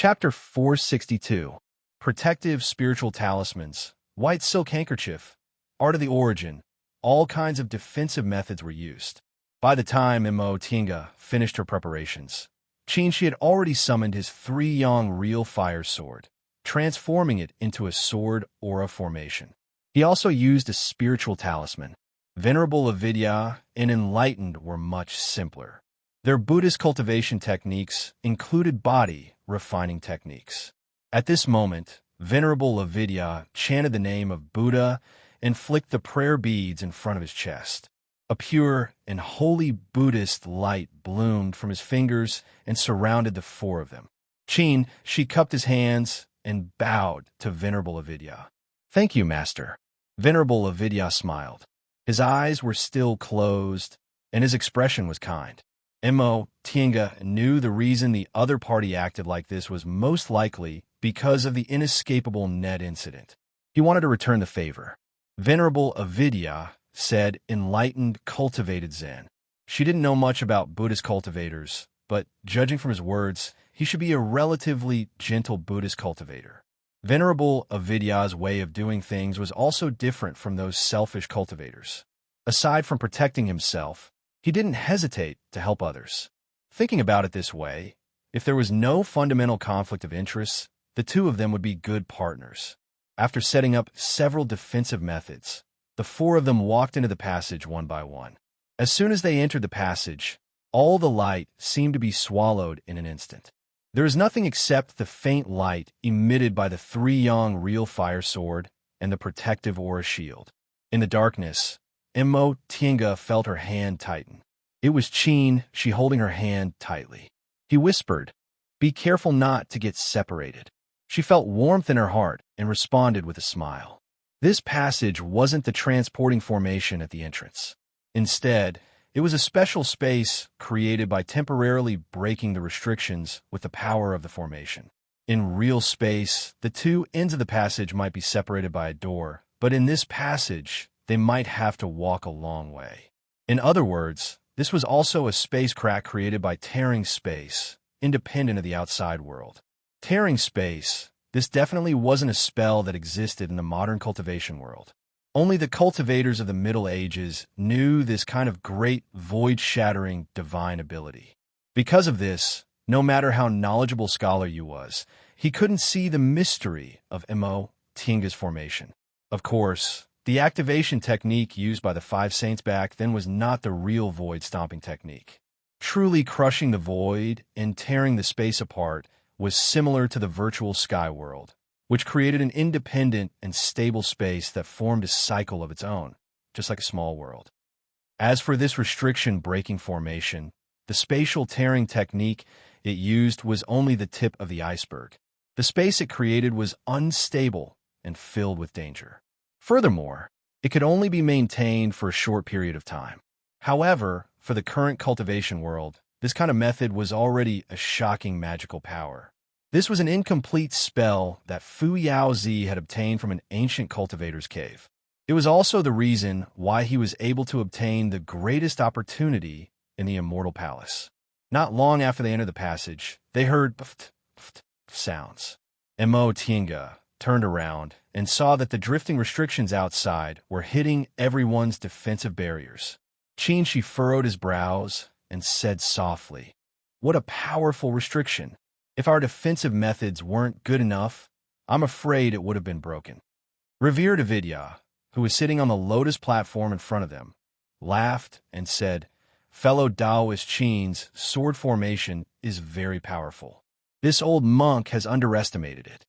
Chapter 462. Protective Spiritual Talismans, White Silk Handkerchief, Art of the Origin. All kinds of defensive methods were used. By the time Tinga finished her preparations, she had already summoned his 3-yang real fire sword, transforming it into a sword aura formation. He also used a spiritual talisman. Venerable Avidya and Enlightened were much simpler. Their Buddhist cultivation techniques included body refining techniques. At this moment, Venerable Avidya chanted the name of Buddha and flicked the prayer beads in front of his chest. A pure and holy Buddhist light bloomed from his fingers and surrounded the 4 of them. She cupped his hands and bowed to Venerable Avidya. "Thank you, Master." Venerable Avidya smiled. His eyes were still closed, and his expression was kind. Tinga knew the reason the other party acted like this was most likely because of the inescapable net incident. He wanted to return the favor. Venerable Avidya said Enlightened cultivated Zen. She didn't know much about Buddhist cultivators, but judging from his words, he should be a relatively gentle Buddhist cultivator. Venerable Avidya's way of doing things was also different from those selfish cultivators. Aside from protecting himself, he didn't hesitate to help others. Thinking about it this way, if there was no fundamental conflict of interests, the 2 of them would be good partners. After setting up several defensive methods, the 4 of them walked into the passage one by one. As soon as they entered the passage, all the light seemed to be swallowed in an instant. There is nothing except the faint light emitted by the 3-yang real fire sword and the protective aura shield. In the darkness, Tinga felt her hand tighten. It was she holding her hand tightly. He whispered, "Be careful not to get separated." She felt warmth in her heart and responded with a smile. This passage wasn't the transporting formation at the entrance. Instead, it was a special space created by temporarily breaking the restrictions with the power of the formation. In real space, the 2 ends of the passage might be separated by a door, but in this passage, they might have to walk a long way. In other words, this was also a space crack created by tearing space, independent of the outside world. Tearing space, this definitely wasn't a spell that existed in the modern cultivation world. Only the cultivators of the Middle Ages knew this kind of great, void-shattering divine ability. Because of this, no matter how knowledgeable scholar you was, he couldn't see the mystery of Tinga's formation. Of course, the activation technique used by the 5 saints back then was not the real void stomping technique. Truly crushing the void and tearing the space apart was similar to the virtual sky world, which created an independent and stable space that formed a cycle of its own, just like a small world. As for this restriction-breaking formation, the spatial tearing technique it used was only the tip of the iceberg. The space it created was unstable and filled with danger. Furthermore, it could only be maintained for a short period of time. However, for the current cultivation world, this kind of method was already a shocking magical power. This was an incomplete spell that Fu Yaozi had obtained from an ancient cultivator's cave. It was also the reason why he was able to obtain the greatest opportunity in the Immortal Palace. Not long after they entered the passage, they heard sounds. Tinga turned around and saw that the drifting restrictions outside were hitting everyone's defensive barriers. She furrowed his brows and said softly, "What a powerful restriction. If our defensive methods weren't good enough, I'm afraid it would have been broken." Revered Avidya, who was sitting on the lotus platform in front of them, laughed and said, "Fellow Taoist Qin's sword formation is very powerful. This old monk has underestimated it."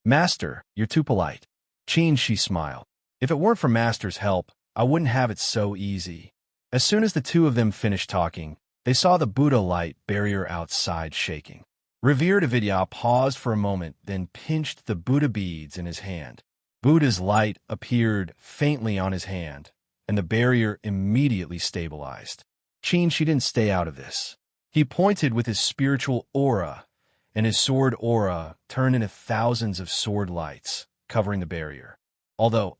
"Master, you're too polite." She smiled. "If it weren't for Master's help, I wouldn't have it so easy." As soon as the 2 of them finished talking, they saw the Buddha light barrier outside shaking. Revered Avidya paused for a moment, then pinched the Buddha beads in his hand. Buddha's light appeared faintly on his hand, and the barrier immediately stabilized. She didn't stay out of this. He pointed with his spiritual aura, and his sword aura turned into thousands of sword lights, covering the barrier. Although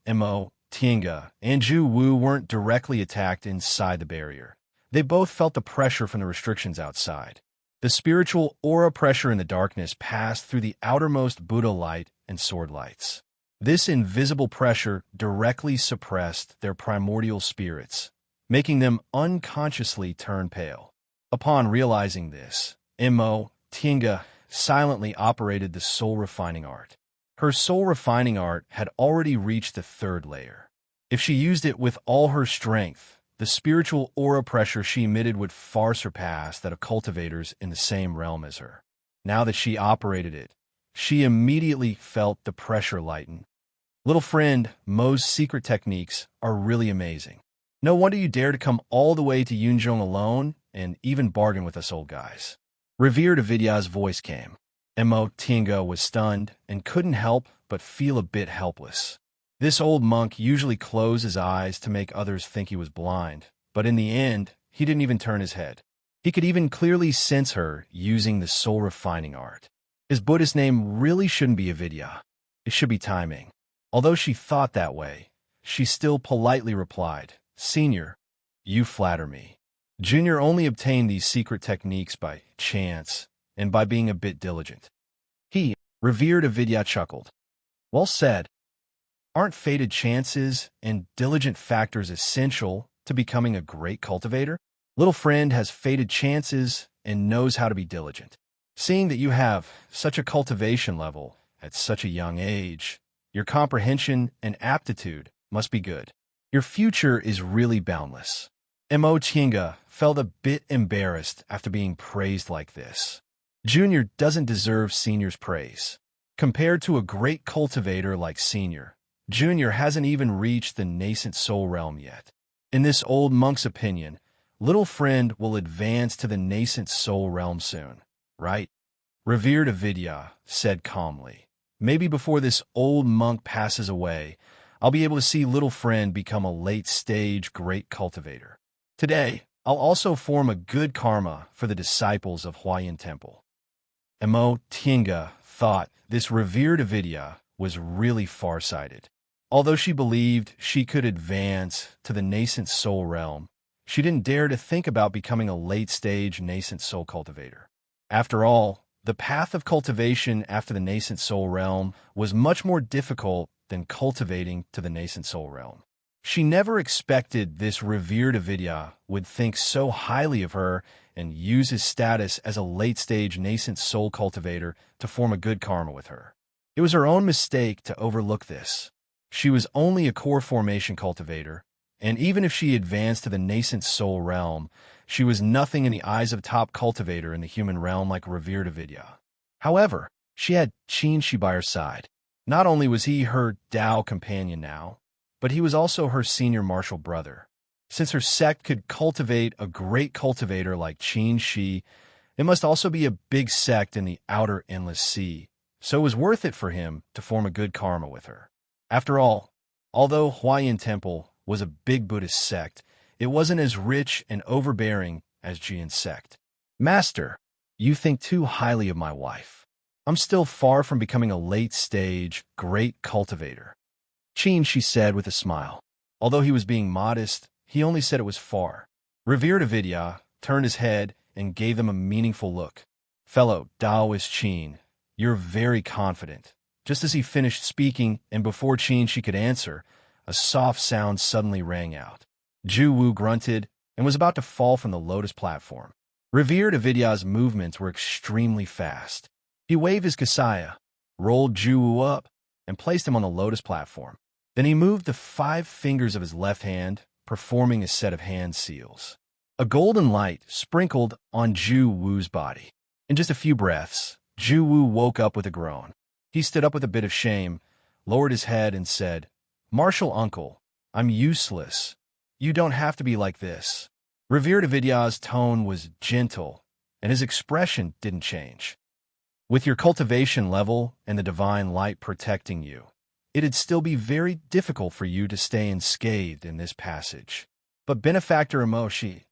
Tinga and Zhu Wu weren't directly attacked inside the barrier, they both felt the pressure from the restrictions outside. The spiritual aura pressure in the darkness passed through the outermost Buddha light and sword lights. This invisible pressure directly suppressed their primordial spirits, making them unconsciously turn pale. Upon realizing this, Tinga silently operated the soul refining art. Her soul refining art had already reached the third layer. If she used it with all her strength, the spiritual aura pressure she emitted would far surpass that of cultivators in the same realm as her. Now that she operated it, she immediately felt the pressure lighten. Little friend, Mo's secret techniques are really amazing. No wonder you dare to come all the way to Yunzhong alone and even bargain with us old guys. Revered Avidya's voice came. Tinga was stunned and couldn't help but feel a bit helpless. This old monk usually closed his eyes to make others think he was blind, but in the end, he didn't even turn his head. He could even clearly sense her using the soul refining art. His Buddhist name really shouldn't be Avidya. It should be Timing. Although she thought that way, she still politely replied, "Senior, you flatter me." Junior only obtained these secret techniques by chance and by being a bit diligent. He, Revered Avidya, chuckled. Well said. Aren't fated chances and diligent factors essential to becoming a great cultivator? Little friend has fated chances and knows how to be diligent. Seeing that you have such a cultivation level at such a young age, your comprehension and aptitude must be good. Your future is really boundless. Tinga felt a bit embarrassed after being praised like this. Junior doesn't deserve Senior's praise. Compared to a great cultivator like Senior, Junior hasn't even reached the nascent soul realm yet. In this old monk's opinion, little friend will advance to the nascent soul realm soon, right? Revered Avidya said calmly. Maybe before this old monk passes away, I'll be able to see little friend become a late-stage great cultivator. Today, I'll also form a good karma for the disciples of Huayan Temple. Tinga thought this Revered Avidya was really far-sighted. Although she believed she could advance to the nascent soul realm, she didn't dare to think about becoming a late-stage nascent soul cultivator. After all, the path of cultivation after the nascent soul realm was much more difficult than cultivating to the nascent soul realm. She never expected this Revered Avidya would think so highly of her and use his status as a late-stage nascent soul cultivator to form a good karma with her. It was her own mistake to overlook this. She was only a core formation cultivator, and even if she advanced to the nascent soul realm, she was nothing in the eyes of a top cultivator in the human realm like Revered Avidya. However, she had Qinshi by her side. Not only was he her Tao companion now, but he was also her senior martial brother. Since her sect could cultivate a great cultivator like Qinshi, it must also be a big sect in the outer endless sea, so it was worth it for him to form a good karma with her. After all, although Huayan Temple was a big Buddhist sect, it wasn't as rich and overbearing as Jian's sect. Master, you think too highly of my wife. I'm still far from becoming a late-stage, great cultivator. She said with a smile. Although he was being modest, he only said it was far. Revered Avidya turned his head and gave them a meaningful look. Fellow Taoist Qin, you're very confident. Just as he finished speaking, and before she could answer, a soft sound suddenly rang out. Ju Wu grunted and was about to fall from the lotus platform. Revered Avidya's movements were extremely fast. He waved his kasaya, rolled Ju Wu up, and placed him on the lotus platform. Then he moved the 5 fingers of his left hand, performing a set of hand seals. A golden light sprinkled on Ju Wu's body. In just a few breaths, Ju Wu woke up with a groan. He stood up with a bit of shame, lowered his head, and said, "Martial uncle, I'm useless. You don't have to be like this." Revered Avidya's tone was gentle, and his expression didn't change. With your cultivation level and the divine light protecting you, it'd still be very difficult for you to stay unscathed in this passage. But benefactor Imoshi,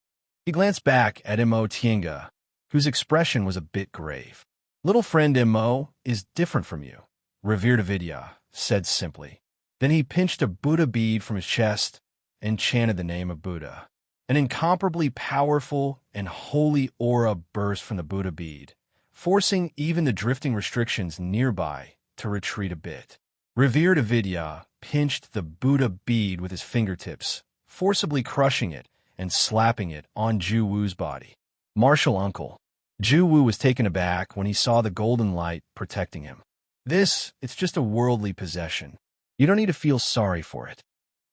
he glanced back at Tinga, whose expression was a bit grave. Little friend Imo is different from you, Revered Avidya said simply. Then he pinched a Buddha bead from his chest and chanted the name of Buddha. An incomparably powerful and holy aura burst from the Buddha bead, forcing even the drifting restrictions nearby to retreat a bit. Revered Avidya pinched the Buddha bead with his fingertips, forcibly crushing it and slapping it on Ju Wu's body. Martial uncle. Ju Wu was taken aback when he saw the golden light protecting him. It's just a worldly possession. You don't need to feel sorry for it.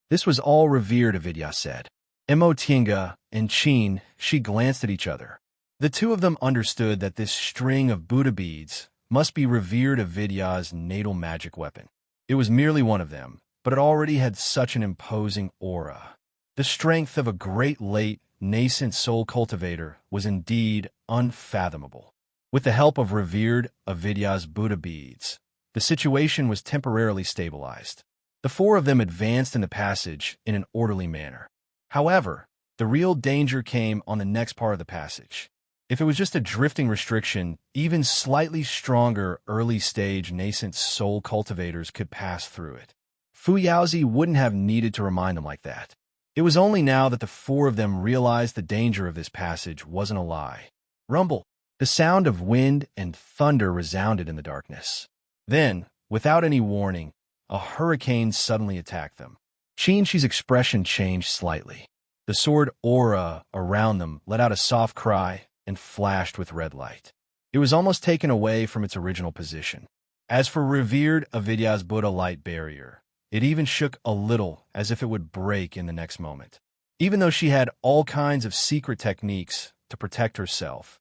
This was all Revered Avidya said. Tinga and Chin, she glanced at each other. The two of them understood that this string of Buddha beads must be Revered Avidya's natal magic weapon. It was merely one of them, but it already had such an imposing aura. The strength of a great late, nascent soul cultivator was indeed unfathomable. With the help of Revered Avidya's Buddha beads, the situation was temporarily stabilized. The four of them advanced in the passage in an orderly manner. However, the real danger came on the next part of the passage. If it was just a drifting restriction, even slightly stronger early-stage nascent soul cultivators could pass through it. Fu Yaozi wouldn't have needed to remind them like that. It was only now that the four of them realized the danger of this passage wasn't a lie. Rumble. The sound of wind and thunder resounded in the darkness. Then, without any warning, a hurricane suddenly attacked them. Qin-Shi's expression changed slightly. The sword aura around them let out a soft cry and flashed with red light. It was almost taken away from its original position. As for Revered Avidya's Buddha light barrier, it even shook a little as if it would break in the next moment. Even though she had all kinds of secret techniques to protect herself,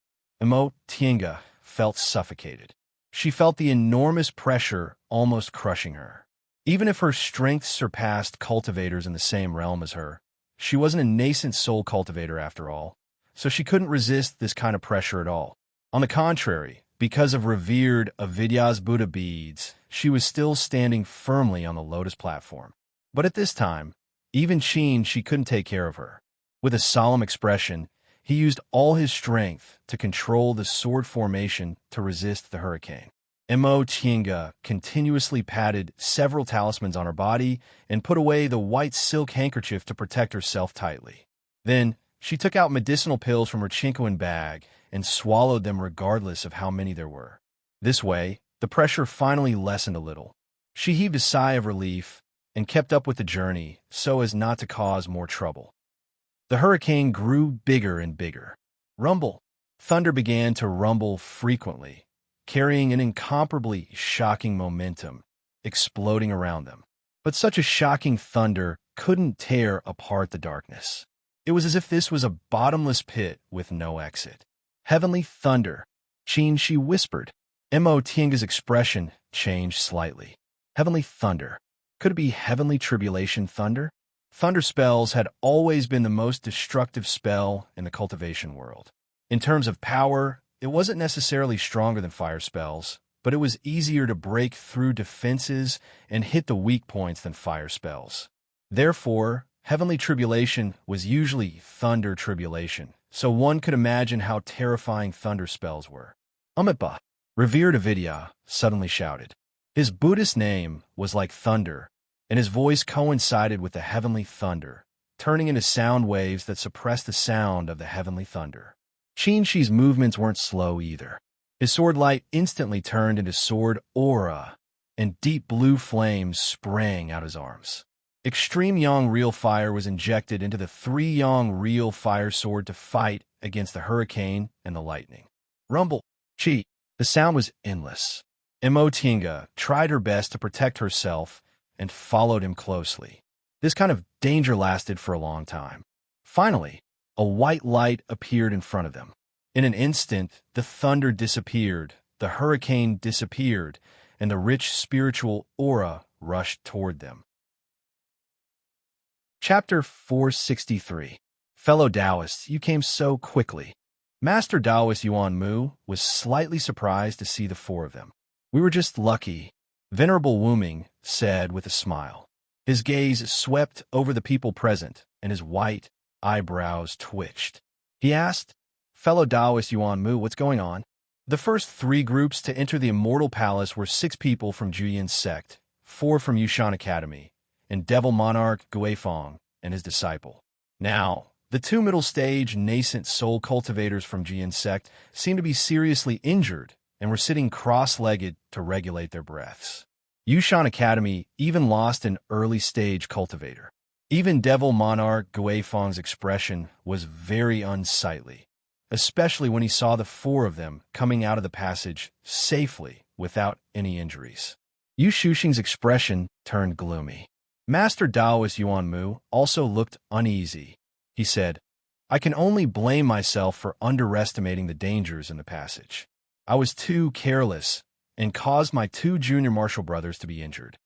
Tinga felt suffocated. She felt the enormous pressure almost crushing her. Even if her strength surpassed cultivators in the same realm as her, she wasn't a nascent soul cultivator after all, so she couldn't resist this kind of pressure at all. On the contrary, because of Revered Avidya's Buddha beads, she was still standing firmly on the lotus platform. But at this time, even she couldn't take care of her. With a solemn expression, he used all his strength to control the sword formation to resist the hurricane. Tinga continuously patted several talismans on her body and put away the white silk handkerchief to protect herself tightly. Then, she took out medicinal pills from her chinkoan bag and swallowed them regardless of how many there were. This way, the pressure finally lessened a little. She heaved a sigh of relief and kept up with the journey so as not to cause more trouble. The hurricane grew bigger and bigger. Rumble. Thunder began to rumble frequently, carrying an incomparably shocking momentum, exploding around them. But such a shocking thunder couldn't tear apart the darkness. It was as if this was a bottomless pit with no exit. Heavenly thunder. Qin-Shi whispered. Tinga's expression changed slightly. Heavenly thunder. Could it be heavenly tribulation thunder? Thunder spells had always been the most destructive spell in the cultivation world. In terms of power, it wasn't necessarily stronger than fire spells, but it was easier to break through defenses and hit the weak points than fire spells. Therefore, heavenly tribulation was usually thunder tribulation, so one could imagine how terrifying thunder spells were. Amitba, Revered Avidya, suddenly shouted. His Buddhist name was like thunder, and his voice coincided with the heavenly thunder, turning into sound waves that suppressed the sound of the heavenly thunder. Qin-Shi's movements weren't slow either. His sword light instantly turned into sword aura, and deep blue flames sprang out his arms. Extreme Yang Real Fire was injected into the 3 Yang Real Fire sword to fight against the hurricane and the lightning. Rumble. Chi. The sound was endless. Tinga tried her best to protect herself and followed him closely. This kind of danger lasted for a long time. Finally, a white light appeared in front of them. In an instant, the thunder disappeared, the hurricane disappeared, and the rich spiritual aura rushed toward them. Chapter 463. Fellow Taoists, you came so quickly. Master Taoist Yuan Mu was slightly surprised to see the four of them. We were just lucky, Venerable Wuming said with a smile. His gaze swept over the people present, and his white eyebrows twitched. He asked, Fellow Taoist Yuan Mu, what's going on? The first 3 groups to enter the Immortal Palace were 6 people from Juyin's sect, 4 from Yushan Academy, and Devil Monarch Guifeng and his disciple. Now, The two middle-stage nascent soul cultivators from Jian sect seemed to be seriously injured and were sitting cross-legged to regulate their breaths. Yushan Academy even lost an early-stage cultivator. Even Devil Monarch Guifeng's expression was very unsightly, especially when he saw the four of them coming out of the passage safely without any injuries. Yu Shuxing's expression turned gloomy. Master Taoist Yuan Mu also looked uneasy. He said, "I can only blame myself for underestimating the dangers in the passage. I was too careless and caused my two junior martial brothers to be injured."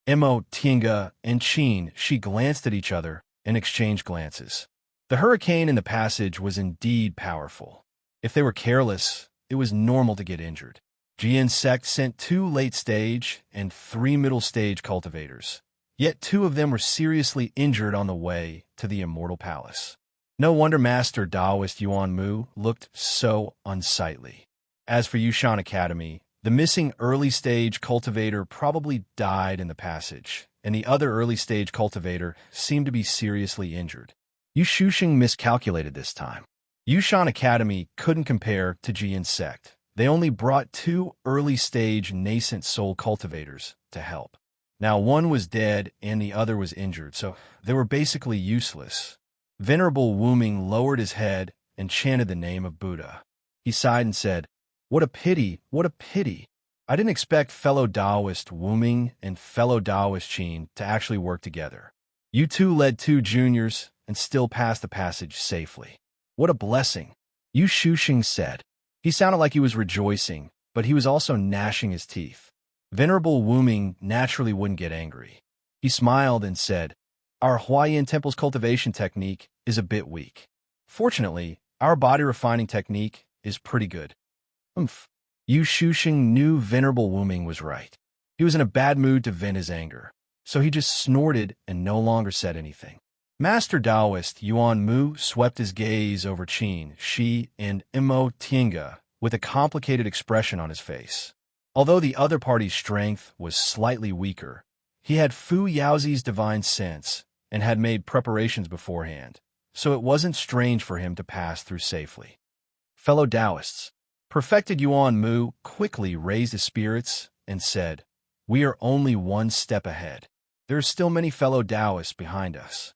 Mo, Tinga, and Qin, she glanced at each other and exchanged glances. The hurricane in the passage was indeed powerful. If they were careless, it was normal to get injured. Jian sect sent 2 late-stage and 3 middle-stage cultivators, yet 2 of them were seriously injured on the way to the Immortal Palace. No wonder Master Taoist Yuan Mu looked so unsightly. As for Yushan Academy, the missing early-stage cultivator probably died in the passage, and the other early-stage cultivator seemed to be seriously injured. Yu Shuxing miscalculated this time. Yushan Academy couldn't compare to Jian sect. They only brought 2 early-stage nascent soul cultivators to help. Now one was dead and the other was injured, so they were basically useless. Venerable Wuming lowered his head and chanted the name of Buddha. He sighed and said, "What a pity, what a pity. I didn't expect fellow Taoist Wuming and fellow Taoist Qin to actually work together. You two led 2 juniors and still passed the passage safely. What a blessing," Yu Shuxing said. He sounded like he was rejoicing, but he was also gnashing his teeth. Venerable Wuming naturally wouldn't get angry. He smiled and said, "Our Huayan Temple's cultivation technique is a bit weak. Fortunately, our body refining technique is pretty good." Yu Shuxing knew Venerable Wuming was right. He was in a bad mood to vent his anger, so he just snorted and no longer said anything. Master Taoist Yuan Mu swept his gaze over Qin, Shi, and Mo Tinga with a complicated expression on his face. Although the other party's strength was slightly weaker, he had Fu Yaozi's divine sense and had made preparations beforehand, so it wasn't strange for him to pass through safely. Fellow Taoists, Perfected Yuan Mu quickly raised his spirits and said, "We are only 1 step ahead. There are still many fellow Taoists behind us.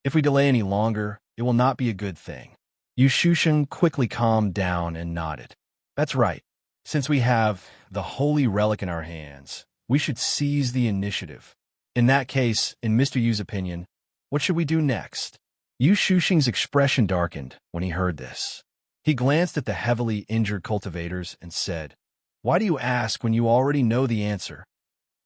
If we delay any longer, it will not be a good thing." Yu Shuxing quickly calmed down and nodded. "That's right. Since we have the holy relic in our hands, we should seize the initiative. In that case, in Mr. Yu's opinion, what should we do next?" Yu Shuxing's expression darkened when he heard this. He glanced at the heavily injured cultivators and said, "Why do you ask when you already know the answer?"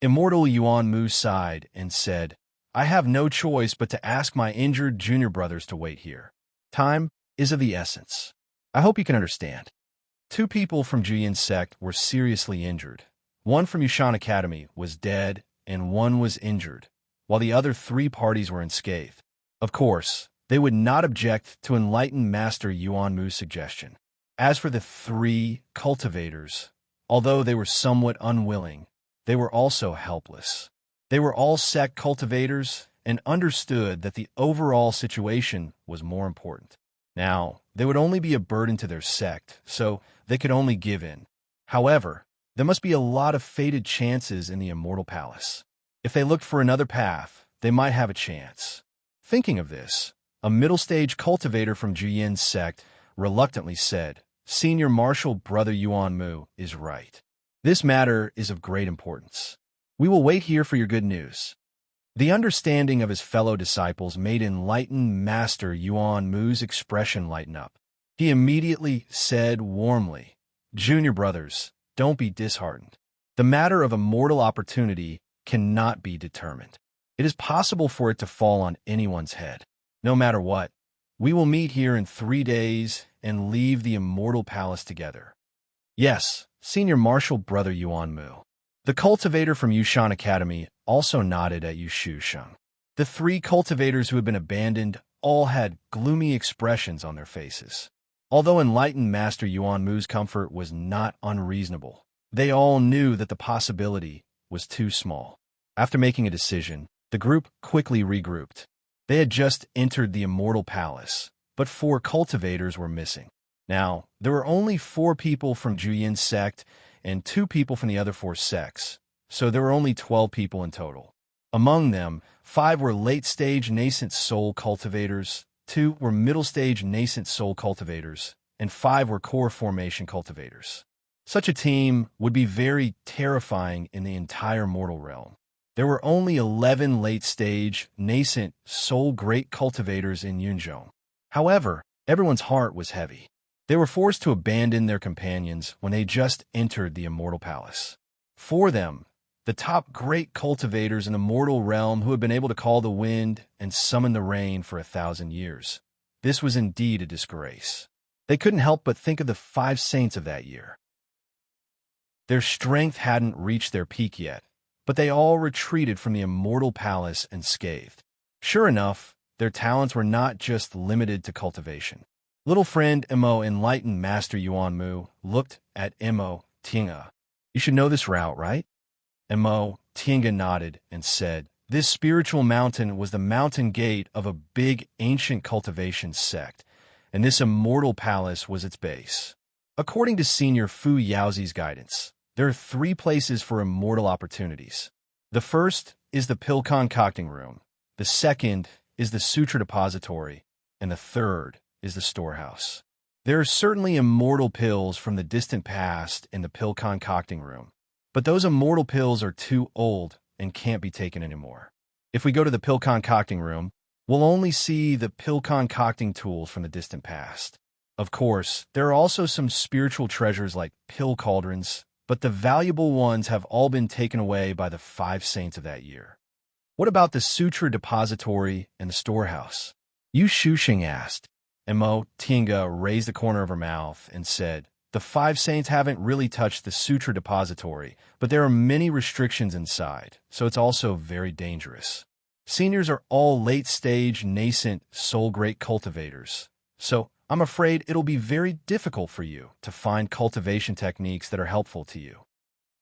Immortal Yuan Mu sighed and said, "I have no choice but to ask my injured junior brothers to wait here. Time is of the essence. I hope you can understand." 2 people from Jian sect were seriously injured. One from Yushan Academy was dead and one was injured, while the other 3 parties were unscathed. Of course, they would not object to enlightened Master Yuan Mu's suggestion. As for the 3 cultivators, although they were somewhat unwilling, they were also helpless. They were all sect cultivators and understood that the overall situation was more important. Now, they would only be a burden to their sect, so they could only give in. However, there must be a lot of fated chances in the Immortal Palace. If they looked for another path, they might have a chance. Thinking of this, a middle-stage cultivator from Jian sect reluctantly said, "Senior Marshal Brother Yuan Mu is right. This matter is of great importance. We will wait here for your good news." The understanding of his fellow disciples made enlightened Master Yuan Mu's expression lighten up. He immediately said warmly, "Junior brothers, don't be disheartened. The matter of immortal opportunity cannot be determined. It is possible for it to fall on anyone's head. No matter what, we will meet here in 3 days and leave the Immortal Palace together." "Yes, Senior Marshal Brother Yuan Mu." The cultivator from Yushan Academy also nodded at Yu Shuxing. The 3 cultivators who had been abandoned all had gloomy expressions on their faces. Although enlightened Master Yuan Mu's comfort was not unreasonable, they all knew that the possibility was too small. After making a decision, the group quickly regrouped. They had just entered the Immortal Palace, but 4 cultivators were missing. Now, there were only 4 people from Juyin's sect and 2 people from the other 4 sects, so there were only 12 people in total. Among them, 5 were late-stage nascent soul cultivators, 2 were middle-stage nascent soul cultivators, and 5 were core formation cultivators. Such a team would be very terrifying in the entire mortal realm. There were only 11 late-stage, nascent, soul great cultivators in Yunzhong. However, everyone's heart was heavy. They were forced to abandon their companions when they just entered the Immortal Palace. For them, the top great cultivators in the mortal realm who had been able to call the wind and summon the rain for 1,000 years. This was indeed a disgrace. They couldn't help but think of the 5 saints of that year. Their strength hadn't reached their peak yet, but they all retreated from the Immortal Palace unscathed. Sure enough, their talents were not just limited to cultivation. Little friend Mo enlightened Master Yuan Mu looked at Mo Tinga. You should know this route, right? Mo Tinga nodded and said, this spiritual mountain was the mountain gate of a big ancient cultivation sect, and this Immortal Palace was its base. According to Senior Fu Yaozi's guidance, there are 3 places for immortal opportunities. The first is the pill concocting room, the second is the sutra depository, and the third is the storehouse. There are certainly immortal pills from the distant past in the pill concocting room, but those immortal pills are too old and can't be taken anymore. If we go to the pill concocting room, we'll only see the pill concocting tools from the distant past. Of course, there are also some spiritual treasures like pill cauldrons, but the valuable ones have all been taken away by the 5 saints of that year. What about the sutra depository and the storehouse? Yu Shuxing asked. Mo Tinga raised the corner of her mouth and said, the 5 saints haven't really touched the sutra depository, but there are many restrictions inside, so it's also very dangerous. Seniors are all late-stage, nascent, soul-great cultivators, so I'm afraid it'll be very difficult for you to find cultivation techniques that are helpful to you.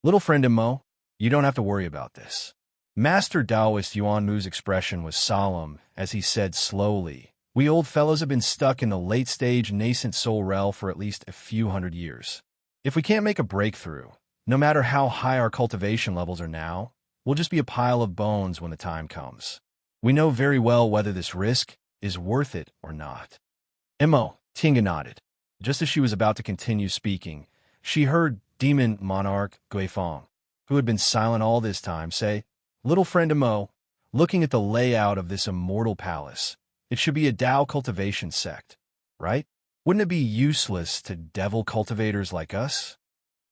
Little friend Mo, you don't have to worry about this. Master Taoist Yuan Mu's expression was solemn as he said slowly, we old fellows have been stuck in the late-stage nascent soul realm for at least a few hundred years. If we can't make a breakthrough, no matter how high our cultivation levels are now, we'll just be a pile of bones when the time comes. We know very well whether this risk is worth it or not. Mo Tinga nodded. Just as she was about to continue speaking, she heard Demon Monarch Guifeng, who had been silent all this time, say, little friend Mo, looking at the layout of this immortal palace, it should be a Dao cultivation sect, right? Wouldn't it be useless to devil cultivators like us?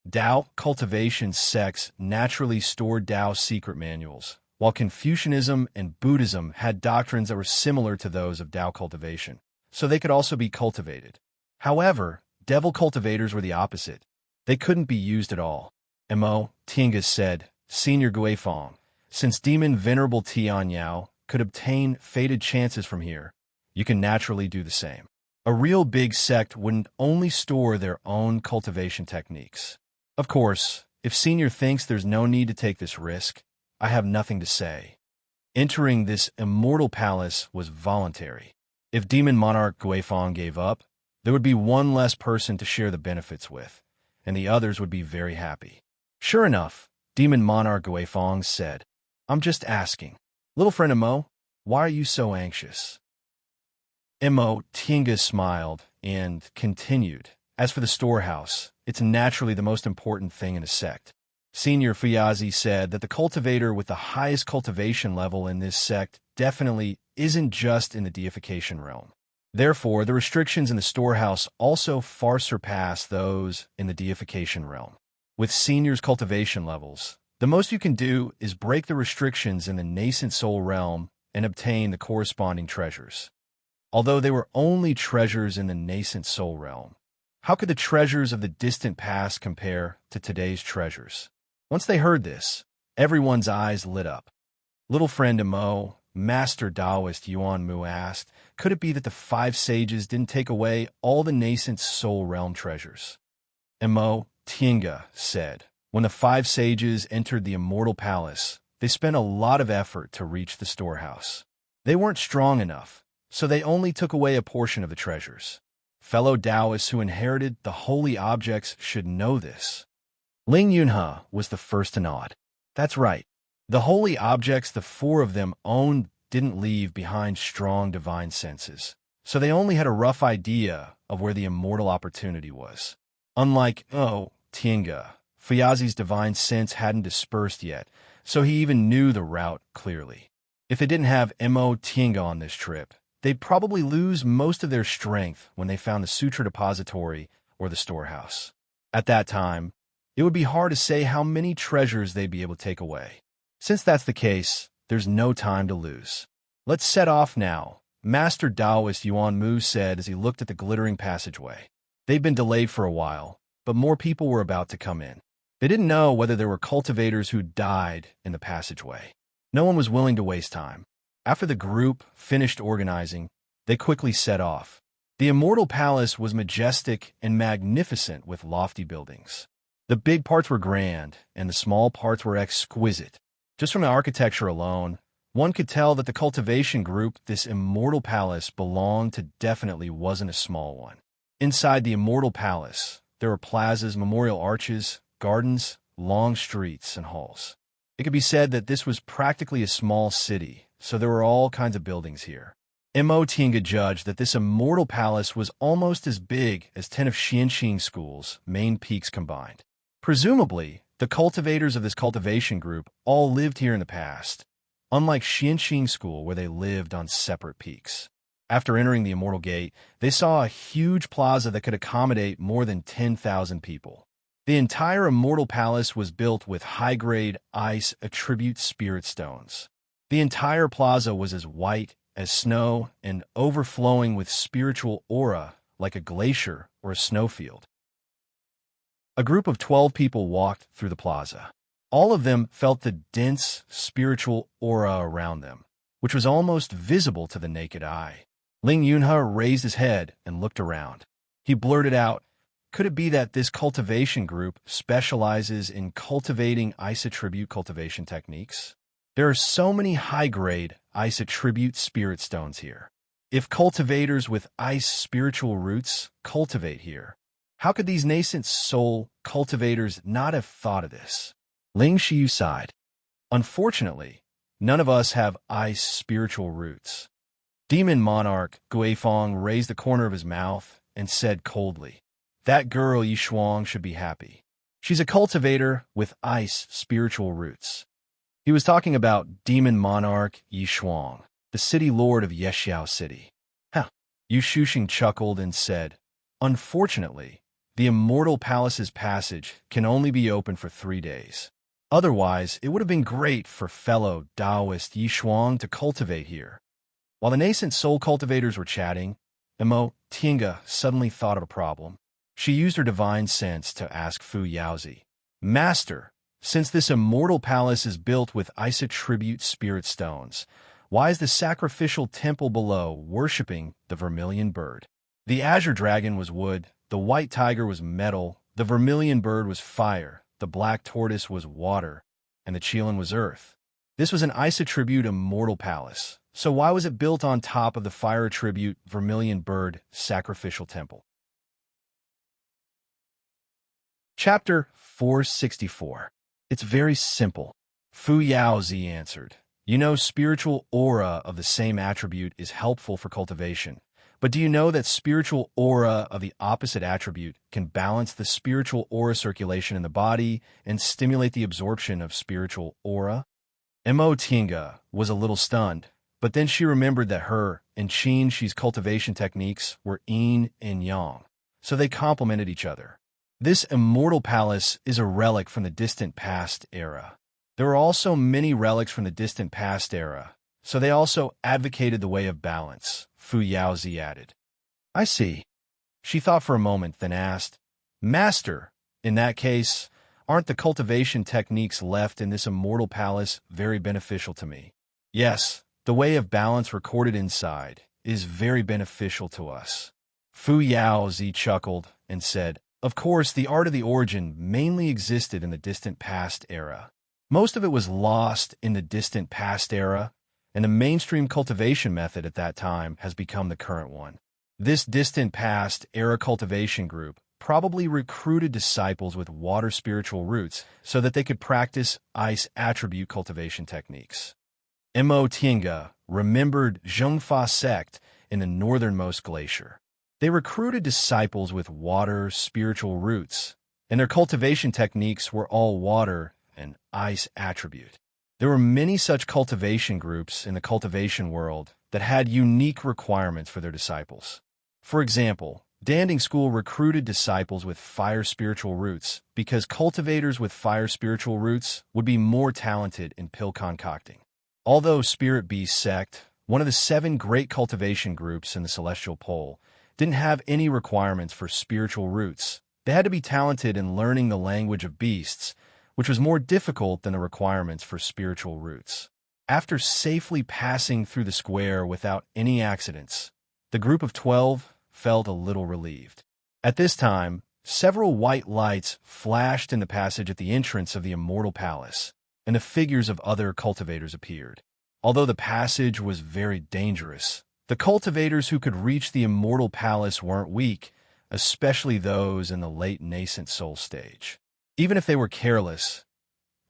Dao cultivation sects naturally stored Dao secret manuals, while Confucianism and Buddhism had doctrines that were similar to those of Dao cultivation, so they could also be cultivated. However, devil cultivators were the opposite. They couldn't be used at all. Mo Tinga said, Senior Guifeng, since Demon Venerable Tian Yao could obtain fated chances from here, you can naturally do the same. A real big sect wouldn't only store their own cultivation techniques. Of course, if Senior thinks there's no need to take this risk, I have nothing to say. Entering this immortal palace was voluntary. If Demon Monarch Guifeng gave up, there would be one less person to share the benefits with, and the others would be very happy. Sure enough, Demon Monarch Guifeng said, I'm just asking. Little friend Mo, why are you so anxious? Mo Tinga smiled and continued, as for the storehouse, it's naturally the most important thing in a sect. Senior Fuyazi said that the cultivator with the highest cultivation level in this sect definitely isn't just in the deification realm. Therefore, the restrictions in the storehouse also far surpass those in the deification realm. With Senior's cultivation levels, the most you can do is break the restrictions in the nascent soul realm and obtain the corresponding treasures. Although they were only treasures in the nascent soul realm, how could the treasures of the distant past compare to today's treasures? Once they heard this, everyone's eyes lit up. Little friend Mo, Master Taoist Yuan Mu asked, could it be that the 5 sages didn't take away all the nascent soul realm treasures? Mo Tinga said, when the 5 sages entered the immortal palace, they spent a lot of effort to reach the storehouse. They weren't strong enough, so they only took away a portion of the treasures. Fellow Taoists who inherited the holy objects should know this. Ling Yunhe was the first to nod. That's right. The holy objects the four of them owned didn't leave behind strong divine senses, so they only had a rough idea of where the immortal opportunity was. Unlike, Tinga, Fayazi's divine sense hadn't dispersed yet, so he even knew the route clearly. If they didn't have Tinga on this trip, they'd probably lose most of their strength when they found the Sutra Depository or the storehouse. At that time, it would be hard to say how many treasures they'd be able to take away. Since that's the case, there's no time to lose. Let's set off now, Master Taoist Yuan Mu said as he looked at the glittering passageway. They'd been delayed for a while, but more people were about to come in. They didn't know whether there were cultivators who died in the passageway. No one was willing to waste time. After the group finished organizing, they quickly set off. The Immortal Palace was majestic and magnificent with lofty buildings. The big parts were grand, and the small parts were exquisite. Just from the architecture alone, one could tell that the cultivation group this Immortal Palace belonged to definitely wasn't a small one. Inside the Immortal Palace, there were plazas, memorial arches, gardens, long streets, and halls. It could be said that this was practically a small city, so there were all kinds of buildings here. Tinga judged that this Immortal Palace was almost as big as 10 of Xianxing School's main peaks combined. Presumably, the cultivators of this cultivation group all lived here in the past, unlike Xianxing School where they lived on separate peaks. After entering the Immortal Gate, they saw a huge plaza that could accommodate more than 10,000 people. The entire Immortal Palace was built with high-grade ice attribute spirit stones. The entire plaza was as white as snow and overflowing with spiritual aura like a glacier or a snowfield. A group of 12 people walked through the plaza. All of them felt the dense spiritual aura around them, which was almost visible to the naked eye. Ling Yunhe raised his head and looked around. He blurted out, "Could it be that this cultivation group specializes in cultivating ice attribute cultivation techniques? There are so many high-grade ice attribute spirit stones here. If cultivators with ice spiritual roots cultivate here, how could these nascent soul cultivators not have thought of this?" Ling Xiu sighed. "Unfortunately, none of us have ice spiritual roots." Demon Monarch Guifeng raised the corner of his mouth and said coldly, "That girl Yi Shuang should be happy. She's a cultivator with ice spiritual roots." He was talking about Demon Monarch Yi Shuang, the city lord of Yexiao City. Yu Shuxing chuckled and said, "Unfortunately, the Immortal Palace's passage can only be open for 3 days. Otherwise, it would have been great for fellow Taoist Yi Shuang to cultivate here." While the nascent soul cultivators were chatting, Tinga suddenly thought of a problem. She used her divine sense to ask Fu Yaozi, "Master, since this Immortal Palace is built with ice attribute spirit stones, why is the sacrificial temple below worshipping the vermilion bird? The azure dragon was wood, the white tiger was metal, the vermilion bird was fire, the black tortoise was water, and the qilin was earth. This was an ice attribute Immortal Palace, so why was it built on top of the fire attribute vermilion bird sacrificial temple?" Chapter 464. It's very simple. Fu Yaozi answered, "You know, spiritual aura of the same attribute is helpful for cultivation. But do you know that spiritual aura of the opposite attribute can balance the spiritual aura circulation in the body and stimulate the absorption of spiritual aura?" Tinga was a little stunned, but then she remembered that her and Xi's cultivation techniques were yin and yang, so they complemented each other. This Immortal Palace is a relic from the distant past era. There were also many relics from the distant past era, so they also advocated the way of balance, Fu Yaozi added. "I see." She thought for a moment, then asked, "Master, in that case, aren't the cultivation techniques left in this Immortal Palace very beneficial to me?" "Yes, the way of balance recorded inside is very beneficial to us." Fu Yaozi chuckled and said, "Of course, the art of the origin mainly existed in the distant past era. Most of it was lost in the distant past era, and the mainstream cultivation method at that time has become the current one. This distant past era cultivation group probably recruited disciples with water spiritual roots so that they could practice ice attribute cultivation techniques. Mo Tinga remembered Zhengfa sect in the northernmost glacier. They recruited disciples with water spiritual roots, and their cultivation techniques were all water and ice attribute. There were many such cultivation groups in the cultivation world that had unique requirements for their disciples. For example, Danding School recruited disciples with fire spiritual roots because cultivators with fire spiritual roots would be more talented in pill concocting. Although Spirit Beast sect, one of the 7 great cultivation groups in the Celestial Pole, didn't have any requirements for spiritual roots, they had to be talented in learning the language of beasts, which was more difficult than the requirements for spiritual roots. After safely passing through the square without any accidents, the group of 12 felt a little relieved. At this time, several white lights flashed in the passage at the entrance of the Immortal Palace, and the figures of other cultivators appeared. Although the passage was very dangerous, the cultivators who could reach the Immortal Palace weren't weak, especially those in the late nascent soul stage. Even if they were careless,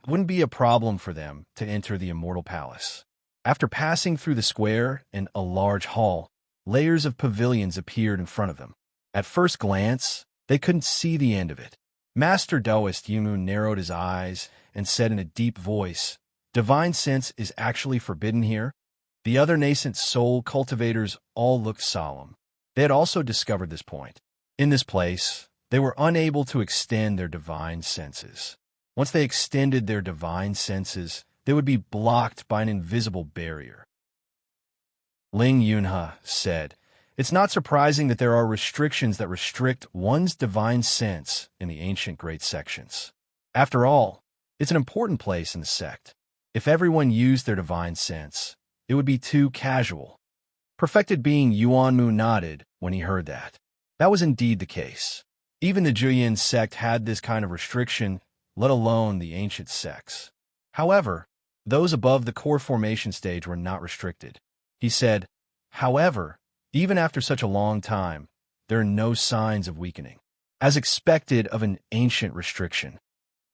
it wouldn't be a problem for them to enter the Immortal Palace. After passing through the square and a large hall, layers of pavilions appeared in front of them. At first glance, they couldn't see the end of it. Master Taoist Yumu narrowed his eyes and said in a deep voice, "Divine sense is actually forbidden here?" The other nascent soul cultivators all looked solemn. They had also discovered this point. In this place, they were unable to extend their divine senses. Once they extended their divine senses, they would be blocked by an invisible barrier. Ling Yunhe said, "It's not surprising that there are restrictions that restrict one's divine sense in the ancient great sections. After all, it's an important place in the sect. If everyone used their divine sense, it would be too casual." Perfected being Yuanmu nodded when he heard that. That was indeed the case. Even the Juyin sect had this kind of restriction, let alone the ancient sects. However, those above the core formation stage were not restricted. He said, "However, even after such a long time, there are no signs of weakening, as expected of an ancient restriction."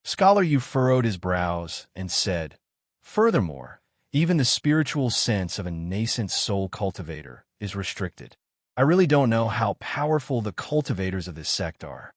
Scholar Yu furrowed his brows and said, "Furthermore, even the spiritual sense of a nascent soul cultivator is restricted. I really don't know how powerful the cultivators of this sect are."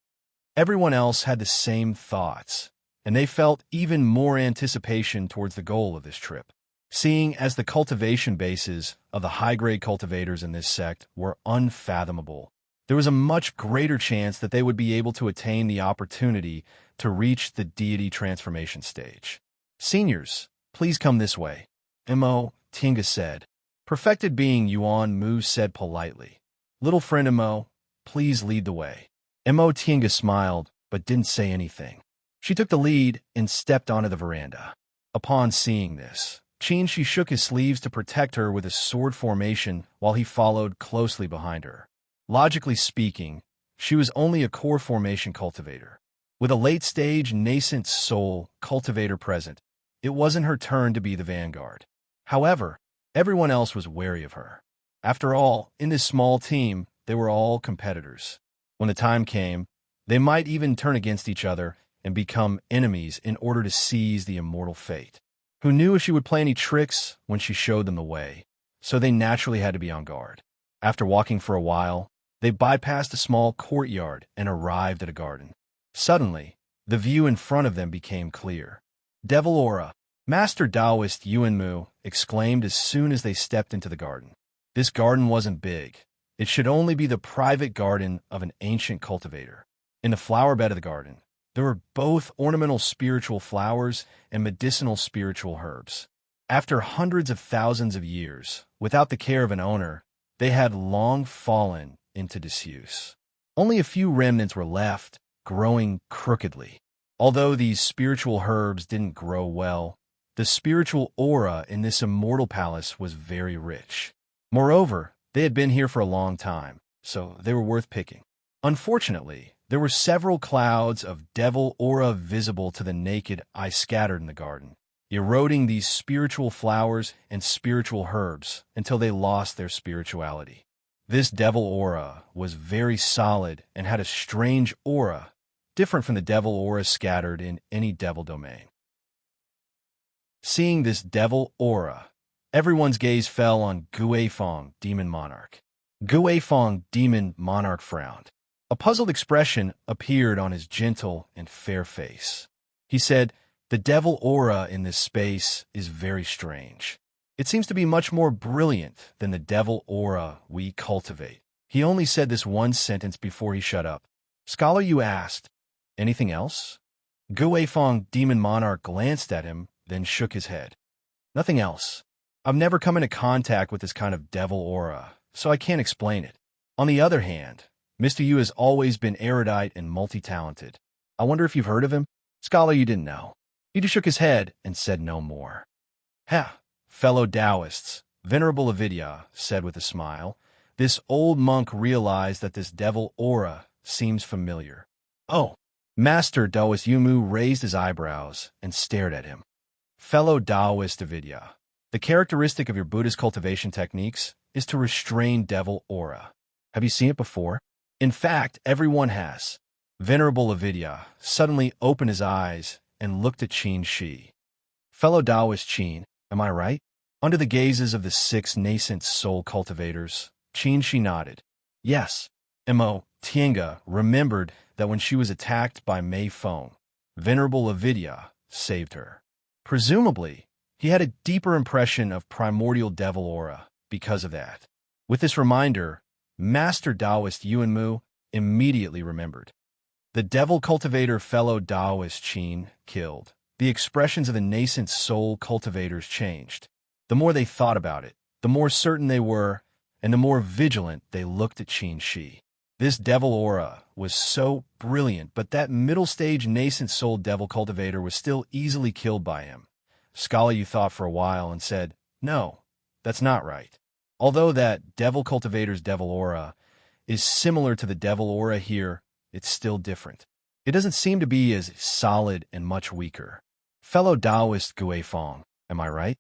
Everyone else had the same thoughts, and they felt even more anticipation towards the goal of this trip. Seeing as the cultivation bases of the high-grade cultivators in this sect were unfathomable, there was a much greater chance that they would be able to attain the opportunity to reach the deity transformation stage. "Seniors, please come this way," Mo Tinga said. Perfected being Yuan Mu said politely, "Little friend Mo, please lead the way." Mo Tinga smiled, but didn't say anything. She took the lead and stepped onto the veranda. Upon seeing this, Qin shook his sleeves to protect her with a sword formation while he followed closely behind her. Logically speaking, she was only a core formation cultivator. With a late-stage nascent soul cultivator present, it wasn't her turn to be the vanguard. However, everyone else was wary of her. After all, in this small team, they were all competitors. When the time came, they might even turn against each other and become enemies in order to seize the immortal fate. Who knew if she would play any tricks when she showed them the way, so they naturally had to be on guard. After walking for a while, they bypassed a small courtyard and arrived at a garden. Suddenly, the view in front of them became clear. "Devil Aura!" Master Taoist Yuanmu exclaimed as soon as they stepped into the garden. This garden wasn't big. It should only be the private garden of an ancient cultivator. In the flower bed of the garden, there were both ornamental spiritual flowers and medicinal spiritual herbs. After hundreds of thousands of years, without the care of an owner, they had long fallen into disuse. Only a few remnants were left, growing crookedly. Although these spiritual herbs didn't grow well, the spiritual aura in this immortal palace was very rich. Moreover, they had been here for a long time, so they were worth picking. Unfortunately, there were several clouds of devil aura visible to the naked eye scattered in the garden. eroding these spiritual flowers and spiritual herbs until they lost their spirituality. This devil aura was very solid and had a strange aura, different from the devil aura scattered in any devil domain. Seeing this devil aura, everyone's gaze fell on Guifeng, demon monarch. Guifeng, demon monarch, frowned. A puzzled expression appeared on his gentle and fair face. He said, "The devil aura in this space is very strange. It seems to be much more brilliant than the devil aura we cultivate." He only said this one sentence before he shut up. "Scholar," you asked, "anything else?" Guifeng, demon monarch, glanced at him, then shook his head. "Nothing else. I've never come into contact with this kind of devil aura, so I can't explain it. On the other hand, Mr. Yu has always been erudite and multi-talented. I wonder if you've heard of him?" Scholar, you didn't know. He just shook his head and said no more. "Ha, fellow Taoists," Venerable Avidya said with a smile. This old monk realized that this devil aura seems familiar. "Oh." Master Taoist Yumu raised his eyebrows and stared at him. "Fellow Taoist Avidya, the characteristic of your Buddhist cultivation techniques is to restrain devil aura. Have you seen it before?" "In fact, everyone has." Venerable Avidya suddenly opened his eyes and looked at Qin Shi. "Fellow Taoist Qin, am I right?" Under the gazes of the 6 nascent soul cultivators, Qin Shi nodded. "Yes." Mo Tiange remembered that when she was attacked by Mei Feng, Venerable Avidya saved her. Presumably, he had a deeper impression of primordial devil aura because of that. With this reminder, Master Taoist Yuanmu immediately remembered. The devil cultivator fellow Taoist Qin killed. The expressions of the nascent soul cultivators changed. The more they thought about it, the more certain they were, and the more vigilant they looked at Qin Shi. This devil aura was so brilliant, but that middle-stage nascent soul devil cultivator was still easily killed by him. Scholar, you thought for a while and said, "No, that's not right." Although that devil cultivator's devil aura is similar to the devil aura here, it's still different. It doesn't seem to be as solid and much weaker. Fellow Taoist Guifeng, am I right?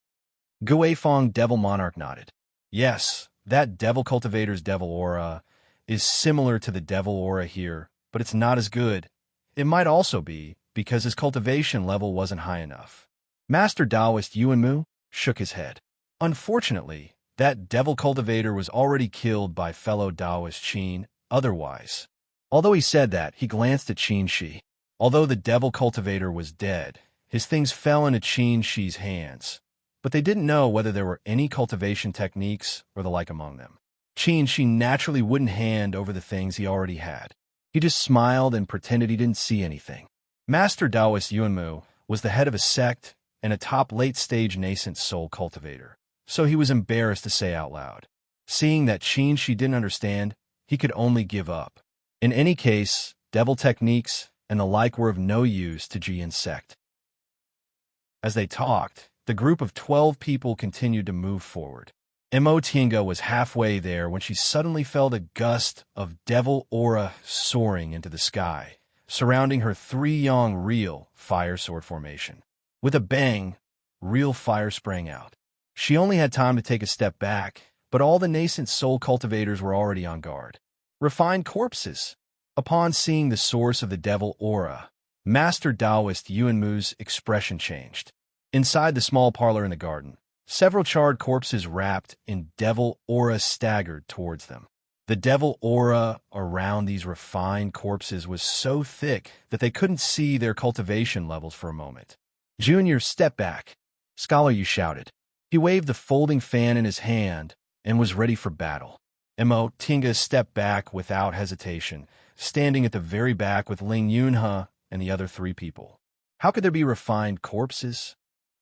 Guifeng, devil monarch, nodded. "Yes, that devil cultivator's devil aura is similar to the devil aura here, but it's not as good. It might also be because his cultivation level wasn't high enough." Master Taoist Yuanmu shook his head. Unfortunately, that devil cultivator was already killed by fellow Taoist Qin, otherwise. Although he said that, he glanced at Qin Shi. Although the devil cultivator was dead, his things fell into Qin Shi's hands, but they didn't know whether there were any cultivation techniques or the like among them. Qin Shi naturally wouldn't hand over the things he already had. He just smiled and pretended he didn't see anything. Master Taoist Yuanmu was the head of a sect and a top late-stage nascent soul cultivator, so he was embarrassed to say out loud. Seeing that Qin Shi didn't understand, he could only give up. In any case, devil techniques and the like were of no use to Jian's sect. As they talked, the group of 12 people continued to move forward. Mo Tiange was halfway there when she suddenly felt a gust of devil aura soaring into the sky, surrounding her 3 young real fire sword formation. With a bang, real fire sprang out. She only had time to take a step back, but all the nascent soul cultivators were already on guard. Refined corpses. Upon seeing the source of the devil aura, Master Taoist Yuanmu's expression changed. Inside the small parlor in the garden, several charred corpses wrapped in devil aura staggered towards them. The devil aura around these refined corpses was so thick that they couldn't see their cultivation levels for a moment. "Junior, step back." "Scholar," you shouted. He waved the folding fan in his hand and was ready for battle. Mo Tiange stepped back without hesitation, standing at the very back with Ling Yunhe and the other 3 people. How could there be refined corpses?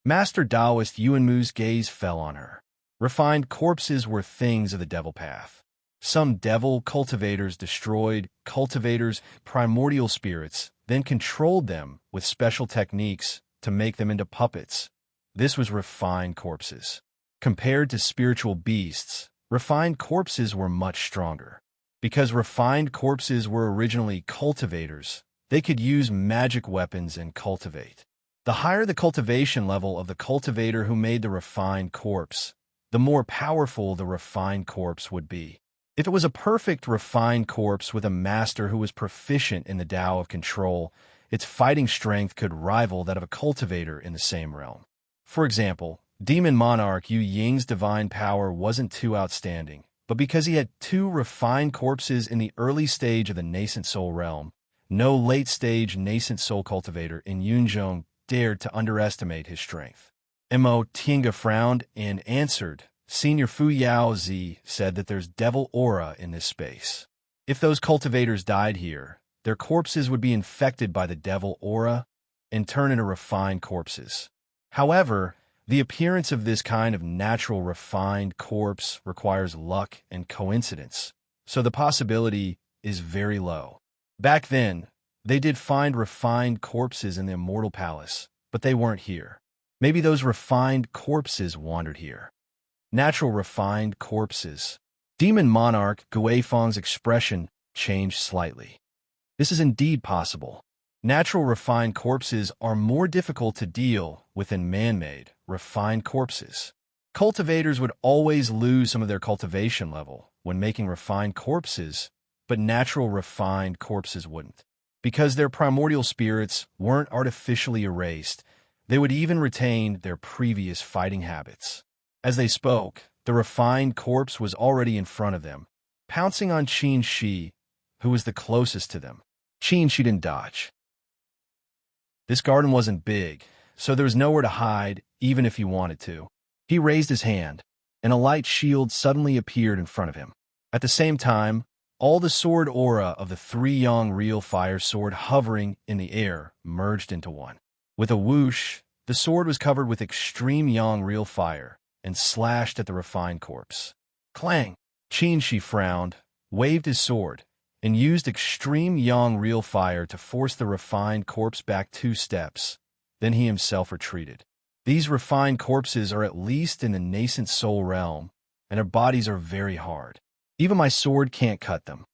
Master Taoist Yuanmu's gaze fell on her. Refined corpses were things of the devil path. Some devil cultivators destroyed cultivators' primordial spirits, then controlled them with special techniques to make them into puppets. This was refined corpses. Compared to spiritual beasts, refined corpses were much stronger. Because refined corpses were originally cultivators, they could use magic weapons and cultivate. The higher the cultivation level of the cultivator who made the refined corpse, the more powerful the refined corpse would be. If it was a perfect refined corpse with a master who was proficient in the Tao of control, its fighting strength could rival that of a cultivator in the same realm. For example, Demon Monarch Yu Ying's divine power wasn't too outstanding, but because he had 2 refined corpses in the early stage of the nascent soul realm, no late-stage nascent soul cultivator in Yunzhong dared to underestimate his strength. Mo Tiange frowned and answered, Senior Fu Yao Zi said that there's devil aura in this space. If those cultivators died here, their corpses would be infected by the devil aura and turn into refined corpses. However, the appearance of this kind of natural refined corpse requires luck and coincidence, so the possibility is very low. Back then, they did find refined corpses in the Immortal Palace, but they weren't here. Maybe those refined corpses wandered here. Natural refined corpses. Demon Monarch Guifeng's expression changed slightly. This is indeed possible. Natural refined corpses are more difficult to deal with than man-made refined corpses. Cultivators would always lose some of their cultivation level when making refined corpses, but natural refined corpses wouldn't. Because their primordial spirits weren't artificially erased, they would even retain their previous fighting habits. As they spoke, the refined corpse was already in front of them, pouncing on Qin Shi, who was the closest to them. Qin Shi didn't dodge. This garden wasn't big, so there was nowhere to hide, even if he wanted to. He raised his hand, and a light shield suddenly appeared in front of him. At the same time, all the sword aura of the 3 Yang real fire sword hovering in the air merged into one. With a whoosh, the sword was covered with extreme Yang real fire and slashed at the refined corpse. Clang! Qin Shi frowned, waved his sword, and used extreme Yang real fire to force the refined corpse back 2 steps. Then he himself retreated. These refined corpses are at least in the nascent soul realm, and their bodies are very hard. Even my sword can't cut them.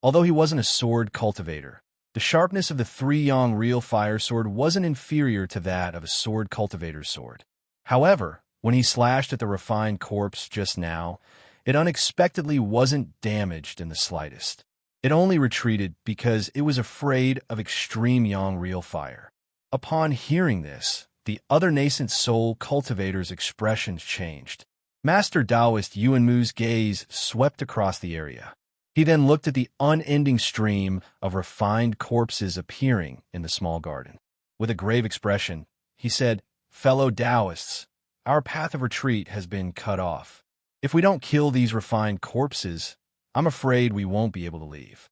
Although he wasn't a sword cultivator, the sharpness of the 3 Yang real fire sword wasn't inferior to that of a sword cultivator's sword. However, when he slashed at the refined corpse just now, it unexpectedly wasn't damaged in the slightest. It only retreated because it was afraid of extreme Yang real fire. Upon hearing this, the other nascent soul cultivators' expressions changed. Master Taoist Yuanmu's gaze swept across the area. He then looked at the unending stream of refined corpses appearing in the small garden. With a grave expression, he said, Fellow Taoists, our path of retreat has been cut off. If we don't kill these refined corpses, I'm afraid we won't be able to leave.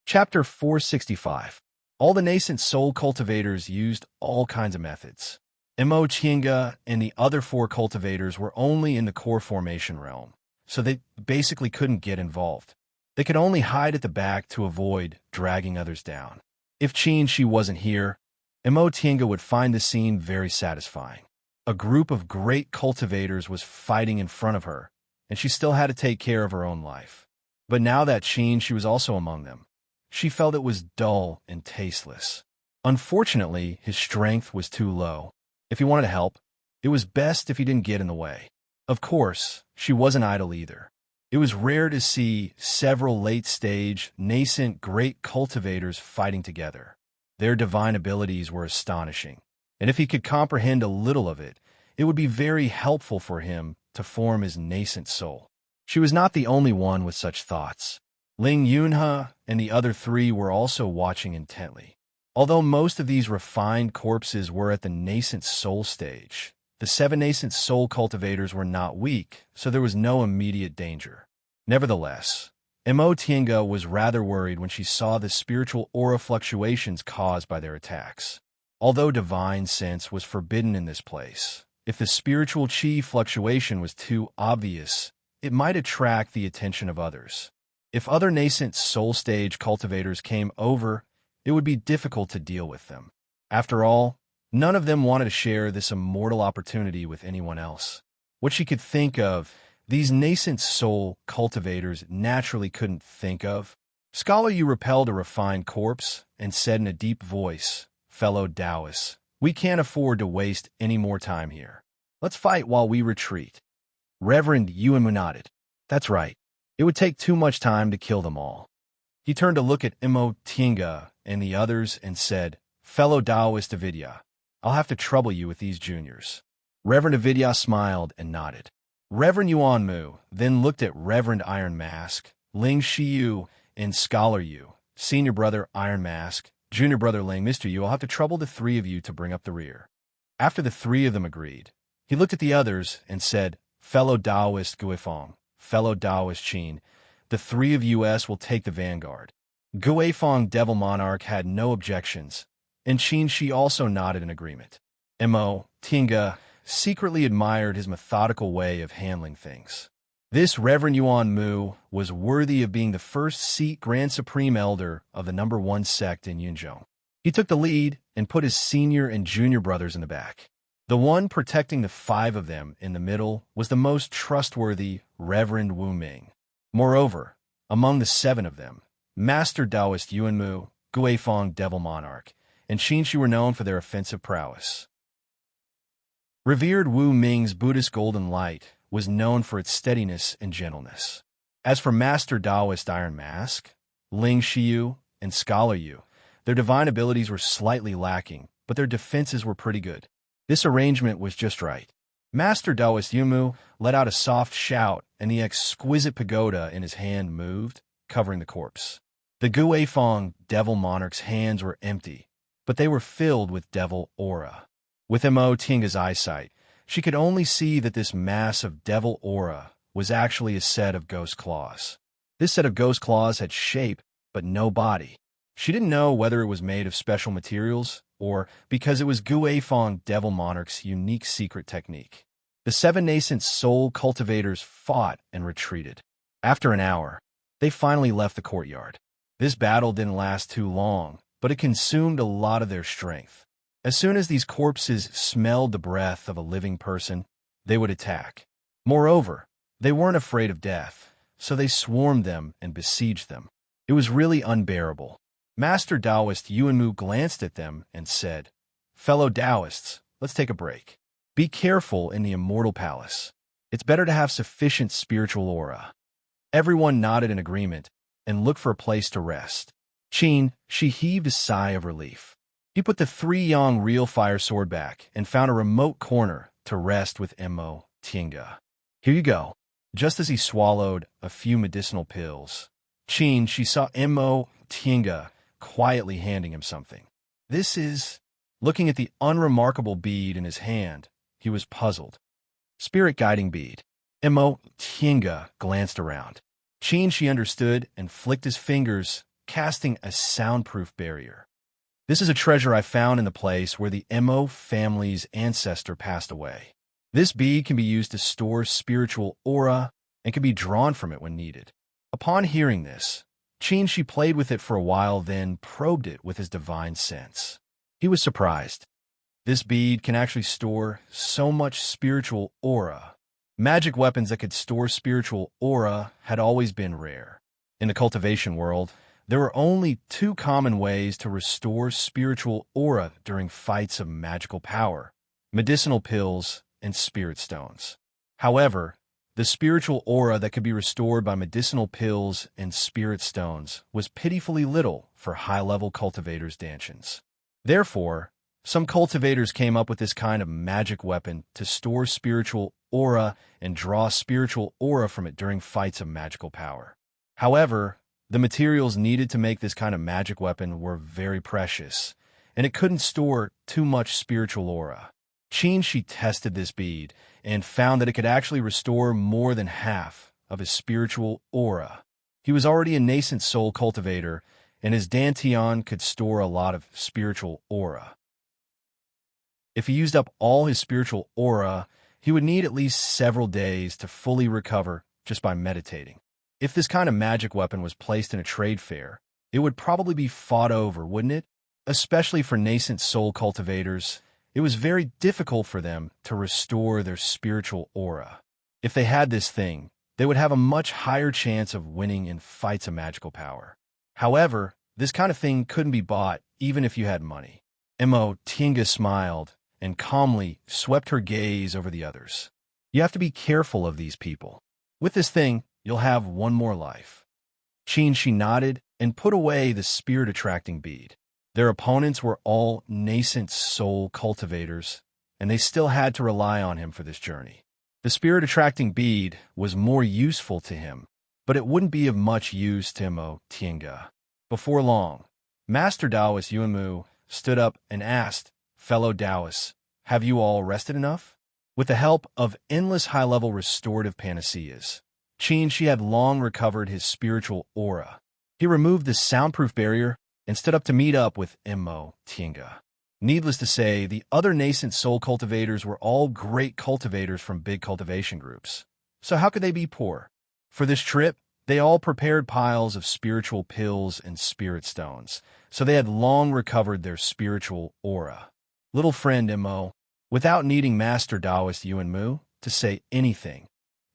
Chapter 465. All the nascent soul cultivators used all kinds of methods. Mo Tiange and the other 4 cultivators were only in the core formation realm, so they basically couldn't get involved. They could only hide at the back to avoid dragging others down. If Qin Shi wasn't here, Mo Tiange would find the scene very satisfying. A group of great cultivators was fighting in front of her, and she still had to take care of her own life. But now that Qin Shi was also among them, she felt it was dull and tasteless. Unfortunately, his strength was too low. If he wanted to help, it was best if he didn't get in the way. Of course, she wasn't idle either. It was rare to see several late-stage, nascent great cultivators fighting together. Their divine abilities were astonishing, and if he could comprehend a little of it, it would be very helpful for him to form his nascent soul. She was not the only one with such thoughts. Ling Yunhe and the other 3 were also watching intently. Although most of these refined corpses were at the nascent soul stage, the 7 nascent soul cultivators were not weak, so there was no immediate danger. Nevertheless, Mo Tiange was rather worried when she saw the spiritual aura fluctuations caused by their attacks. Although divine sense was forbidden in this place, if the spiritual qi fluctuation was too obvious, it might attract the attention of others. If other nascent soul stage cultivators came over, it would be difficult to deal with them. After all, none of them wanted to share this immortal opportunity with anyone else. What she could think of, these nascent soul cultivators naturally couldn't think of, Scholar Yu repelled a refined corpse and said in a deep voice, "Fellow Taoists, we can't afford to waste any more time here. Let's fight while we retreat." Reverend Yuanmu nodded. That's right. It would take too much time to kill them all. He turned to look at Imo Tinga and the others and said, "Fellow Taoist Avidya, I'll have to trouble you with these juniors." Reverend Avidya smiled and nodded. Reverend Yuanmu then looked at Reverend Iron Mask, Ling Shiyu, and Scholar Yu, Senior Brother Iron Mask, Junior Brother Ling. "Mr. Yu, I'll have to trouble the three of you to bring up the rear." After the three of them agreed, he looked at the others and said, "Fellow Taoist Guifeng, fellow Taoist Qin, the three of us will take the vanguard." Guifeng Devil Monarch had no objections, and Qin Shi also nodded in agreement. Mo Tinga secretly admired his methodical way of handling things. This Reverend Yuan Mu was worthy of being the first Sikh Grand Supreme Elder of the number 1 sect in Yunzhong. He took the lead and put his senior and junior brothers in the back. The one protecting the 5 of them in the middle was the most trustworthy Reverend Wu Ming. Moreover, among the 7 of them, Master Taoist Yuanmu, Guifeng Devil Monarch, and Qin Shi were known for their offensive prowess. Revered Wu Ming's Buddhist golden light was known for its steadiness and gentleness. As for Master Taoist Iron Mask, Ling Shiyu, and Scholar Yu, their divine abilities were slightly lacking, but their defenses were pretty good. This arrangement was just right. Master Taoist Yumu let out a soft shout, and the exquisite pagoda in his hand moved, covering the corpse. The Guifeng Devil Monarch's hands were empty, but they were filled with devil aura. With Mo Tinga's eyesight, she could only see that this mass of devil aura was actually a set of ghost claws. This set of ghost claws had shape, but no body. She didn't know whether it was made of special materials or because it was Guifeng Devil Monarch's unique secret technique. The 7 nascent soul cultivators fought and retreated. After an hour, they finally left the courtyard. This battle didn't last too long, but it consumed a lot of their strength. As soon as these corpses smelled the breath of a living person, they would attack. Moreover, they weren't afraid of death, so they swarmed them and besieged them. It was really unbearable. Master Taoist Yuanmu glanced at them and said, "Fellow Taoists, let's take a break. Be careful in the Immortal Palace. It's better to have sufficient spiritual aura." Everyone nodded in agreement and looked for a place to rest. Qin Shi heaved a sigh of relief. He put the 3 Yang real fire sword back and found a remote corner to rest with Mo Tinga. "Here you go." Just as he swallowed a few medicinal pills, Qin Shi saw Mo Tinga quietly handing him something. "This is..." Looking at the unremarkable bead in his hand, he was puzzled. "Spirit guiding bead." Mo Tinga glanced around. Qin Shi understood and flicked his fingers, casting a soundproof barrier. "This is a treasure I found in the place where the Mo family's ancestor passed away. This bead can be used to store spiritual aura and can be drawn from it when needed." Upon hearing this, Qin Shi played with it for a while, then probed it with his divine sense. He was surprised. This bead can actually store so much spiritual aura. Magic weapons that could store spiritual aura had always been rare. In the cultivation world, there were only 2 common ways to restore spiritual aura during fights of magical power: medicinal pills and spirit stones. However, the spiritual aura that could be restored by medicinal pills and spirit stones was pitifully little for high-level cultivators' dantians. Therefore, some cultivators came up with this kind of magic weapon to store spiritual aura and draw spiritual aura from it during fights of magical power. However, the materials needed to make this kind of magic weapon were very precious, and it couldn't store too much spiritual aura. Qin Shi tested this bead and found that it could actually restore more than half of his spiritual aura. He was already a nascent soul cultivator, and his dantian could store a lot of spiritual aura. If he used up all his spiritual aura, he would need at least several days to fully recover just by meditating. If this kind of magic weapon was placed in a trade fair, it would probably be fought over, wouldn't it? Especially for nascent soul cultivators, it was very difficult for them to restore their spiritual aura. If they had this thing, they would have a much higher chance of winning in fights of magical power. However, this kind of thing couldn't be bought even if you had money. Mo Tinga smiled and calmly swept her gaze over the others. You have to be careful of these people. With this thing, you'll have one more life. She nodded and put away the spirit-attracting bead. Their opponents were all nascent soul cultivators, and they still had to rely on him for this journey. The spirit-attracting bead was more useful to him, but it wouldn't be of much use to Mo Tinga. Before long, Master Taoist Yuanmu stood up and asked, "Fellow Taoists, have you all rested enough?" With the help of endless high-level restorative panaceas, Shi had long recovered his spiritual aura. He removed the soundproof barrier and stood up to meet up with Mo Tinga. Needless to say, the other nascent soul cultivators were all great cultivators from big cultivation groups. So how could they be poor? For this trip, they all prepared piles of spiritual pills and spirit stones, so they had long recovered their spiritual aura. Little friend Mo, without needing Master Taoist Yuanmu to say anything,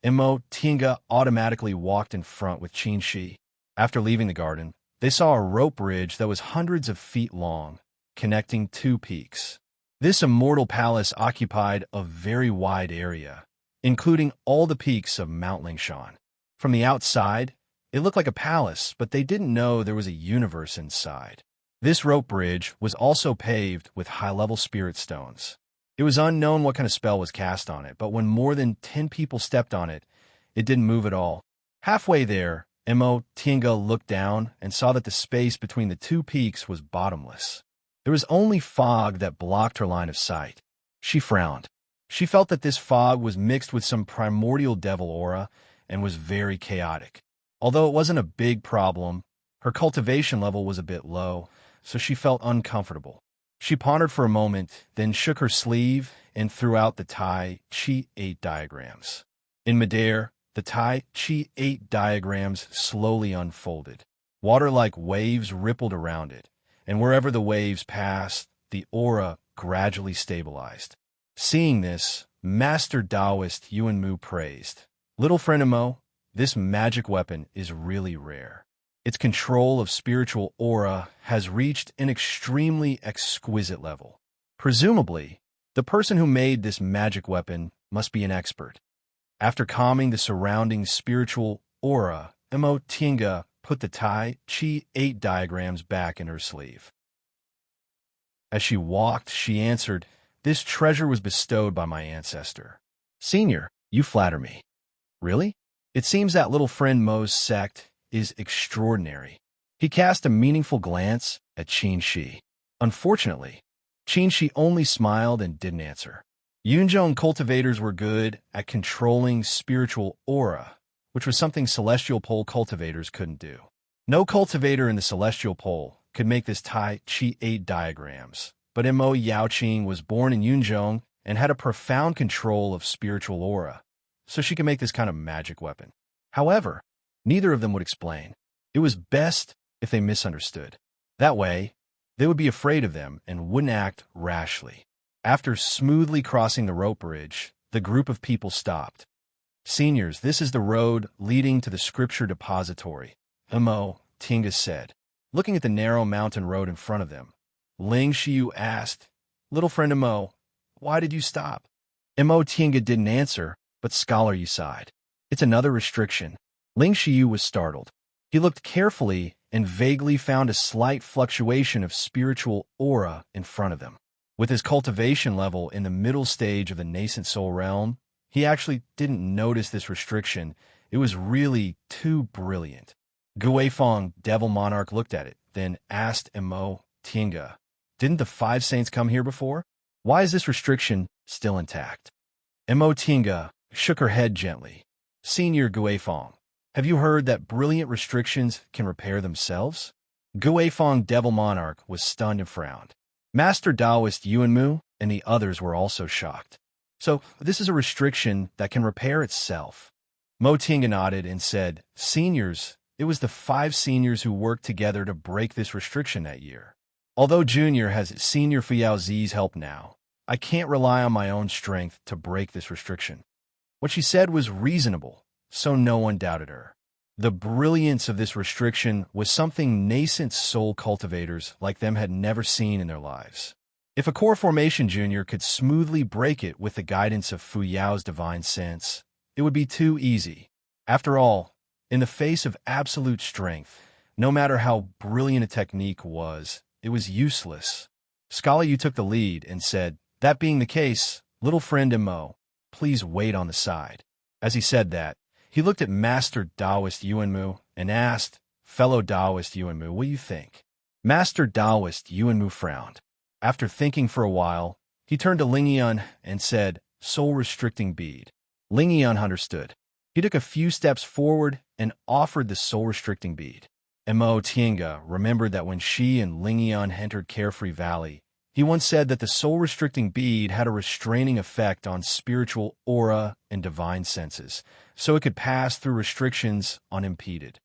Mo Tinga automatically walked in front with Shi. After leaving the garden, they saw a rope bridge that was hundreds of feet long, connecting two peaks. This immortal palace occupied a very wide area, including all the peaks of Mount Lingshan. From the outside, it looked like a palace, but they didn't know there was a universe inside. This rope bridge was also paved with high-level spirit stones. It was unknown what kind of spell was cast on it, but when more than 10 people stepped on it, it didn't move at all. Halfway there, Mo Tinga looked down and saw that the space between the two peaks was bottomless. There was only fog that blocked her line of sight. She frowned. She felt that this fog was mixed with some primordial devil aura and was very chaotic. Although it wasn't a big problem, her cultivation level was a bit low, so she felt uncomfortable. She pondered for a moment, then shook her sleeve and threw out the Tai Chi 8 diagrams. In midair, the Tai Chi 8 diagrams slowly unfolded. Water-like waves rippled around it, and wherever the waves passed, the aura gradually stabilized. Seeing this, Master Taoist Yuanmu praised, "Little friend Mo, this magic weapon is really rare. Its control of spiritual aura has reached an extremely exquisite level. Presumably, the person who made this magic weapon must be an expert." After calming the surrounding spiritual aura, Mo Tinga put the Tai Chi 8 diagrams back in her sleeve. As she walked, she answered, "This treasure was bestowed by my ancestor." "Senior, you flatter me." "Really? It seems that little friend Mo's sect is extraordinary." He cast a meaningful glance at Shi. Unfortunately, Shi only smiled and didn't answer. Yunzhong cultivators were good at controlling spiritual aura, which was something celestial pole cultivators couldn't do. No cultivator in the celestial pole could make this Tai Chi 8 diagrams, but Mo Yaoqing was born in Yunzhong and had a profound control of spiritual aura, so she could make this kind of magic weapon. However, neither of them would explain. It was best if they misunderstood. That way, they would be afraid of them and wouldn't act rashly. After smoothly crossing the rope bridge, the group of people stopped. "Seniors, this is the road leading to the scripture depository," Mo Tinga said. Looking at the narrow mountain road in front of them, Ling Xiu asked, "Little friend Mo, why did you stop?" Mo Tinga didn't answer, but Scholar Yu sighed. "It's another restriction." Ling Xiu was startled. He looked carefully and vaguely found a slight fluctuation of spiritual aura in front of them. With his cultivation level in the middle stage of the nascent soul realm, he actually didn't notice this restriction. It was really too brilliant. Guifeng, Devil Monarch, looked at it, then asked Mo Tinga, "Didn't the 5 saints come here before? Why is this restriction still intact?" Mo Tinga shook her head gently. "Senior Guifeng, have you heard that brilliant restrictions can repair themselves?" Guifeng, Devil Monarch, was stunned and frowned. Master Taoist Yuanmu and the others were also shocked. "So, this is a restriction that can repair itself." Mo Tinga nodded and said, "Seniors, it was the 5 seniors who worked together to break this restriction that year. Although Junior has Senior Fiao Zi's help now, I can't rely on my own strength to break this restriction." What she said was reasonable, so no one doubted her. The brilliance of this restriction was something nascent soul cultivators like them had never seen in their lives. If a core formation junior could smoothly break it with the guidance of Fu Yao's divine sense, it would be too easy. After all, in the face of absolute strength, no matter how brilliant a technique was, it was useless. Scholar Yu took the lead and said, "That being the case, little friend Mo, please wait on the side." As he said that, he looked at Master Taoist Yuanmu and asked, "Fellow Taoist Yuanmu, what do you think?" Master Taoist Yuanmu frowned. After thinking for a while, he turned to Lingyan and said, "Soul-restricting bead." Lingyan understood. He took a few steps forward and offered the soul-restricting bead. Mo Tiange remembered that when she and Lingyan entered Carefree Valley, he once said that the soul-restricting bead had a restraining effect on spiritual aura and divine senses, so it could pass through restrictions unimpeded.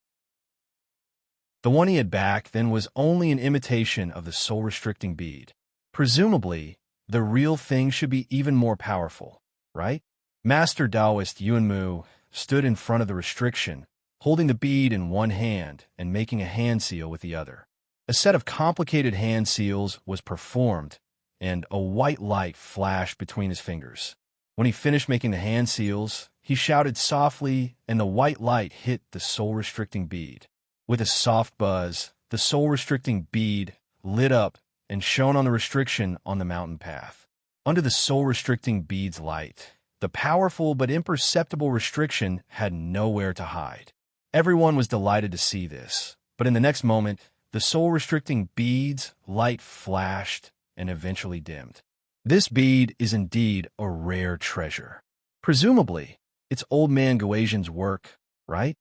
The one he had back then was only an imitation of the soul-restricting bead. Presumably, the real thing should be even more powerful, right? Master Taoist Yuanmu stood in front of the restriction, holding the bead in one hand and making a hand seal with the other. A set of complicated hand seals was performed, and a white light flashed between his fingers. When he finished making the hand seals, he shouted softly, and the white light hit the soul-restricting bead. With a soft buzz, the soul-restricting bead lit up and shone on the restriction on the mountain path. Under the soul-restricting bead's light, the powerful but imperceptible restriction had nowhere to hide. Everyone was delighted to see this, but in the next moment, the soul-restricting bead's light flashed and eventually dimmed. This bead is indeed a rare treasure. Presumably, it's old man Guazian's work, right?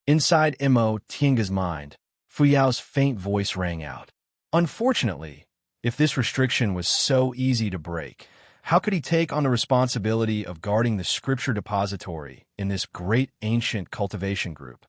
Inside Mo Tiange's mind, Fu Yao's faint voice rang out. Unfortunately, if this restriction was so easy to break, how could he take on the responsibility of guarding the scripture depository in this great ancient cultivation group?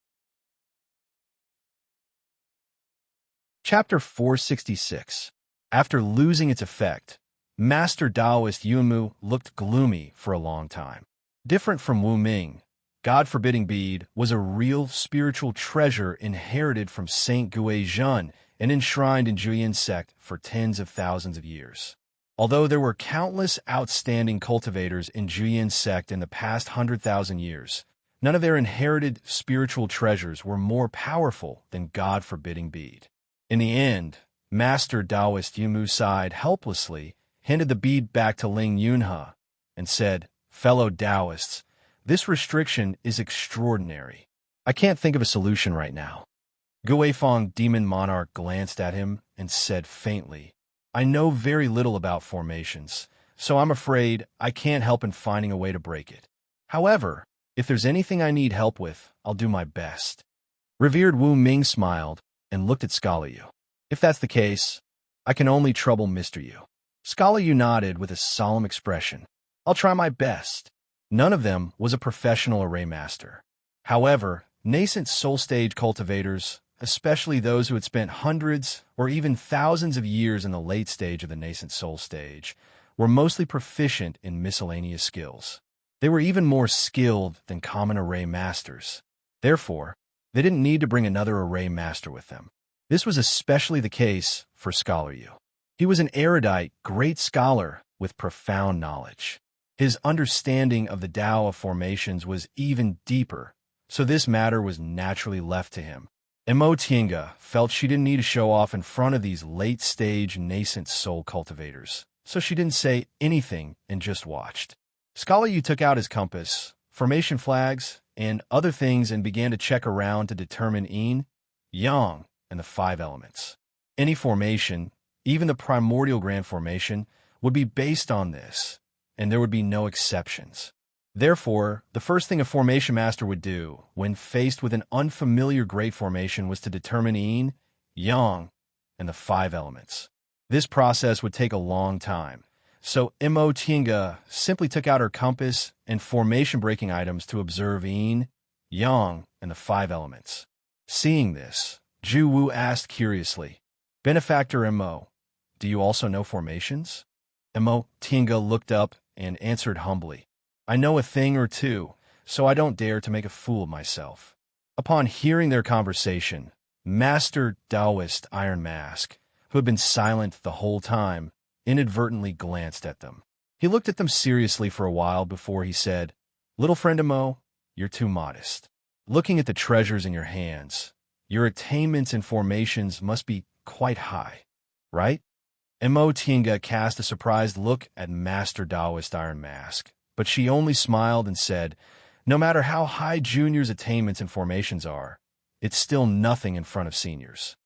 Chapter 466. After losing its effect, Master Taoist Yuanmu looked gloomy for a long time. Different from Wu Ming, God-forbidding bead was a real spiritual treasure inherited from Saint Guizhan and enshrined in Juyin sect for tens of thousands of years. Although there were countless outstanding cultivators in Juyin sect in the past 100,000 years, none of their inherited spiritual treasures were more powerful than God-forbidding bead. In the end, Master Taoist Yuanmu sighed helplessly, handed the bead back to Ling Yunhe, and said, "Fellow Taoists, this restriction is extraordinary. I can't think of a solution right now." Guifeng Demon Monarch glanced at him and said faintly, "I know very little about formations, so I'm afraid I can't help in finding a way to break it. However, if there's anything I need help with, I'll do my best." Revered Wu Ming smiled and looked at Scholar Yu. "If that's the case, I can only trouble Mr. Yu." Scholar Yu nodded with a solemn expression. "I'll try my best." None of them was a professional array master. However, nascent soul stage cultivators, especially those who had spent hundreds or even thousands of years in the late stage of the nascent soul stage, were mostly proficient in miscellaneous skills. They were even more skilled than common array masters. Therefore, they didn't need to bring another array master with them. This was especially the case for Scholar Yu. He was an erudite, great scholar with profound knowledge. His understanding of the Tao of formations was even deeper, so this matter was naturally left to him. Mo Tiange felt she didn't need to show off in front of these late-stage nascent soul cultivators, so she didn't say anything and just watched. Scholar Yu took out his compass, formation flags, and other things and began to check around to determine yin, yang, and the 5 elements. Any formation, even the primordial grand formation, would be based on this, and there would be no exceptions. Therefore, the first thing a formation master would do when faced with an unfamiliar great formation was to determine yin, yang, and the 5 elements. This process would take a long time, so Mo Tiange simply took out her compass and formation-breaking items to observe yin, yang, and the 5 elements. Seeing this, Zhu Wu asked curiously, "Benefactor Mo, do you also know formations?" Mo Tiange looked up and answered humbly, "I know a thing or two, so I don't dare to make a fool of myself." Upon hearing their conversation, Master Taoist Iron Mask, who had been silent the whole time, inadvertently glanced at them. He looked at them seriously for a while before he said, "Little friend Imo, you're too modest. Looking at the treasures in your hands, your attainments and formations must be quite high, right?" Imo Tinga cast a surprised look at Master Taoist Iron Mask, but she only smiled and said, "No matter how high juniors' attainments and formations are, it's still nothing in front of seniors."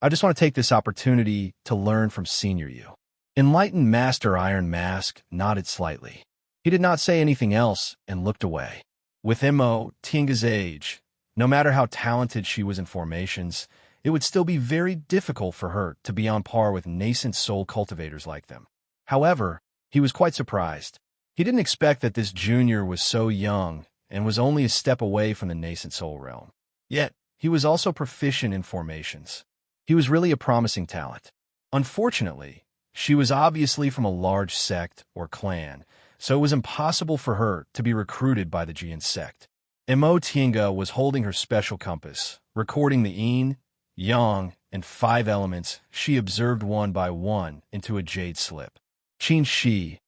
I just want to take this opportunity to learn from Senior You. Enlightened Master Iron Mask nodded slightly. He did not say anything else and looked away. With Imo Tinga's age, no matter how talented she was in formations, it would still be very difficult for her to be on par with nascent soul cultivators like them. However, he was quite surprised. He didn't expect that this junior was so young and was only a step away from the nascent soul realm. Yet, he was also proficient in formations. He was really a promising talent. Unfortunately, she was obviously from a large sect or clan, so it was impossible for her to be recruited by the Jian sect. Imo Tinga was holding her special compass, recording the yin, yang, and 5 elements she observed one by one into a jade slip. Qin Shi,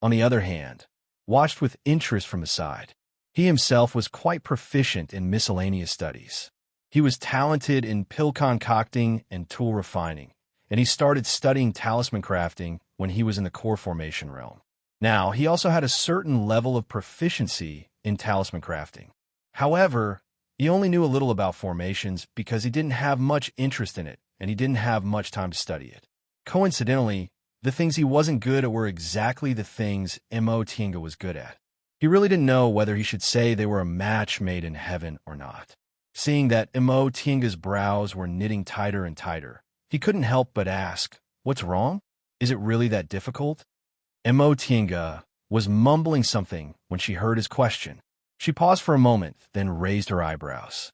on the other hand, watched with interest from the side. He himself was quite proficient in miscellaneous studies. He was talented in pill concocting and tool refining, and he started studying talisman crafting when he was in the core formation realm. Now, he also had a certain level of proficiency in talisman crafting. However, he only knew a little about formations because he didn't have much interest in it, and he didn't have much time to study it. Coincidentally, the things he wasn't good at were exactly the things Imo Tinga was good at. He really didn't know whether he should say they were a match made in heaven or not. Seeing that Imo Tinga's brows were knitting tighter and tighter, he couldn't help but ask, "What's wrong? Is it really that difficult?" Imo Tinga was mumbling something when she heard his question. She paused for a moment, then raised her eyebrows.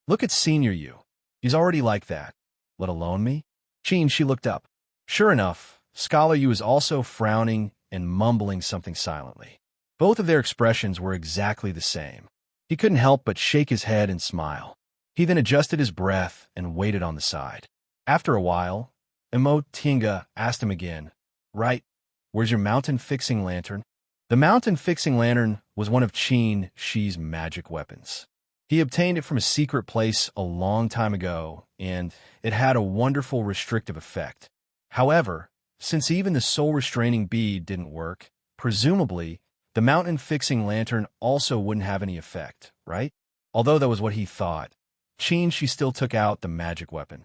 "Look at Senior You. He's already like that. Let alone me?" She looked up. Sure enough, Scholar You was also frowning and mumbling something silently. Both of their expressions were exactly the same. He couldn't help but shake his head and smile. He then adjusted his breath and waited on the side. After a while, Imo Tinga asked him again, "Right, where's your mountain-fixing lantern?" The mountain-fixing lantern was one of Qin Shi's magic weapons. He obtained it from a secret place a long time ago, and it had a wonderful restrictive effect. However, since even the soul-restraining bead didn't work, presumably, the mountain-fixing lantern also wouldn't have any effect, right? Although that was what he thought, Qin Shi still took out the magic weapon.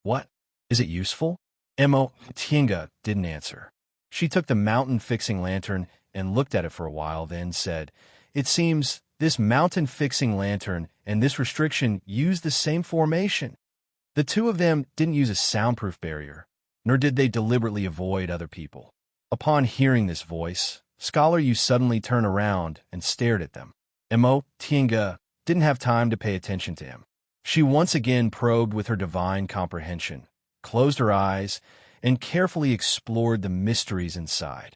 "What? Is it useful?" Imo Tinga didn't answer. She took the mountain-fixing lantern and looked at it for a while, then said, "It seems this mountain-fixing lantern and this restriction use the same formation. The two of them didn't use a soundproof barrier, nor did they deliberately avoid other people." Upon hearing this voice, Scholar You suddenly turned around and stared at them. Imo Tinga didn't have time to pay attention to him. She once again probed with her divine comprehension, closed her eyes, and carefully explored the mysteries inside.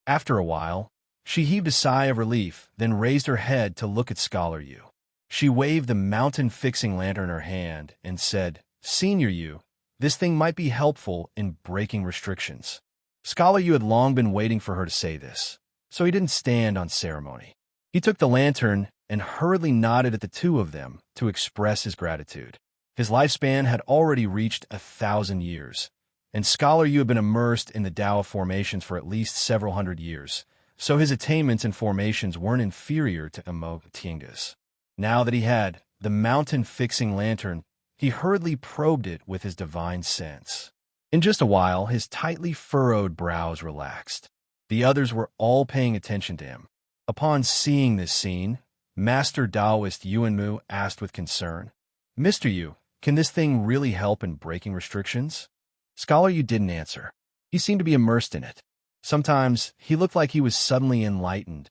After a while, she heaved a sigh of relief, then raised her head to look at Scholar You. She waved the mountain-fixing lantern in her hand and said, "Senior You, this thing might be helpful in breaking restrictions." Scholar You had long been waiting for her to say this, so he didn't stand on ceremony. He took the lantern and hurriedly nodded at the two of them to express his gratitude. His lifespan had already reached 1,000 years, and Scholar You had been immersed in the Tao of formations for at least several hundred years, so his attainments and formations weren't inferior to Imo Tinga's. Now that he had the mountain-fixing lantern, he hurriedly probed it with his divine sense. In just a while, his tightly furrowed brows relaxed. The others were all paying attention to him. Upon seeing this scene, Master Taoist Yuanmu asked with concern, "Mr. Yu, can this thing really help in breaking restrictions?" Scholar Yu didn't answer. He seemed to be immersed in it. Sometimes he looked like he was suddenly enlightened,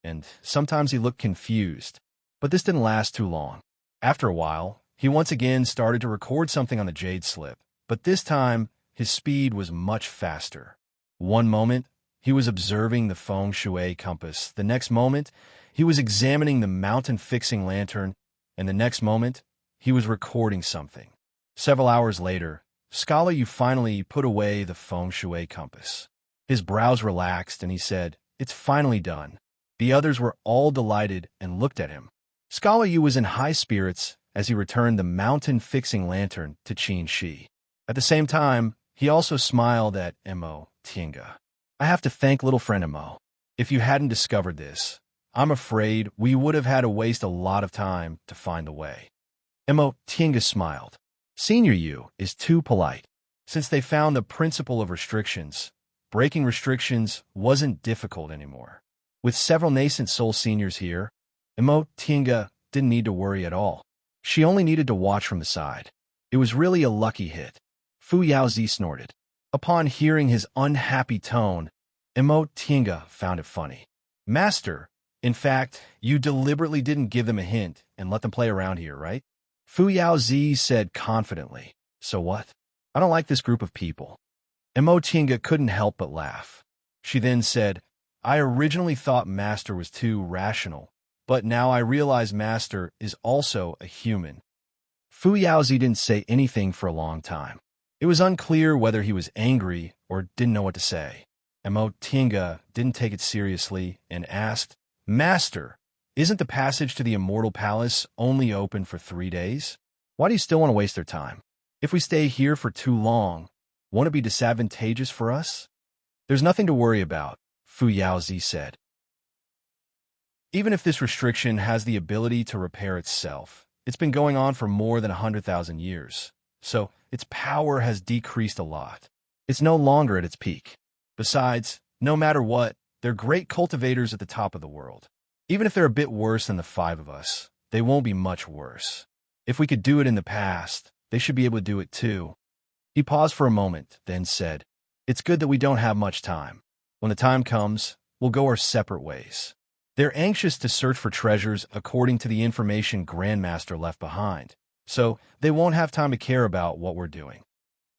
and sometimes he looked confused. But this didn't last too long. After a while, he once again started to record something on the jade slip, but this time his speed was much faster. One moment, he was observing the feng shui compass. The next moment, he was examining the mountain-fixing lantern, and the next moment, he was recording something. Several hours later, Scholar Yu finally put away the feng shui compass. His brows relaxed, and he said, "It's finally done." The others were all delighted and looked at him. Scholar Yu was in high spirits as he returned the mountain-fixing lantern to Qin Shi. At the same time, he also smiled at Mo Tinga. "I have to thank little friend Mo. If you hadn't discovered this, I'm afraid we would have had to waste a lot of time to find the way." Mo Tinga smiled. Senior Yu is too polite. Since they found the principle of restrictions, breaking restrictions wasn't difficult anymore. With several nascent soul seniors here, Mo Tinga didn't need to worry at all. She only needed to watch from the side. It was really a lucky hit. Fu Yaozi snorted. Upon hearing his unhappy tone, Mo Tinga found it funny. "Master, in fact, you deliberately didn't give them a hint and let them play around here, right?" Fu Yaozi said confidently. "So what? I don't like this group of people." Mo Tinga couldn't help but laugh. She then said, "I originally thought Master was too rational, but now I realize Master is also a human." Fu Yaozi didn't say anything for a long time. It was unclear whether he was angry or didn't know what to say. Mo Tinga didn't take it seriously and asked, "Master, isn't the passage to the Immortal Palace only open for 3 days? Why do you still want to waste their time? If we stay here for too long, won't it be disadvantageous for us?" "There's nothing to worry about," Fu Yaozi said. "Even if this restriction has the ability to repair itself, it's been going on for more than 100,000 years, so its power has decreased a lot. It's no longer at its peak. Besides, no matter what, they're great cultivators at the top of the world. Even if they're a bit worse than the 5 of us, they won't be much worse. If we could do it in the past, they should be able to do it too." He paused for a moment, then said, "It's good that we don't have much time. When the time comes, we'll go our separate ways." They're anxious to search for treasures according to the information Grandmaster left behind, so they won't have time to care about what we're doing.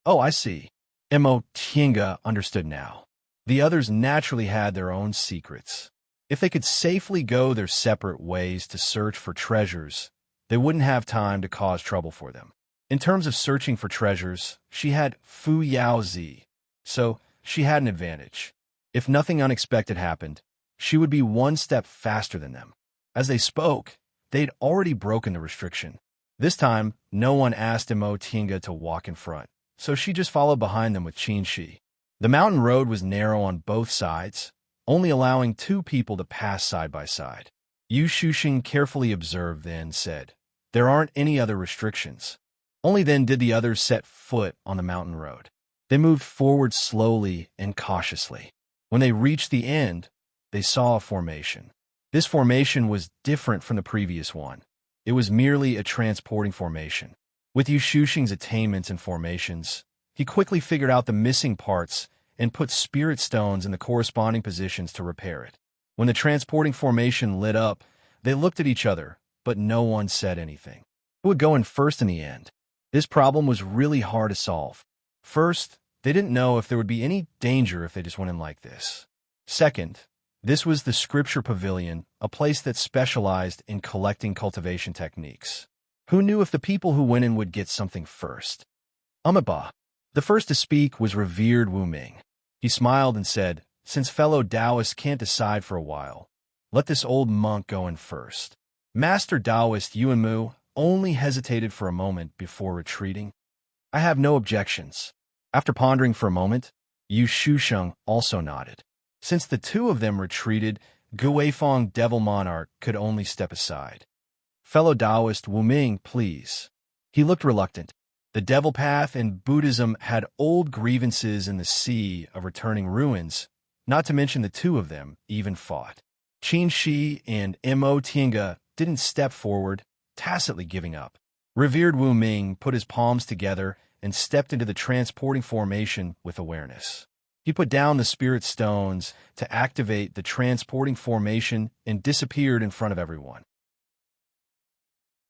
"Oh, I see." Mo Tinga understood now. The others naturally had their own secrets. If they could safely go their separate ways to search for treasures, they wouldn't have time to cause trouble for them. In terms of searching for treasures, she had Fu Yaozi, so she had an advantage. If nothing unexpected happened, she would be one step faster than them. As they spoke, they'd already broken the restriction. This time, no one asked Mo Tinga to walk in front, so she just followed behind them with Qin Shi. The mountain road was narrow on both sides, only allowing 2 people to pass side by side. Yu Shuxing carefully observed, then said, "There aren't any other restrictions." Only then did the others set foot on the mountain road. They moved forward slowly and cautiously. When they reached the end, they saw a formation. This formation was different from the previous one. It was merely a transporting formation. With Yu Shuxing's attainments and formations, he quickly figured out the missing parts and put spirit stones in the corresponding positions to repair it. When the transporting formation lit up, they looked at each other, but no one said anything. Who would go in first in the end? This problem was really hard to solve. First, they didn't know if there would be any danger if they just went in like this. Second, this was the Scripture Pavilion, a place that specialized in collecting cultivation techniques. Who knew if the people who went in would get something first? Umaba. The first to speak was revered Wu Ming. He smiled and said, "Since fellow Taoists can't decide for a while, let this old monk go in first." Master Taoist Yuan Mu only hesitated for a moment before retreating. "I have no objections." After pondering for a moment, Yu Shusheng also nodded. Since the 2 of them retreated, Guifeng Devil Monarch could only step aside. "Fellow Taoist Wu Ming, please." He looked reluctant. The Devil Path and Buddhism had old grievances in the sea of returning ruins, not to mention the 2 of them even fought. Qin Shi and Mo Tinga didn't step forward, tacitly giving up. Revered Wu Ming put his palms together and stepped into the transporting formation with awareness. He put down the spirit stones to activate the transporting formation and disappeared in front of everyone.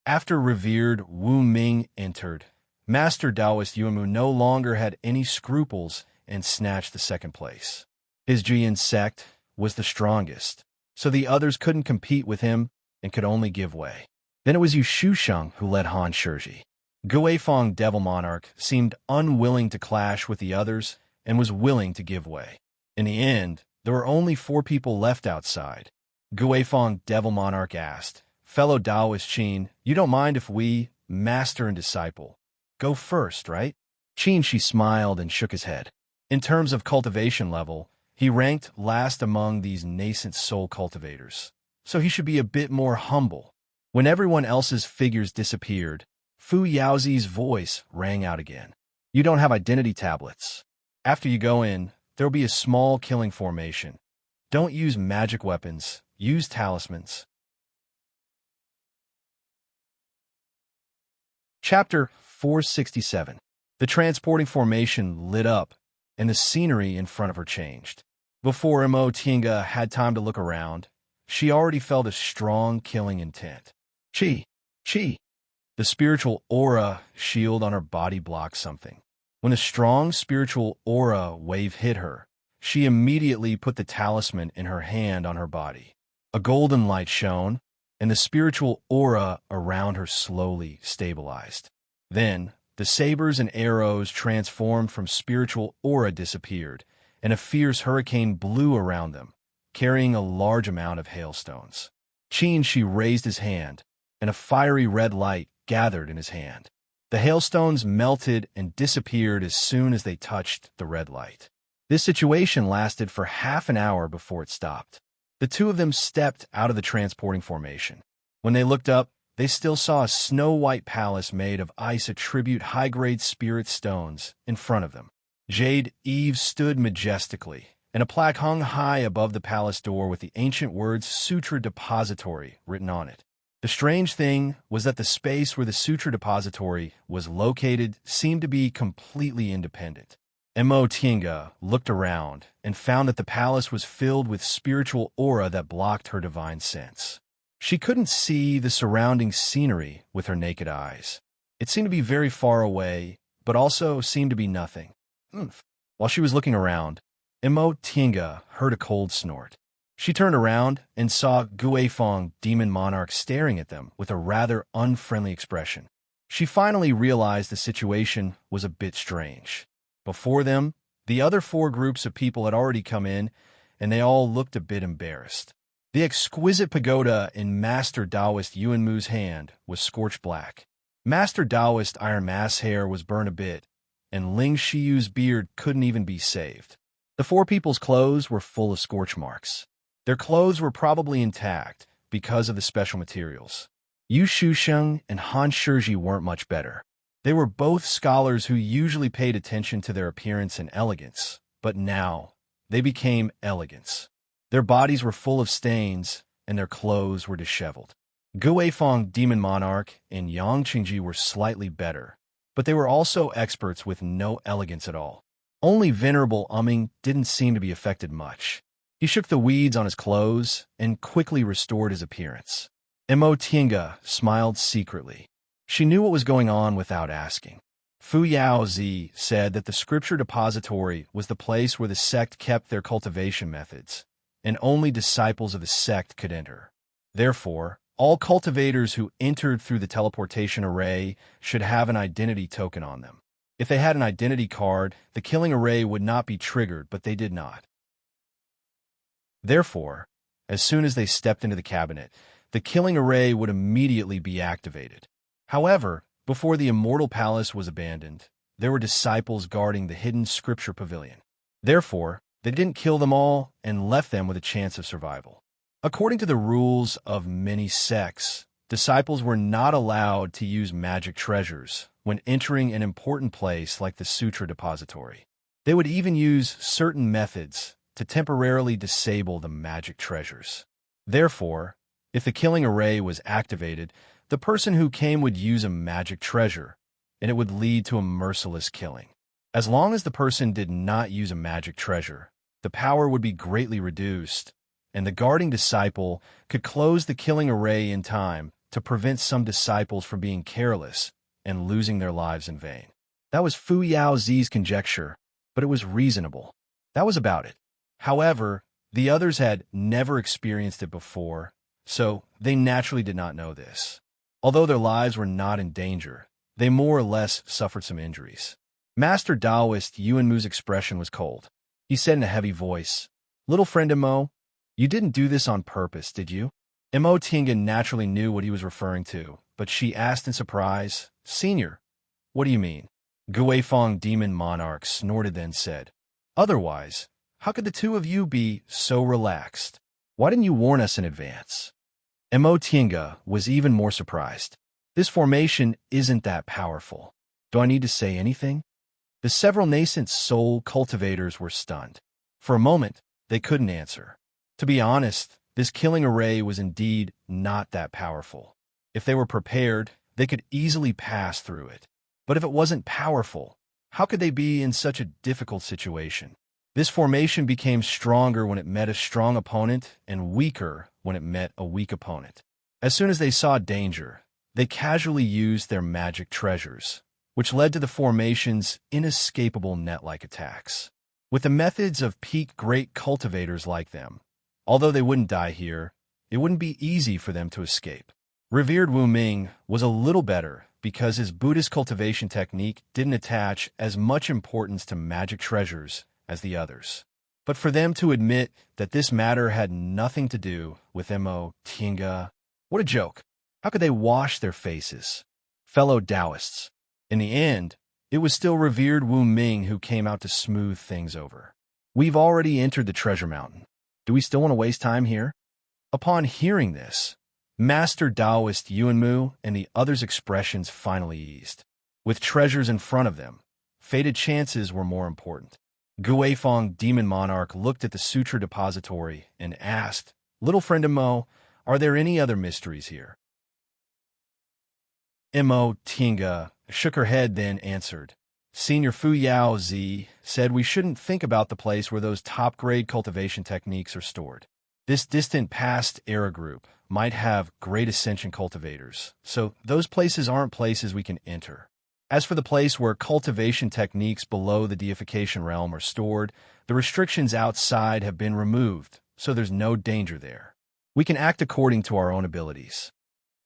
After revered Wu Ming entered, Master Taoist Yuanmu no longer had any scruples and snatched the second place. His Jian sect was the strongest, so the others couldn't compete with him and could only give way. Then it was Yu Shusheng who led Han Shiji. Guifeng Devil Monarch seemed unwilling to clash with the others and was willing to give way. In the end, there were only 4 people left outside. Guifeng Devil Monarch asked, "Fellow Taoist Qin, you don't mind if we, master and disciple, go first, right?" Qin Shi smiled and shook his head. In terms of cultivation level, he ranked last among these nascent soul cultivators, so he should be a bit more humble. When everyone else's figures disappeared, Fu Yaozi's voice rang out again. "You don't have identity tablets. After you go in, there will be a small killing formation. Don't use magic weapons, use talismans." Chapter 467. The transporting formation lit up, and the scenery in front of her changed. Before Mo Tinga had time to look around, she already felt a strong killing intent. Chi! Chi! The spiritual aura shield on her body blocked something. When a strong spiritual aura wave hit her, she immediately put the talisman in her hand on her body. A golden light shone, and the spiritual aura around her slowly stabilized. Then, the sabers and arrows transformed from spiritual aura disappeared, and a fierce hurricane blew around them, carrying a large amount of hailstones. Qin Shi raised his hand, and a fiery red light gathered in his hand. The hailstones melted and disappeared as soon as they touched the red light. This situation lasted for half an hour before it stopped. The 2 of them stepped out of the transporting formation. When they looked up, they still saw a snow-white palace made of ice attribute high-grade spirit stones in front of them. Jade eaves stood majestically, and a plaque hung high above the palace door with the ancient words Sutra Depository written on it. The strange thing was that the space where the Sutra Depository was located seemed to be completely independent. Mo Tinga looked around and found that the palace was filled with spiritual aura that blocked her divine sense. She couldn't see the surrounding scenery with her naked eyes. It seemed to be very far away, but also seemed to be nothing. While she was looking around, Mo Tinga heard a cold snort. She turned around and saw Guifeng Demon Monarch staring at them with a rather unfriendly expression. She finally realized the situation was a bit strange. Before them, the other 4 groups of people had already come in, and they all looked a bit embarrassed. The exquisite pagoda in Master Taoist Yuanmu's hand was scorched black. Master Taoist Iron Mass hair was burned a bit, and Ling Shiyu's beard couldn't even be saved. The 4 people's clothes were full of scorch marks. Their clothes were probably intact because of the special materials. Yu Shusheng and Han Shiji weren't much better. They were both scholars who usually paid attention to their appearance and elegance, but now they became elegance. Their bodies were full of stains, and their clothes were disheveled. Guifeng Demon Monarch and Yang Qingji were slightly better, but they were also experts with no elegance at all. Only Venerable Umming didn't seem to be affected much. He shook the weeds on his clothes and quickly restored his appearance. Mo Tinga smiled secretly. She knew what was going on without asking. Fu Yaozi said that the scripture depository was the place where the sect kept their cultivation methods, and only disciples of the sect could enter. Therefore, all cultivators who entered through the teleportation array should have an identity token on them. If they had an identity card, the killing array would not be triggered, but they did not. Therefore, as soon as they stepped into the cabinet, the killing array would immediately be activated. However, before the Immortal Palace was abandoned, there were disciples guarding the hidden scripture pavilion. Therefore, they didn't kill them all and left them with a chance of survival. According to the rules of many sects, disciples were not allowed to use magic treasures when entering an important place like the Sutra Depository. They would even use certain methods to temporarily disable the magic treasures. Therefore, if the killing array was activated, the person who came would use a magic treasure, and it would lead to a merciless killing. As long as the person did not use a magic treasure, the power would be greatly reduced, and the guarding disciple could close the killing array in time to prevent some disciples from being careless and losing their lives in vain. That was Fu Yaozi's conjecture, but it was reasonable. That was about it. However, the others had never experienced it before, so they naturally did not know this. Although their lives were not in danger, they more or less suffered some injuries. Master Taoist Yuanmu's expression was cold. He said in a heavy voice, "Little friend Imo, you didn't do this on purpose, did you?" Imo Tinga naturally knew what he was referring to, but she asked in surprise, "Senior, what do you mean?" Guifeng Demon Monarch snorted then said, "Otherwise, how could the two of you be so relaxed? Why didn't you warn us in advance?" Imo Tinga was even more surprised. "This formation isn't that powerful. Do I need to say anything?" The several nascent soul cultivators were stunned. For a moment, they couldn't answer. To be honest, this killing array was indeed not that powerful. If they were prepared, they could easily pass through it. But if it wasn't powerful, how could they be in such a difficult situation? This formation became stronger when it met a strong opponent and weaker when it met a weak opponent. As soon as they saw danger, they casually used their magic treasures, which led to the formation's inescapable net-like attacks. With the methods of peak great cultivators like them, although they wouldn't die here, it wouldn't be easy for them to escape. Revered Wu Ming was a little better because his Buddhist cultivation technique didn't attach as much importance to magic treasures as the others. But for them to admit that this matter had nothing to do with Imo Tinga, what a joke. How could they wash their faces? Fellow Taoists. In the end, it was still Revered Wu Ming who came out to smooth things over. "We've already entered the treasure mountain. Do we still want to waste time here?" Upon hearing this, Master Taoist Yuanmu and the others' expressions finally eased. With treasures in front of them, fated chances were more important. Guifeng Demon Monarch looked at the sutra depository and asked, "Little friend Imo, are there any other mysteries here?" Imo Tinga shook her head then answered, "Senior Fu Yao Zi said we shouldn't think about the place where those top-grade cultivation techniques are stored. This distant past era group might have great ascension cultivators, so those places aren't places we can enter. As for the place where cultivation techniques below the deification realm are stored, the restrictions outside have been removed, so there's no danger there. We can act according to our own abilities."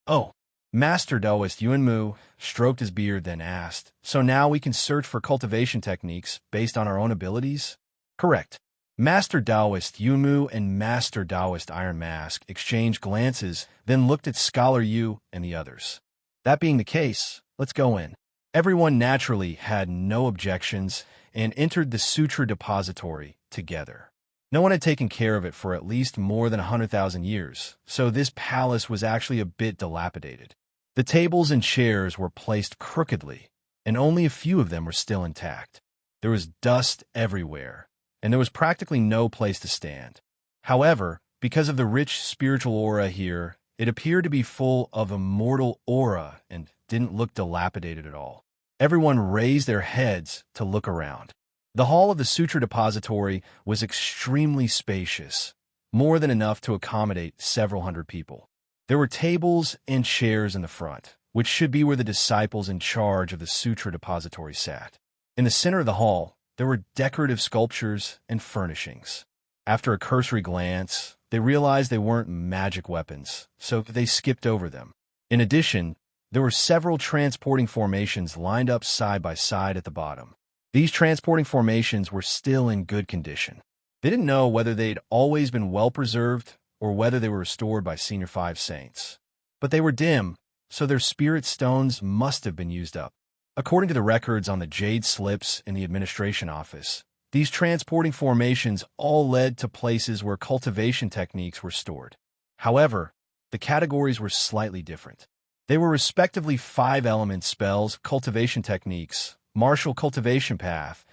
"Oh." Master Taoist Yuanmu stroked his beard then asked, "So now we can search for cultivation techniques based on our own abilities?" "Correct." Master Taoist Yuanmu and Master Taoist Iron Mask exchanged glances, then looked at Scholar Yu and the others. "That being the case, let's go in." Everyone naturally had no objections and entered the sutra depository together. No one had taken care of it for at least more than 100,000 years, so this palace was actually a bit dilapidated. The tables and chairs were placed crookedly, and only a few of them were still intact. There was dust everywhere, and there was practically no place to stand. However, because of the rich spiritual aura here, it appeared to be full of immortal aura and didn't look dilapidated at all. Everyone raised their heads to look around. The hall of the Sutra Depository was extremely spacious, more than enough to accommodate several hundred people. There were tables and chairs in the front, which should be where the disciples in charge of the Sutra Depository sat. In the center of the hall, there were decorative sculptures and furnishings. After a cursory glance, they realized they weren't magic weapons, so they skipped over them. In addition, there were several transporting formations lined up side by side at the bottom. These transporting formations were still in good condition. They didn't know whether they'd always been well-preserved or whether they were restored by Senior Five Saints. But they were dim, so their spirit stones must have been used up. According to the records on the jade slips in the administration office, these transporting formations all led to places where cultivation techniques were stored. However, the categories were slightly different. They were respectively 5-element spells, cultivation techniques, martial cultivation path,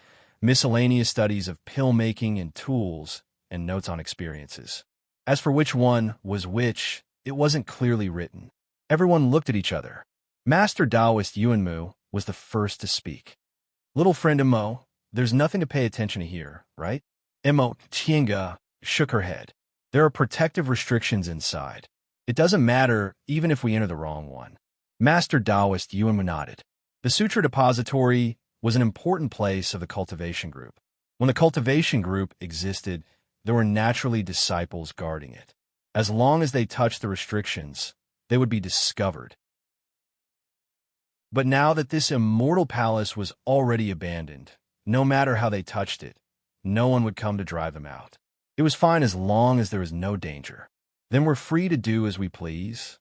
miscellaneous studies of pill-making and tools, and notes on experiences. As for which one was which, it wasn't clearly written. Everyone looked at each other. Master Taoist Yuanmu was the first to speak. "Little friend Imo, there's nothing to pay attention to here, right?" Imo Tinga shook her head. "There are protective restrictions inside. It doesn't matter even if we enter the wrong one." Master Taoist Yuanmu nodded. The Sutra Depository was an important place of the cultivation group. When the cultivation group existed, there were naturally disciples guarding it. As long as they touched the restrictions, they would be discovered. But now that this immortal palace was already abandoned, no matter how they touched it, no one would come to drive them out. It was fine as long as there was no danger. Then we're free to do as we please.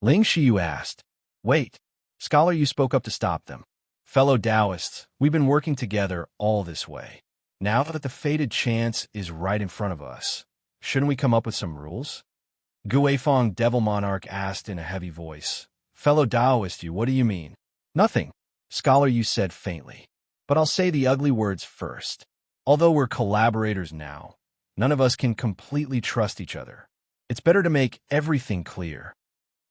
Ling Shiyu asked. Wait. Scholar Yu spoke up to stop them. Fellow Taoists, we've been working together all this way. Now that the fated chance is right in front of us, shouldn't we come up with some rules? Guifeng Devil Monarch asked in a heavy voice. Fellow Taoist Yu, what do you mean? Nothing, Scholar Yu said faintly. But I'll say the ugly words first. Although we're collaborators now, none of us can completely trust each other. It's better to make everything clear.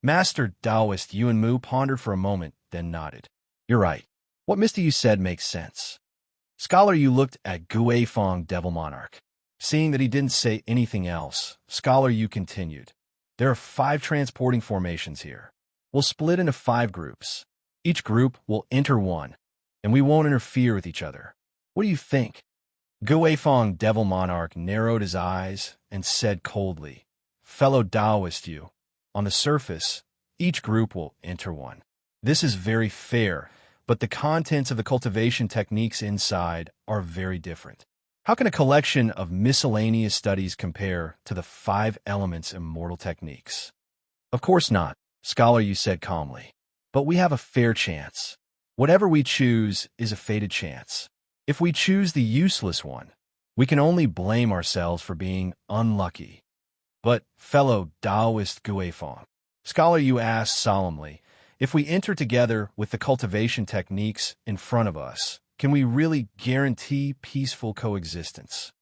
Master Taoist Yuan Mu pondered for a moment, then nodded. You're right. What Mr. Yu said makes sense. Scholar Yu looked at Guifeng Devil Monarch. Seeing that he didn't say anything else, Scholar Yu continued. There are 5 transporting formations here. We'll split into 5 groups. Each group will enter one, and we won't interfere with each other. What do you think? Guifeng Devil Monarch narrowed his eyes and said coldly, Fellow Taoist Yu, on the surface, each group will enter one. This is very fair, but the contents of the cultivation techniques inside are very different. How can a collection of miscellaneous studies compare to the 5 elements immortal techniques? Of course not, Scholar Yu said calmly. But we have a fair chance. Whatever we choose is a fated chance. If we choose the useless one, we can only blame ourselves for being unlucky. But, fellow Taoist Guifeng, Scholar Yu asked solemnly, if we enter together with the cultivation techniques in front of us, can we really guarantee peaceful coexistence?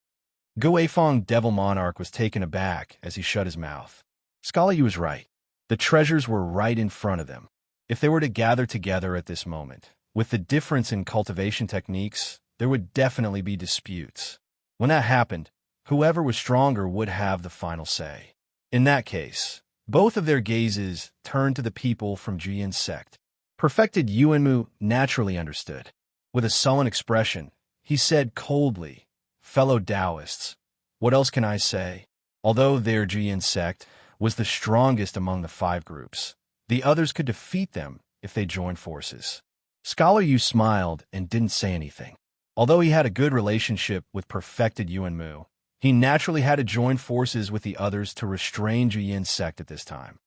Guifeng Devil Monarch was taken aback as he shut his mouth. Scholar Yu was right. The treasures were right in front of them. If they were to gather together at this moment, with the difference in cultivation techniques, there would definitely be disputes. When that happened, whoever was stronger would have the final say. In that case, both of their gazes turned to the people from Jiyan's sect. Perfected Yuanmu naturally understood. With a sullen expression, he said coldly, Fellow Taoists, what else can I say? Although their Jiyan sect was the strongest among the 5 groups, the others could defeat them if they joined forces. Scholar Yu smiled and didn't say anything. Although he had a good relationship with Perfected Yuanmu, he naturally had to join forces with the others to restrain Jiyan's sect at this time.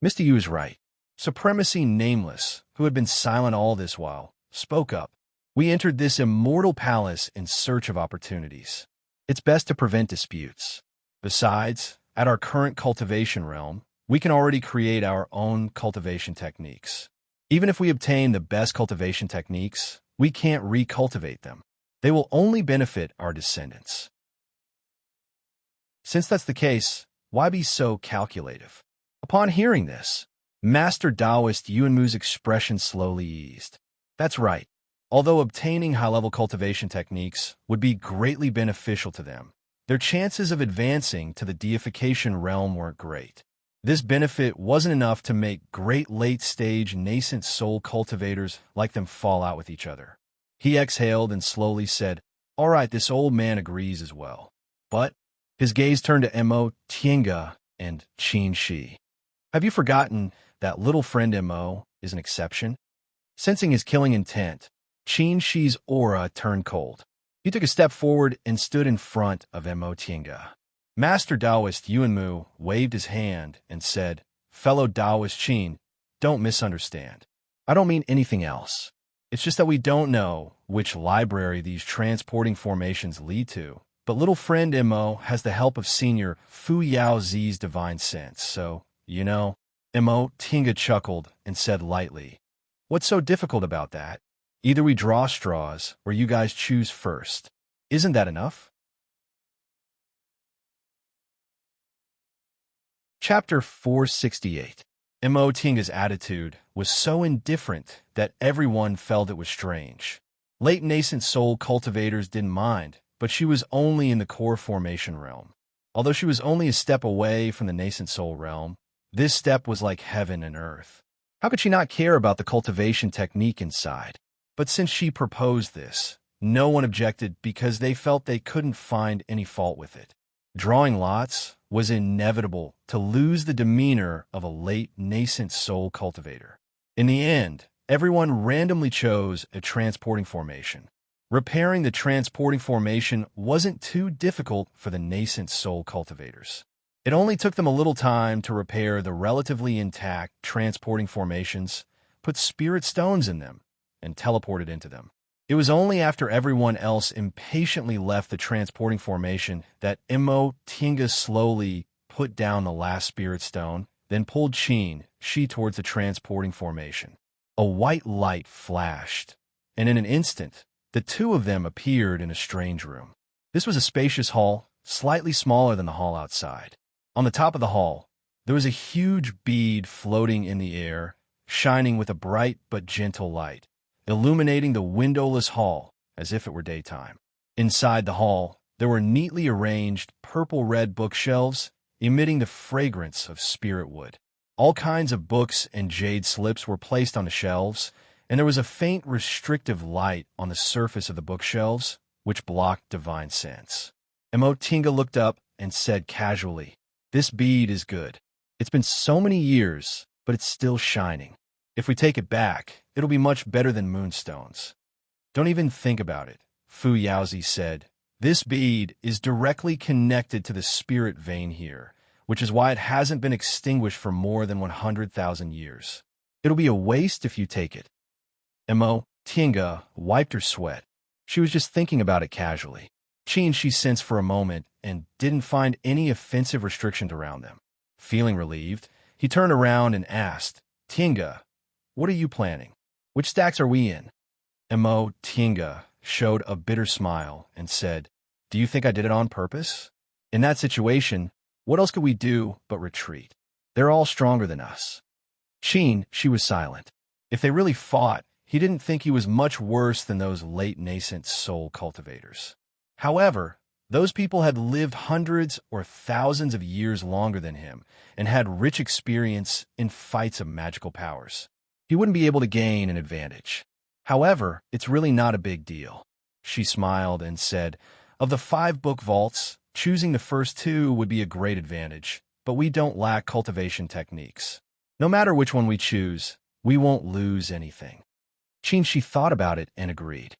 Mr. Yu is right. Supremacy Nameless, who had been silent all this while, spoke up. We entered this immortal palace in search of opportunities. It's best to prevent disputes. Besides, at our current cultivation realm, we can already create our own cultivation techniques. Even if we obtain the best cultivation techniques, we can't recultivate them. They will only benefit our descendants. Since that's the case, why be so calculative? Upon hearing this, Master Taoist Yuanmu's expression slowly eased. That's right. Although obtaining high-level cultivation techniques would be greatly beneficial to them, their chances of advancing to the deification realm weren't great. This benefit wasn't enough to make great late-stage nascent soul cultivators like them fall out with each other. He exhaled and slowly said, All right, this old man agrees as well. But his gaze turned to Mo, Tiange, and Qin Shi. Have you forgotten that little friend Mo is an exception? Sensing his killing intent, Qin Shi's aura turned cold. He took a step forward and stood in front of Mo Tiange. Master Taoist Yuanmu waved his hand and said, Fellow Taoist Qin, don't misunderstand. I don't mean anything else. It's just that we don't know which library these transporting formations lead to. But little friend Mo has the help of senior Fu Yao Zi's divine sense, so, Mo Tiange chuckled and said lightly, What's so difficult about that? Either we draw straws or you guys choose first. Isn't that enough? Chapter 468. Mo Tiange's attitude was so indifferent that everyone felt it was strange. Late nascent soul cultivators didn't mind, but she was only in the core formation realm. Although she was only a step away from the nascent soul realm, this step was like heaven and earth. How could she not care about the cultivation technique inside? But since she proposed this, no one objected because they felt they couldn't find any fault with it. Drawing lots was inevitable to lose the demeanor of a late nascent soul cultivator. In the end, everyone randomly chose a transporting formation. Repairing the transporting formation wasn't too difficult for the nascent soul cultivators. It only took them a little time to repair the relatively intact transporting formations, put spirit stones in them, and teleported into them. It was only after everyone else impatiently left the transporting formation that Tinga slowly put down the last spirit stone, then pulled she towards the transporting formation. A white light flashed, and in an instant, the two of them appeared in a strange room. This was a spacious hall, slightly smaller than the hall outside. On the top of the hall, there was a huge bead floating in the air, shining with a bright but gentle light, illuminating the windowless hall as if it were daytime. Inside the hall, there were neatly arranged purple-red bookshelves, emitting the fragrance of spirit wood. All kinds of books and jade slips were placed on the shelves, and there was a faint restrictive light on the surface of the bookshelves, which blocked divine sense. Tinga looked up and said casually, "This bead is good. It's been so many years, but it's still shining. If we take it back, it'll be much better than moonstones." "Don't even think about it," Fu Yaozi said. "This bead is directly connected to the spirit vein here, which is why it hasn't been extinguished for more than 100,000 years. It'll be a waste if you take it." Tinga wiped her sweat. She was just thinking about it casually. She sensed for a moment and didn't find any offensive restrictions around them. Feeling relieved, he turned around and asked, "Tinga, what are you planning? Which stacks are we in?" Tinga showed a bitter smile and said, "Do you think I did it on purpose? In that situation, what else could we do but retreat? They're all stronger than us." She was silent. If they really fought, he didn't think he was much worse than those late nascent soul cultivators. However, those people had lived hundreds or thousands of years longer than him and had rich experience in fights of magical powers. He wouldn't be able to gain an advantage. However, it's really not a big deal. She smiled and said, "Of the 5 book vaults, choosing the first 2 would be a great advantage, but we don't lack cultivation techniques. No matter which one we choose, we won't lose anything." She thought about it and agreed.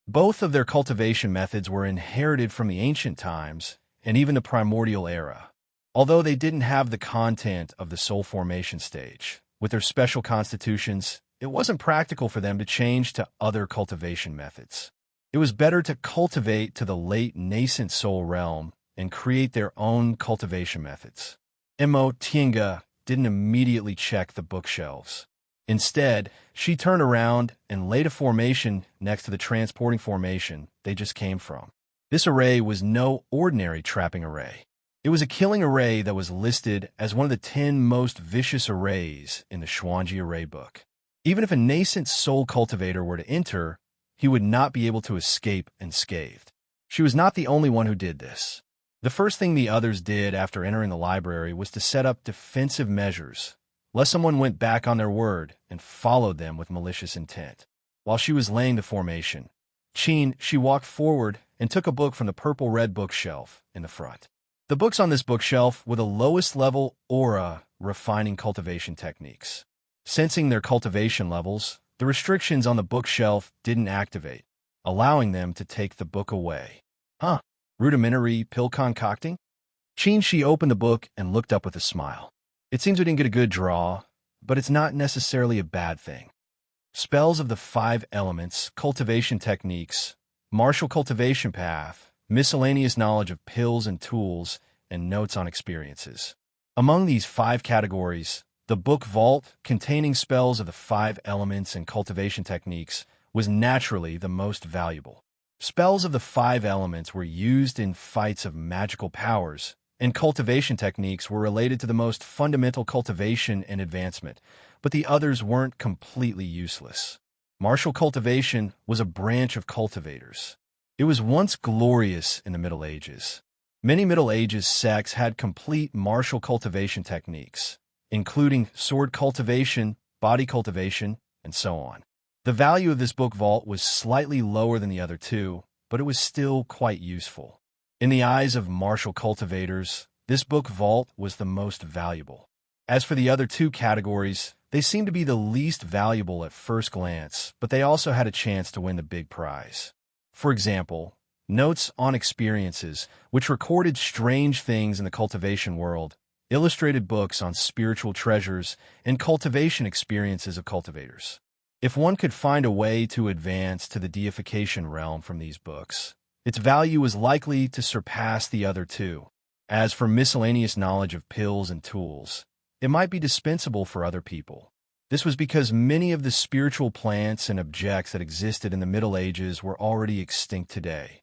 Both of their cultivation methods were inherited from the ancient times and even the primordial era, although they didn't have the content of the soul formation stage. With their special constitutions, it wasn't practical for them to change to other cultivation methods. It was better to cultivate to the late nascent soul realm and create their own cultivation methods. Tinga didn't immediately check the bookshelves. Instead, she turned around and laid a formation next to the transporting formation they just came from. This array was no ordinary trapping array. It was a killing array that was listed as one of the 10 most vicious arrays in the Xuanji Array book. Even if a nascent soul cultivator were to enter, he would not be able to escape unscathed. She was not the only one who did this. The first thing the others did after entering the library was to set up defensive measures, lest someone went back on their word and followed them with malicious intent. While she was laying the formation, she walked forward and took a book from the purple-red bookshelf in the front. The books on this bookshelf were the lowest level aura refining cultivation techniques. Sensing their cultivation levels, the restrictions on the bookshelf didn't activate, allowing them to take the book away. Rudimentary pill concocting? She opened the book and looked up with a smile. "It seems we didn't get a good draw, but it's not necessarily a bad thing. Spells of the 5 elements, cultivation techniques, martial cultivation path, miscellaneous knowledge of pills and tools, and notes on experiences. Among these 5 categories, the book vault, containing spells of the 5 elements and cultivation techniques, was naturally the most valuable. Spells of the 5 elements were used in fights of magical powers, and cultivation techniques were related to the most fundamental cultivation and advancement, but the others weren't completely useless. Martial cultivation was a branch of cultivators. It was once glorious in the Middle Ages. Many Middle Ages sects had complete martial cultivation techniques, including sword cultivation, body cultivation, and so on. The value of this book vault was slightly lower than the other 2, but it was still quite useful. In the eyes of martial cultivators, this book vault was the most valuable. As for the other two categories, they seemed to be the least valuable at first glance, but they also had a chance to win the big prize. For example, Notes on Experiences, which recorded strange things in the cultivation world, illustrated books on spiritual treasures and cultivation experiences of cultivators. If one could find a way to advance to the deification realm from these books, its value was likely to surpass the other two. As for miscellaneous knowledge of pills and tools, it might be dispensable for other people. This was because many of the spiritual plants and objects that existed in the Middle Ages were already extinct today.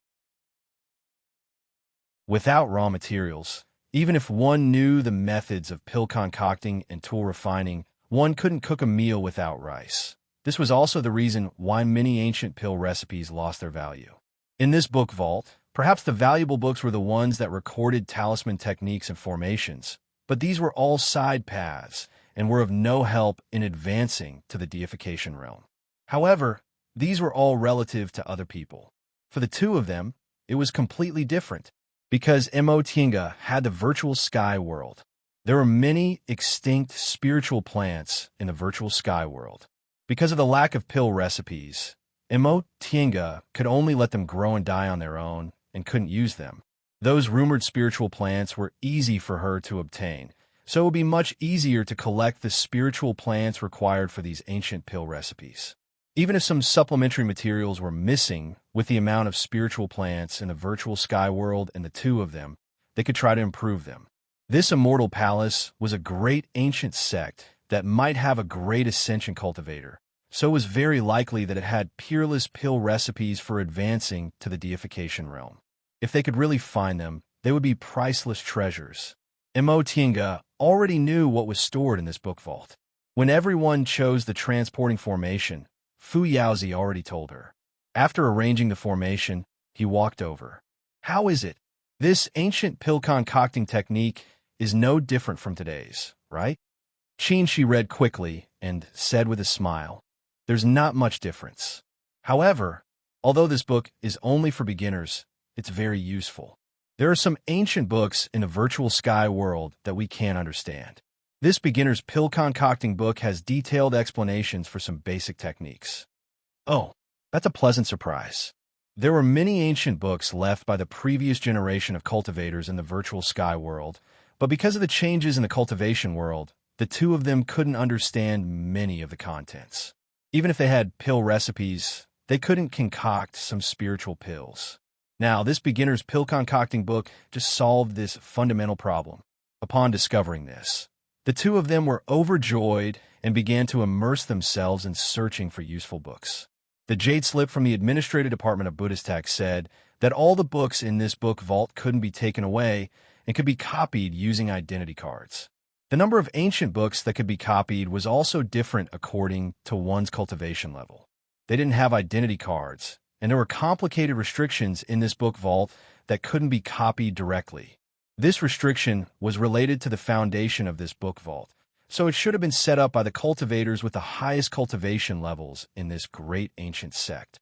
Without raw materials, even if one knew the methods of pill concocting and tool refining, one couldn't cook a meal without rice. This was also the reason why many ancient pill recipes lost their value. In this book vault, perhaps the valuable books were the ones that recorded talisman techniques and formations, but these were all side paths and were of no help in advancing to the deification realm. However, these were all relative to other people. For the two of them, it was completely different, because Enchanting had the virtual sky world. There were many extinct spiritual plants in the virtual sky world. Because of the lack of pill recipes, Enchanting could only let them grow and die on their own and couldn't use them. Those rumored spiritual plants were easy for her to obtain, so it would be much easier to collect the spiritual plants required for these ancient pill recipes. Even if some supplementary materials were missing with the amount of spiritual plants in the virtual sky world and the two of them, they could try to improve them. This immortal palace was a great ancient sect that might have a great ascension cultivator, so it was very likely that it had peerless pill recipes for advancing to the deification realm. If they could really find them, they would be priceless treasures. Enchanting already knew what was stored in this book vault. When everyone chose the transporting formation, Fu Yaozi already told her. After arranging the formation, he walked over. How is it? This ancient pill concocting technique is no different from today's, right? She read quickly and said with a smile, there's not much difference. However, although this book is only for beginners, it's very useful. There are some ancient books in a virtual sky world that we can't understand. This beginner's pill concocting book has detailed explanations for some basic techniques. Oh, that's a pleasant surprise. There were many ancient books left by the previous generation of cultivators in the virtual sky world, but because of the changes in the cultivation world, the two of them couldn't understand many of the contents. Even if they had pill recipes, they couldn't concoct some spiritual pills. Now, this beginner's pill concocting book just solved this fundamental problem. Upon discovering this, the two of them were overjoyed and began to immerse themselves in searching for useful books. The jade slip from the Administrative Department of Buddhist Texts said that all the books in this book vault couldn't be taken away and could be copied using identity cards. The number of ancient books that could be copied was also different according to one's cultivation level. They didn't have identity cards, and there were complicated restrictions in this book vault that couldn't be copied directly. This restriction was related to the foundation of this book vault, so it should have been set up by the cultivators with the highest cultivation levels in this great ancient sect.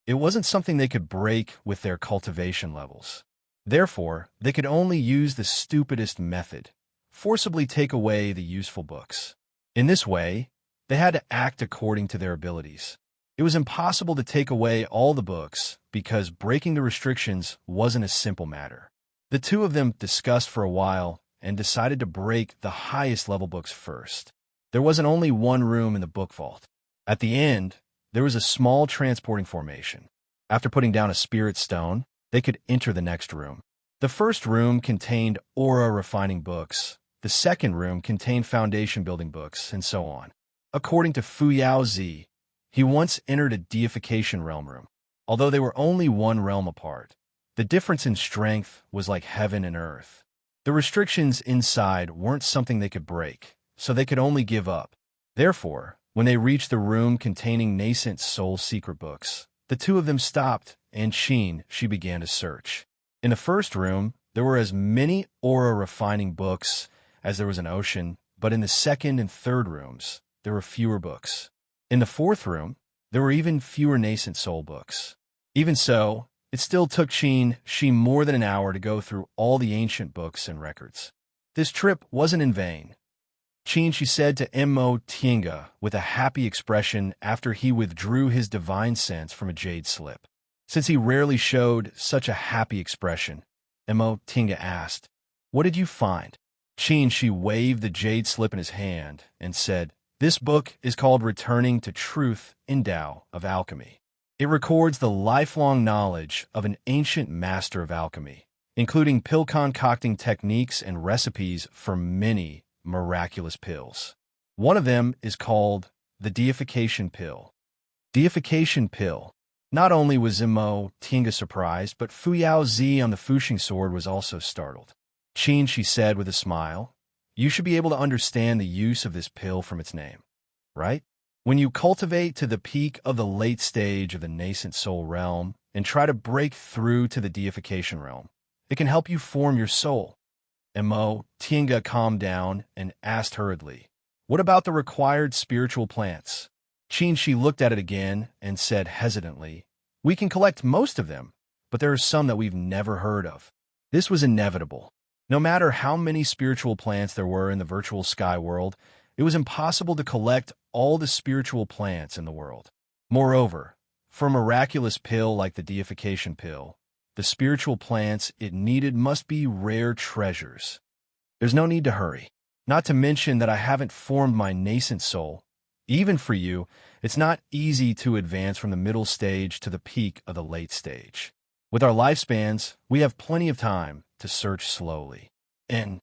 It wasn't something they could break with their cultivation levels. Therefore, they could only use the stupidest method, forcibly take away the useful books. In this way, they had to act according to their abilities. It was impossible to take away all the books because breaking the restrictions wasn't a simple matter. The two of them discussed for a while and decided to break the highest level books first. There wasn't only one room in the book vault. At the end, there was a small transporting formation. After putting down a spirit stone, they could enter the next room. The first room contained aura refining books. The second room contained foundation building books, and so on. According to Fu Yaozi, he once entered a deification realm room. Although they were only one realm apart, the difference in strength was like heaven and earth. The restrictions inside weren't something they could break, so they could only give up. Therefore, when they reached the room containing nascent soul secret books, the two of them stopped, and she began to search. In the first room, there were as many aura refining books as there was an ocean, but in the second and third rooms, there were fewer books. In the fourth room, there were even fewer nascent soul books. Even so, It still took she more than an hour to go through all the ancient books and records. This trip wasn't in vain. She said to Mo Tienga with a happy expression after he withdrew his divine sense from a jade slip. Since he rarely showed such a happy expression, Mo Tienga asked, "What did you find?" She waved the jade slip in his hand and said, "This book is called Returning to Truth in Tao of Alchemy. It records the lifelong knowledge of an ancient master of alchemy, including pill concocting techniques and recipes for many miraculous pills. One of them is called the deification pill." Deification pill. Not only was Mo Tienga surprised, but Fu Yao Zi on the Fuxing sword was also startled. She said with a smile, "You should be able to understand the use of this pill from its name, right? When you cultivate to the peak of the late stage of the nascent soul realm and try to break through to the deification realm, it can help you form your soul." Mo Tienga calmed down and asked hurriedly, "What about the required spiritual plants?" She looked at it again and said hesitantly, "We can collect most of them, but there are some that we've never heard of." This was inevitable. No matter how many spiritual plants there were in the virtual sky world, it was impossible to collect all the spiritual plants in the world. Moreover, for a miraculous pill like the deification pill, the spiritual plants it needed must be rare treasures. There's no need to hurry. Not to mention that I haven't formed my nascent soul. Even for you, it's not easy to advance from the middle stage to the peak of the late stage. With our lifespans, we have plenty of time to search slowly. And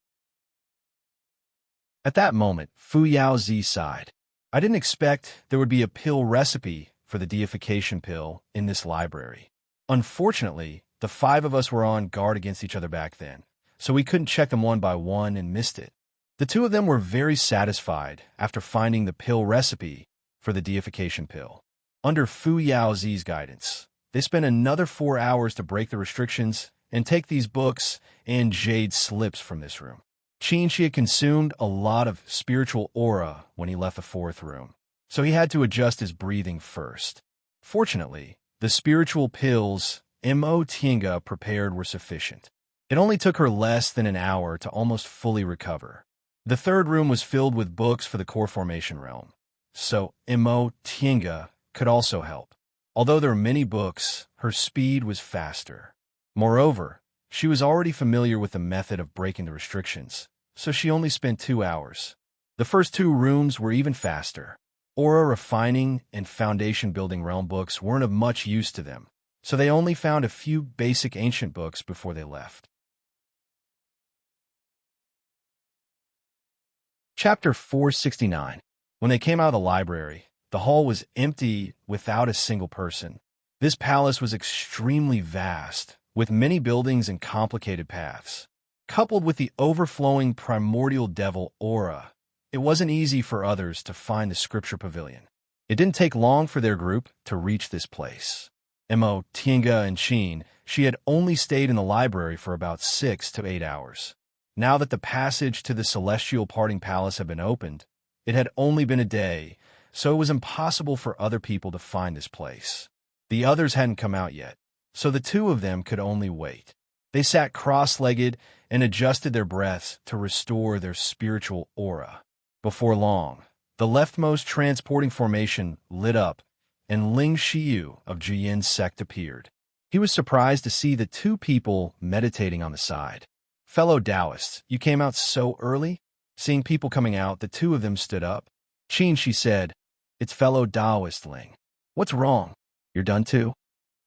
at that moment, Fu Yao Zi sighed. "I didn't expect there would be a pill recipe for the deification pill in this library. Unfortunately, the five of us were on guard against each other back then, so we couldn't check them one by one and missed it." The two of them were very satisfied after finding the pill recipe for the deification pill. Under Fu Yao Zi's guidance, they spent another 4 hours to break the restrictions and take these books and jade slips from this room. She had consumed a lot of spiritual aura when he left the fourth room, so he had to adjust his breathing first. Fortunately, the spiritual pills Mo Tienga prepared were sufficient. It only took her less than an hour to almost fully recover. The third room was filled with books for the core formation realm, so Mo Tienga could also help. Although there were many books, her speed was faster. Moreover, she was already familiar with the method of breaking the restrictions, so she only spent 2 hours. The first 2 rooms were even faster. Aura refining and foundation building realm books weren't of much use to them, so they only found a few basic ancient books before they left. Chapter 469. When they came out of the library, the hall was empty without a single person. This palace was extremely vast, with many buildings and complicated paths. Coupled with the overflowing primordial devil aura, it wasn't easy for others to find the scripture pavilion. It didn't take long for their group to reach this place. Mo Tienga and she had only stayed in the library for about 6 to 8 hours. Now that the passage to the celestial parting palace had been opened, it had only been a day, so it was impossible for other people to find this place. The others hadn't come out yet, so the two of them could only wait. They sat cross-legged and adjusted their breaths to restore their spiritual aura. Before long, the leftmost transporting formation lit up, and Ling Xiyu of Jiyin's sect appeared. He was surprised to see the 2 people meditating on the side. "Fellow Taoists, you came out so early?" Seeing people coming out, the 2 of them stood up. She said, "It's fellow Taoist, Ling. What's wrong? You're done too?"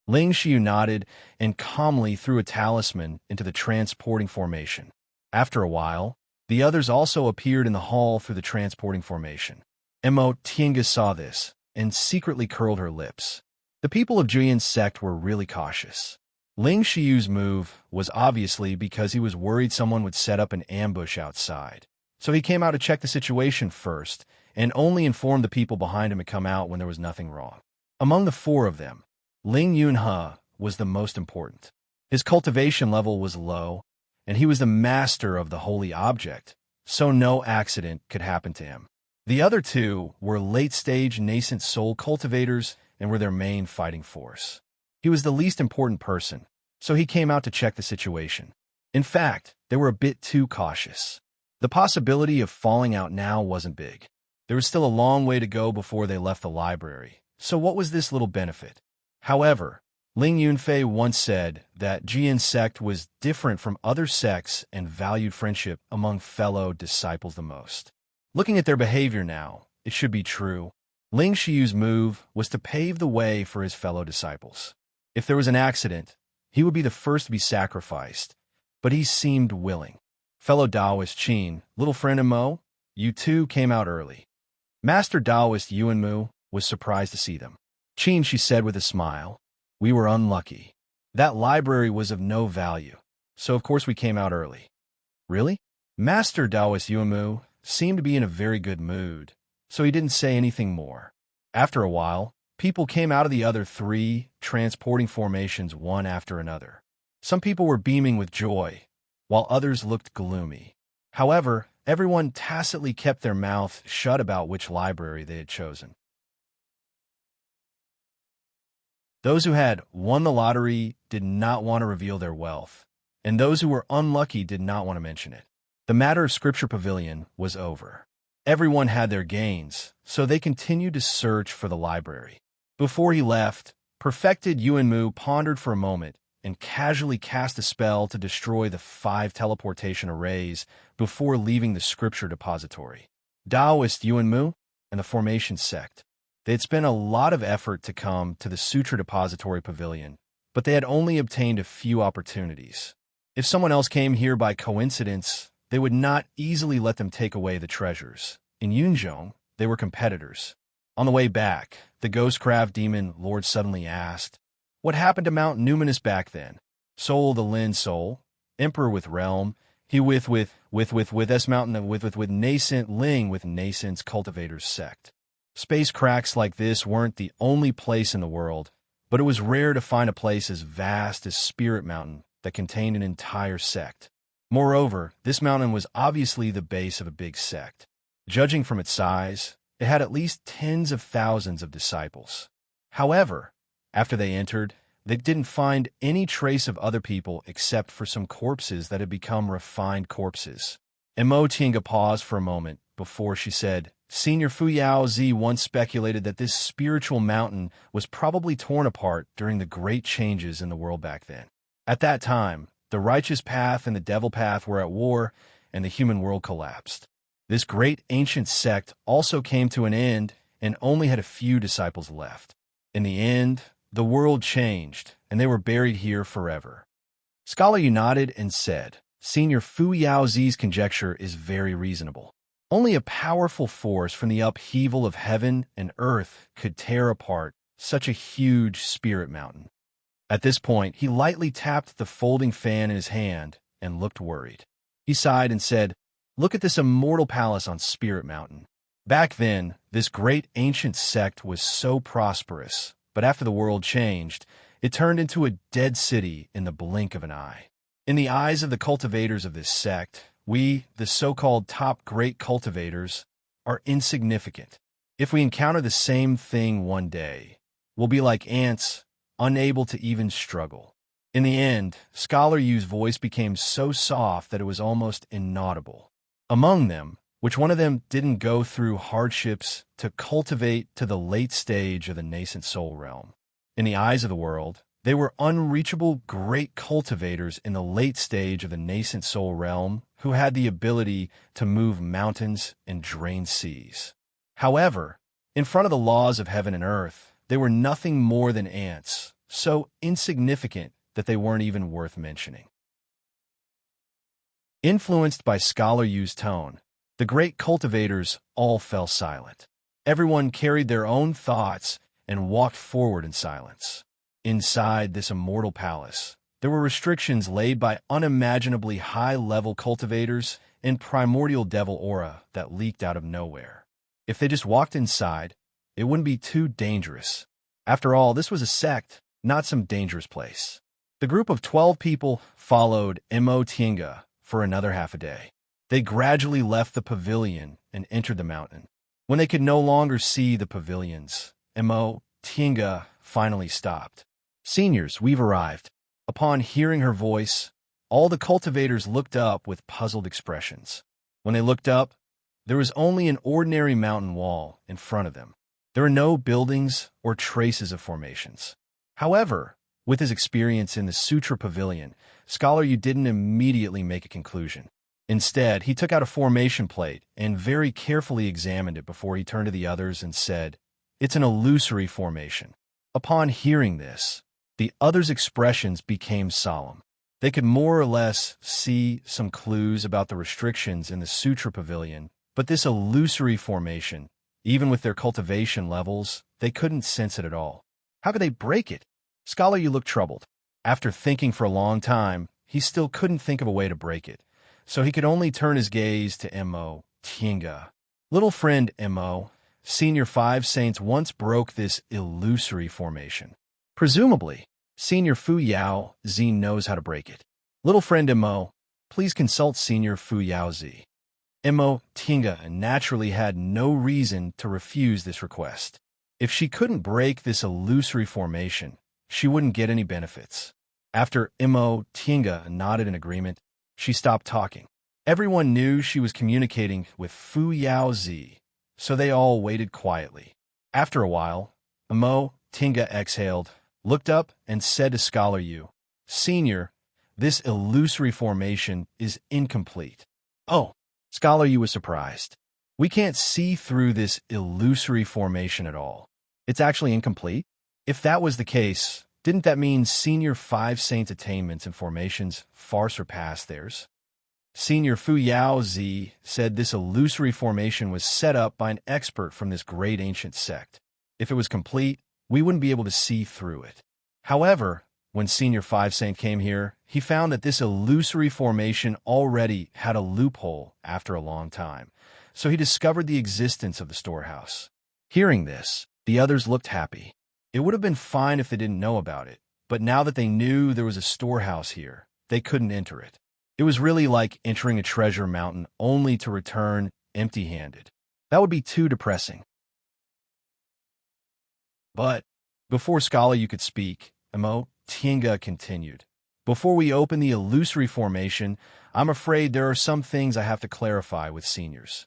Ling Xiu nodded and calmly threw a talisman into the transporting formation. After a while, the others also appeared in the hall through the transporting formation. Mo Tienga saw this and secretly curled her lips. The people of Jiyin's sect were really cautious. Ling Xiu's move was obviously because he was worried someone would set up an ambush outside. So he came out to check the situation first and only informed the people behind him to come out when there was nothing wrong. Among the 4 of them, Ling Yunhe was the most important. His cultivation level was low, and he was the master of the holy object, so no accident could happen to him. The other 2 were late-stage nascent soul cultivators and were their main fighting force. He was the least important person, so he came out to check the situation. In fact, they were a bit too cautious. The possibility of falling out now wasn't big. There was still a long way to go before they left the library, so what was this little benefit? However, Ling Yunfei once said that Jian's sect was different from other sects and valued friendship among fellow disciples the most. Looking at their behavior now, it should be true. Ling Shiyu's move was to pave the way for his fellow disciples. If there was an accident, he would be the first to be sacrificed, but he seemed willing. Fellow Taoist Qin, little friend Mo, you two came out early. Master Taoist Yuanmu was surprised to see them. Qin, she said with a smile, we were unlucky. That library was of no value, so of course we came out early. Really? Master Taoist Yuanmu seemed to be in a very good mood, so he didn't say anything more. After a while, people came out of the other three, transporting formations one after another. Some people were beaming with joy, while others looked gloomy. However, everyone tacitly kept their mouth shut about which library they had chosen. Those who had won the lottery did not want to reveal their wealth, and those who were unlucky did not want to mention it. The matter of Scripture Pavilion was over. Everyone had their gains, so they continued to search for the library. Before he left, Perfected Yuanmu pondered for a moment and casually cast a spell to destroy the 5 teleportation arrays before leaving the scripture depository. Taoist Yuanmu and the Formation Sect. They had spent a lot of effort to come to the Sutra Depository Pavilion, but they had only obtained a few opportunities. If someone else came here by coincidence, they would not easily let them take away the treasures. In Yunzhong, they were competitors. On the way back, the Ghostcraft Demon Lord suddenly asked, what happened to Mount Numinous back then? Soul the Lin Soul, Emperor with Realm, he with S Mountain with nascent Ling with nascent's Cultivators Sect. Space cracks like this weren't the only place in the world, but it was rare to find a place as vast as Spirit Mountain that contained an entire sect. Moreover, this mountain was obviously the base of a big sect. Judging from its size, it had at least tens of thousands of disciples. However, after they entered, they didn't find any trace of other people except for some corpses that had become refined corpses. Mo Tinga paused for a moment before she said, Senior Fu Yao Zi once speculated that this spiritual mountain was probably torn apart during the great changes in the world back then. At that time, the righteous path and the devil path were at war, and the human world collapsed. This great ancient sect also came to an end and only had a few disciples left. In the end, the world changed, and they were buried here forever. Scholar nodded and said, Senior Fu Yao Zi's conjecture is very reasonable. Only a powerful force from the upheaval of heaven and earth could tear apart such a huge spirit mountain. At this point, he lightly tapped the folding fan in his hand and looked worried. He sighed and said, Look at this immortal palace on Spirit Mountain. Back then, this great ancient sect was so prosperous, but after the world changed, it turned into a dead city in the blink of an eye. In the eyes of the cultivators of this sect, we, the so-called top great cultivators, are insignificant. If we encounter the same thing one day, we'll be like ants, unable to even struggle. In the end, Scholar Yu's voice became so soft that it was almost inaudible. Among them, which one of them didn't go through hardships to cultivate to the late stage of the nascent soul realm? In the eyes of the world, they were unreachable great cultivators in the late stage of the nascent soul realm who had the ability to move mountains and drain seas. However, in front of the laws of heaven and earth, they were nothing more than ants, so insignificant that they weren't even worth mentioning. Influenced by Scholar Yu's tone, the great cultivators all fell silent. Everyone carried their own thoughts and walked forward in silence. Inside this immortal palace, there were restrictions laid by unimaginably high-level cultivators and primordial devil aura that leaked out of nowhere. If they just walked inside, it wouldn't be too dangerous. After all, this was a sect, not some dangerous place. The group of 12 people followed Mo Tinga for another half a day. They gradually left the pavilion and entered the mountain. When they could no longer see the pavilions, Mo Tinga finally stopped. Seniors, we've arrived. Upon hearing her voice, all the cultivators looked up with puzzled expressions. When they looked up, there was only an ordinary mountain wall in front of them. There were no buildings or traces of formations. However, with his experience in the Sutra Pavilion, Scholar Yu didn't immediately make a conclusion. Instead, he took out a formation plate and very carefully examined it before he turned to the others and said, "It's an illusory formation." Upon hearing this, the others' expressions became solemn. They could more or less see some clues about the restrictions in the Sutra Pavilion, but this illusory formation, even with their cultivation levels, they couldn't sense it at all. How could they break it? Scholar Yu looked troubled. After thinking for a long time, he still couldn't think of a way to break it, so he could only turn his gaze to Mo Tinga. Little friend Mo, Senior 5 Saints once broke this illusory formation. Presumably, Senior Fu Yao Zi knows how to break it. Little friend Mo, please consult Senior Fu Yao Zi. Mo Tinga naturally had no reason to refuse this request. If she couldn't break this illusory formation, she wouldn't get any benefits. After Mo Tinga nodded in agreement, she stopped talking. Everyone knew she was communicating with Fu Yao Zi, so they all waited quietly. After a while, Mo Tinga exhaled, looked up, and said to Scholar Yu, "Senior, this illusory formation is incomplete." "Oh," Scholar Yu was surprised. "We can't see through this illusory formation at all. It's actually incomplete?" If that was the case, didn't that mean Senior 5 Saints' attainments and formations far surpassed theirs? Senior Fu Yao Zi said this illusory formation was set up by an expert from this great ancient sect. If it was complete, we wouldn't be able to see through it. However, when Senior 5 Saint came here, he found that this illusory formation already had a loophole after a long time, so he discovered the existence of the storehouse. Hearing this, the others looked happy. It would have been fine if they didn't know about it, but now that they knew there was a storehouse here, they couldn't enter it. It was really like entering a treasure mountain only to return empty-handed. That would be too depressing. But before Scholar Yu could speak, Mo Tinga continued. "Before we open the illusory formation, I'm afraid there are some things I have to clarify with seniors."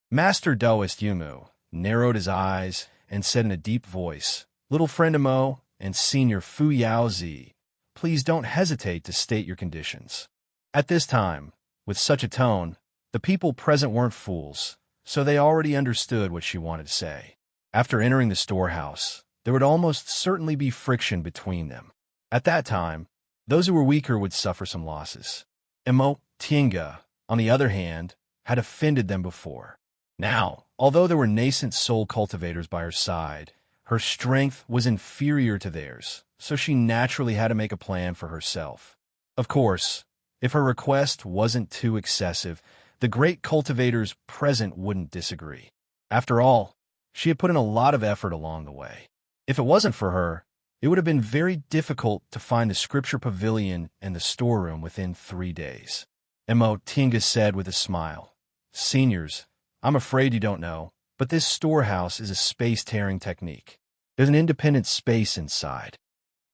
Master Daoist Yumu narrowed his eyes and said in a deep voice, "Little friend Mo and Senior Fu Yao Zi, please don't hesitate to state your conditions." At this time, with such a tone, the people present weren't fools, so they already understood what she wanted to say. After entering the storehouse, there would almost certainly be friction between them. At that time, those who were weaker would suffer some losses. Mo Tinga, on the other hand, had offended them before. Now, although there were nascent soul cultivators by her side, her strength was inferior to theirs, so she naturally had to make a plan for herself. Of course, if her request wasn't too excessive, the great cultivators present wouldn't disagree. After all, she had put in a lot of effort along the way. If it wasn't for her, it would have been very difficult to find the scripture pavilion and the storeroom within 3 days. Mo Tinga said with a smile, "Seniors, I'm afraid you don't know, but this storehouse is a space-tearing technique. There's an independent space inside."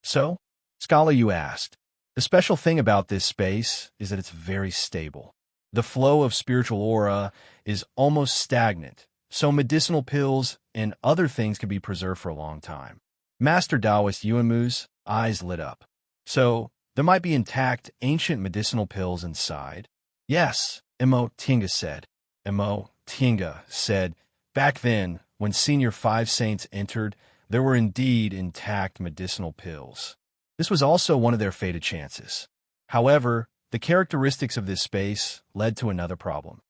"So?" Scholar Yu asked. "The special thing about this space is that it's very stable. The flow of spiritual aura is almost stagnant, so medicinal pills and other things can be preserved for a long time." Master Taoist Yuanmu's eyes lit up. "So, there might be intact ancient medicinal pills inside?" "Yes," Mo Tinga said. Mo Tinga said, "Back then, when Senior 5 Saints entered, there were indeed intact medicinal pills. This was also one of their fated chances. However, the characteristics of this space led to another problem."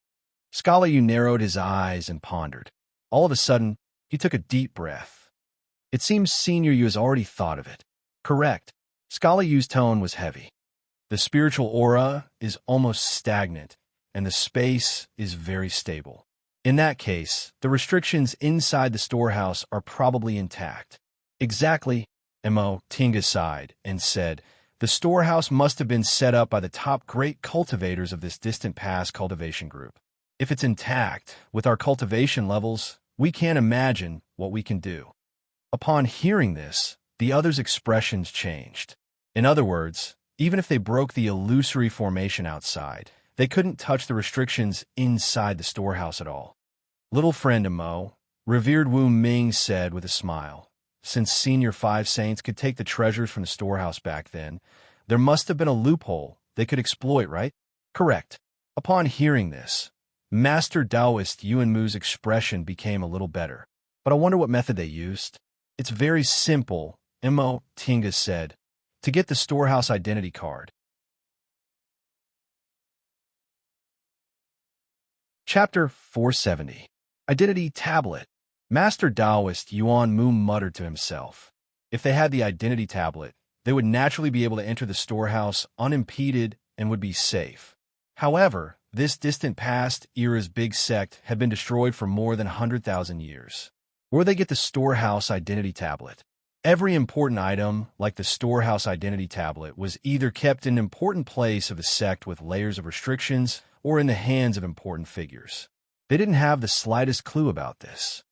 Scholar Yu narrowed his eyes and pondered. All of a sudden, he took a deep breath. "It seems Senior Yu has already thought of it." "Correct." Scholar Yu's tone was heavy. "The spiritual aura is almost stagnant, and the space is very stable. In that case, the restrictions inside the storehouse are probably intact." "Exactly," Mo Tinga sighed and said, "The storehouse must have been set up by the top great cultivators of this distant past cultivation group. If it's intact, with our cultivation levels, we can't imagine what we can do." Upon hearing this, the others' expressions changed. In other words, even if they broke the illusory formation outside, they couldn't touch the restrictions inside the storehouse at all. Little friend Imo, revered Wu Ming said with a smile, since Senior Five Saints could take the treasures from the storehouse back then, there must have been a loophole they could exploit, right? Correct. Upon hearing this, Master Taoist Yuan Mu's expression became a little better. But I wonder what method they used. It's very simple, Imo Tinga said, to get the storehouse identity card. Chapter 470. Identity Tablet. Master Taoist Yuan Mu muttered to himself. If they had the identity tablet, they would naturally be able to enter the storehouse unimpeded and would be safe. However, this distant past era's big sect had been destroyed for more than 100,000 years. Where they get the storehouse identity tablet? Every important item, like the storehouse identity tablet, was either kept in an important place of the sect with layers of restrictions or in the hands of important figures. They didn't have the slightest clue about this.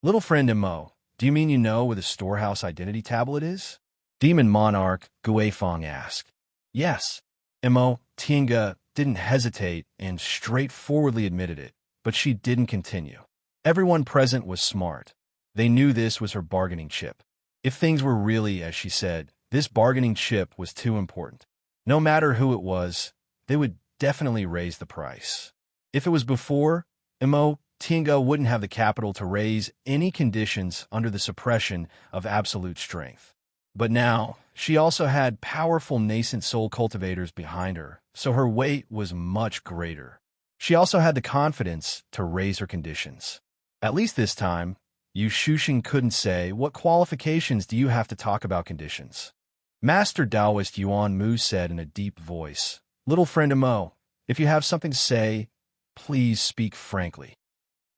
Little friend Imo, do you mean you know where the storehouse identity tablet is? Demon Monarch Guifeng asked. Yes. Imo Tinga didn't hesitate and straightforwardly admitted it, but she didn't continue. Everyone present was smart. They knew this was her bargaining chip. If things were really, as she said, this bargaining chip was too important. No matter who it was, they would definitely raise the price. If it was before, Imo Tinga wouldn't have the capital to raise any conditions under the suppression of absolute strength. But now, she also had powerful nascent soul cultivators behind her, so her weight was much greater. She also had the confidence to raise her conditions. At least this time, Yu Shuxing couldn't say, what qualifications do you have to talk about conditions? Master Taoist Yuan Mu said in a deep voice, Little friend Imo, if you have something to say, please speak frankly.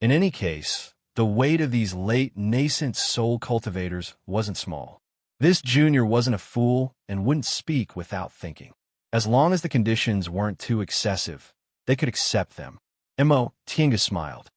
In any case, the weight of these late nascent soul cultivators wasn't small. This junior wasn't a fool and wouldn't speak without thinking. As long as the conditions weren't too excessive, they could accept them. Imo Tinga smiled.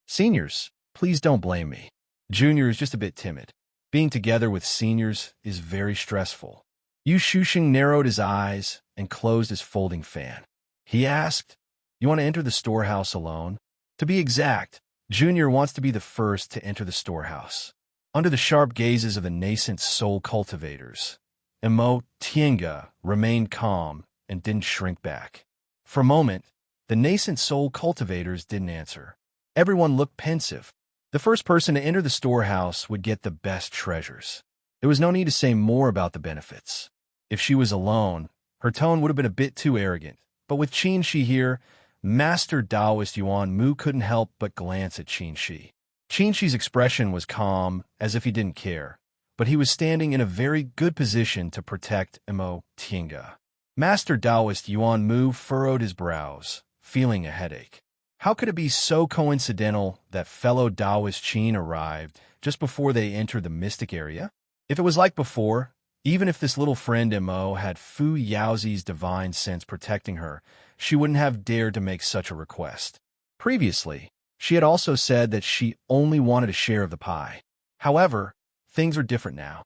Seniors, please don't blame me. Junior is just a bit timid. Being together with seniors is very stressful. Yu Shuxing narrowed his eyes and closed his folding fan. He asked, You want to enter the storehouse alone? To be exact, Junior wants to be the first to enter the storehouse. Under the sharp gazes of the nascent soul cultivators, Imo Tinga remained calm and didn't shrink back. For a moment, the nascent soul cultivators didn't answer. Everyone looked pensive. The first person to enter the storehouse would get the best treasures. There was no need to say more about the benefits. If she was alone, her tone would have been a bit too arrogant. But with Qin Shi here, Master Taoist Yuan Mu couldn't help but glance at Qin Shi. Qin Shi's expression was calm, as if he didn't care, but he was standing in a very good position to protect Imo Tinga. Master Taoist Yuan Mu furrowed his brows, feeling a headache. How could it be so coincidental that fellow Taoist Qin arrived just before they entered the mystic area? If it was like before, even if this little friend Imo had Fu Yaozi's divine sense protecting her, she wouldn't have dared to make such a request. Previously, she had also said that she only wanted a share of the pie. However, things are different now.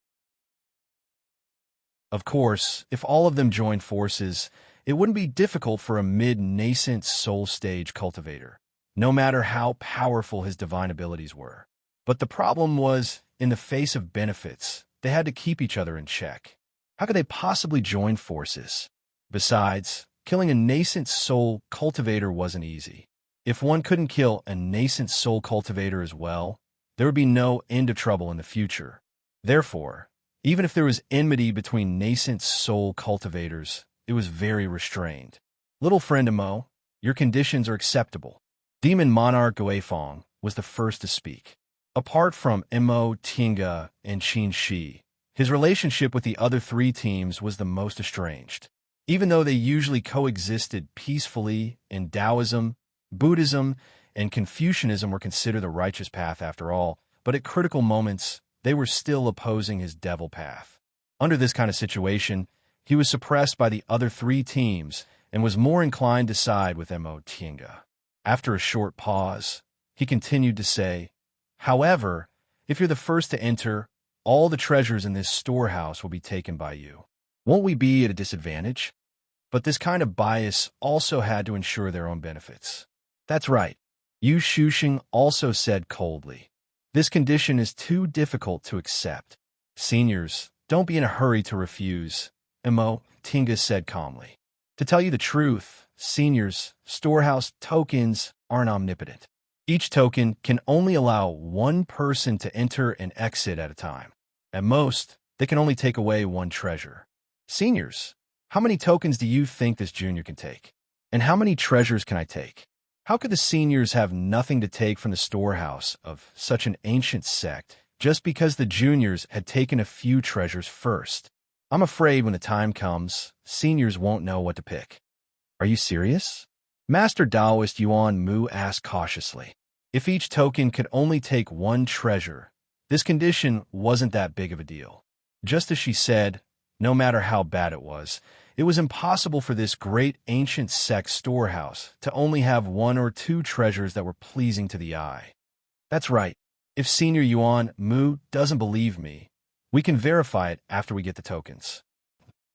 Of course, if all of them joined forces, it wouldn't be difficult for a mid-nascent soul stage cultivator, no matter how powerful his divine abilities were. But the problem was, in the face of benefits, they had to keep each other in check. How could they possibly join forces? Besides, killing a nascent soul cultivator wasn't easy. If one couldn't kill a nascent soul cultivator as well, there would be no end of trouble in the future. Therefore, even if there was enmity between nascent soul cultivators, it was very restrained. Little friend Imo, your conditions are acceptable. Demon Monarch Guifeng was the first to speak. Apart from Imo Tinga and Qin Shi, his relationship with the other three teams was the most estranged. Even though they usually coexisted peacefully in Taoism, Buddhism, and Confucianism were considered the righteous path after all, but at critical moments, they were still opposing his devil path. Under this kind of situation, he was suppressed by the other three teams and was more inclined to side with Imo Tinga. After a short pause, he continued to say, However, if you're the first to enter, all the treasures in this storehouse will be taken by you. Won't we be at a disadvantage? But this kind of bias also had to ensure their own benefits. That's right. Yu Shuxing also said coldly. This condition is too difficult to accept. Seniors, don't be in a hurry to refuse, Imo Tinga said calmly. To tell you the truth, seniors, storehouse tokens aren't omnipotent. Each token can only allow one person to enter and exit at a time. At most, they can only take away one treasure. Seniors, how many tokens do you think this junior can take? And how many treasures can I take? How could the seniors have nothing to take from the storehouse of such an ancient sect just because the juniors had taken a few treasures first? I'm afraid when the time comes, seniors won't know what to pick. Are you serious? Master Taoist Yuan Mu asked cautiously. If each token could only take one treasure, this condition wasn't that big of a deal. Just as she said, no matter how bad it was impossible for this great ancient sect storehouse to only have one or two treasures that were pleasing to the eye. That's right. If Senior Yuan Mu doesn't believe me, we can verify it after we get the tokens.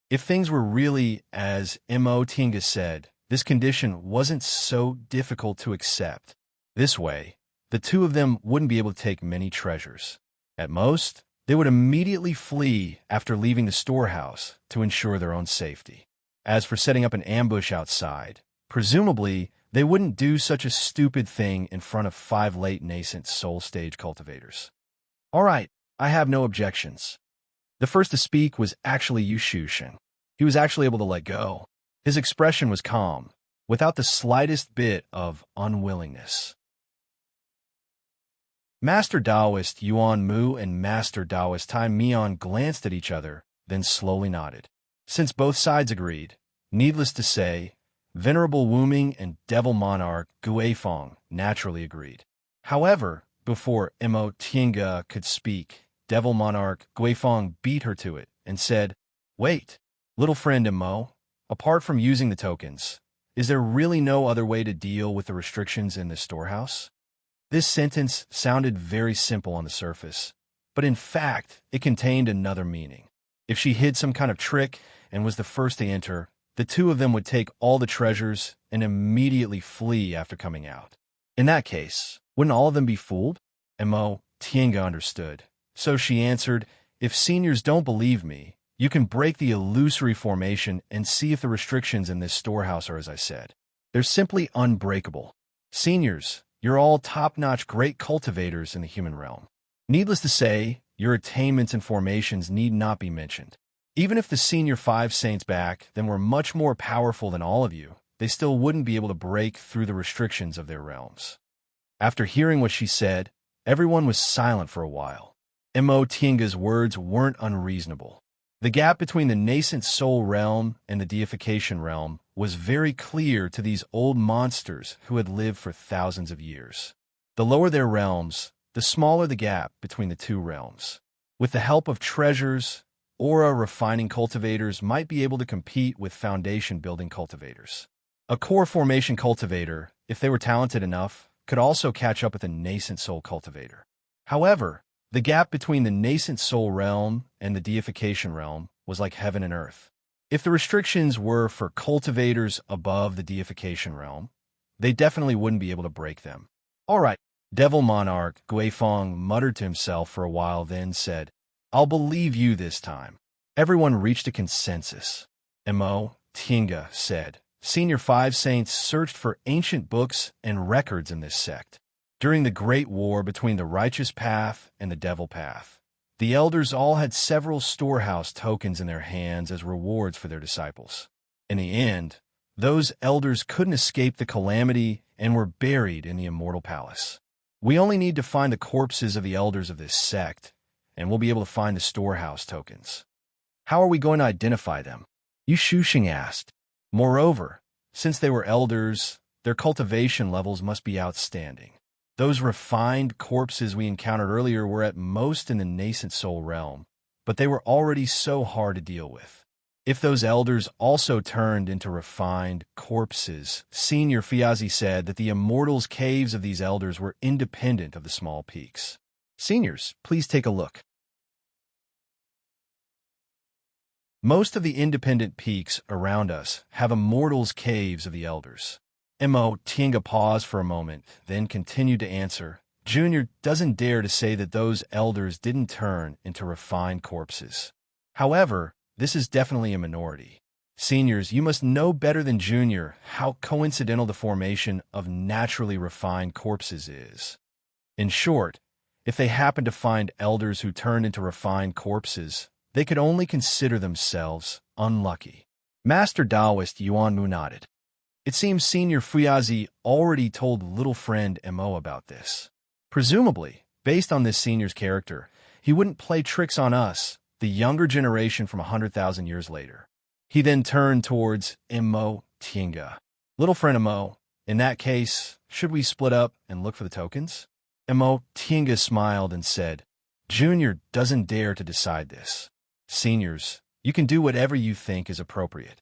If things were really as Mo Tinga said, this condition wasn't so difficult to accept. This way, the two of them wouldn't be able to take many treasures. At most, they would immediately flee after leaving the storehouse to ensure their own safety. As for setting up an ambush outside, presumably they wouldn't do such a stupid thing in front of 5 late nascent soul stage cultivators. All right, I have no objections. The first to speak was actually Yu Shuxing. He was actually able to let go. His expression was calm, without the slightest bit of unwillingness. Master Taoist Yuan Mu and Master Taoist Tai Mian glanced at each other, then slowly nodded. Since both sides agreed, needless to say, Venerable Wuming and Devil Monarch Guifeng naturally agreed. However, before Mo Tinga could speak, Devil Monarch Guifeng beat her to it and said, "Wait, little friend Mo, apart from using the tokens, is there really no other way to deal with the restrictions in this storehouse?" This sentence sounded very simple on the surface, but in fact, it contained another meaning. If she hid some kind of trick and was the first to enter, the two of them would take all the treasures and immediately flee after coming out. In that case, wouldn't all of them be fooled? Mo Tienga understood, so she answered, "If seniors don't believe me, you can break the illusory formation and see if the restrictions in this storehouse are as I said. They're simply unbreakable. Seniors, you're all top-notch great cultivators in the human realm. Needless to say, your attainments and formations need not be mentioned. Even if the senior 5 saints back then were much more powerful than all of you, they still wouldn't be able to break through the restrictions of their realms." After hearing what she said, everyone was silent for a while. Mo Tienga's words weren't unreasonable. The gap between the nascent soul realm and the deification realm was very clear to these old monsters who had lived for thousands of years. The lower their realms, the smaller the gap between the two realms. With the help of treasures, aura refining cultivators might be able to compete with foundation building cultivators. A core formation cultivator, if they were talented enough, could also catch up with a nascent soul cultivator. However, the gap between the nascent soul realm and the deification realm was like heaven and earth. If the restrictions were for cultivators above the deification realm, they definitely wouldn't be able to break them. All right, Devil Monarch Guifeng muttered to himself for a while, then said, "I'll believe you this time." Everyone reached a consensus. Mo Tinga said, "Senior 5 saints searched for ancient books and records in this sect. During the great war between the righteous path and the devil path, the elders all had several storehouse tokens in their hands as rewards for their disciples. In the end, those elders couldn't escape the calamity and were buried in the immortal palace. We only need to find the corpses of the elders of this sect, and we'll be able to find the storehouse tokens. How are we going to identify them?" Yu Shuxing asked. Moreover, since they were elders, their cultivation levels must be outstanding. Those refined corpses we encountered earlier were at most in the nascent soul realm, but they were already so hard to deal with. If those elders also turned into refined corpses, Senior Fiazi said that the immortals' caves of these elders were independent of the small peaks. "Seniors, please take a look." Most of the independent peaks around us have immortals' caves of the elders. Mo Tinga paused for a moment, then continued to answer. Junior doesn't dare to say that those elders didn't turn into refined corpses. However, this is definitely a minority. Seniors, you must know better than Junior how coincidental the formation of naturally refined corpses is. In short, if they happen to find elders who turned into refined corpses, they could only consider themselves unlucky. Master Taoist Yuan Mu nodded. It seems Senior Fuyazi already told little friend Mo about this. Presumably, based on this senior's character, he wouldn't play tricks on us, the younger generation from 100,000 years later. He then turned towards Mo Tinga. Little friend Mo, in that case, should we split up and look for the tokens? Mo Tinga smiled and said, Junior doesn't dare to decide this. Seniors, you can do whatever you think is appropriate.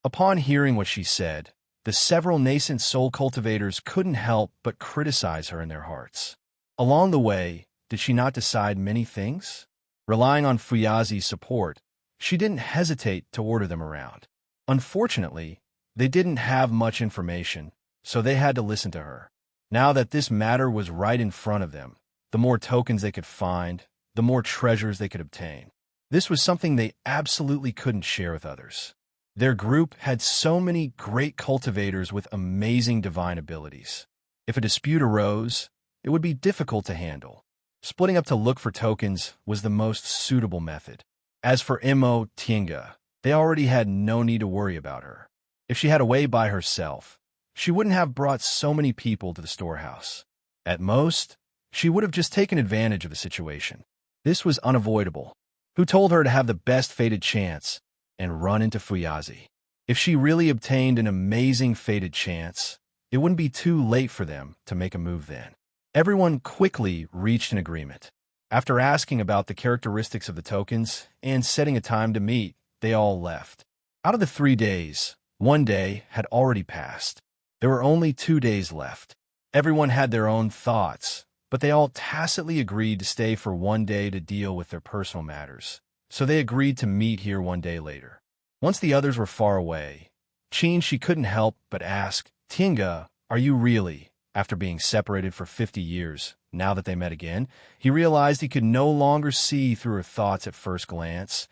Upon hearing what she said, the several nascent soul cultivators couldn't help but criticize her in their hearts. Along the way, did she not decide many things? Relying on Fuyazi's support, she didn't hesitate to order them around. Unfortunately, they didn't have much information, so they had to listen to her. Now that this matter was right in front of them, the more tokens they could find, the more treasures they could obtain. This was something they absolutely couldn't share with others. Their group had so many great cultivators with amazing divine abilities. If a dispute arose, it would be difficult to handle. Splitting up to look for tokens was the most suitable method. As for Mo Tinga, they already had no need to worry about her. If she had a way by herself, she wouldn't have brought so many people to the storehouse. At most, she would have just taken advantage of the situation. This was unavoidable. Who told her to have the best fated chance and run into Fuyazi? If she really obtained an amazing fated chance, it wouldn't be too late for them to make a move then. Everyone quickly reached an agreement. After asking about the characteristics of the tokens and setting a time to meet, they all left. Out of the 3 days, 1 day had already passed. There were only 2 days left. Everyone had their own thoughts, but they all tacitly agreed to stay for 1 day to deal with their personal matters, so they agreed to meet here 1 day later. Once the others were far away, she couldn't help but ask, Tinga, are you really, after being separated for 50 years, now that they met again? He realized he could no longer see through her thoughts at first glance,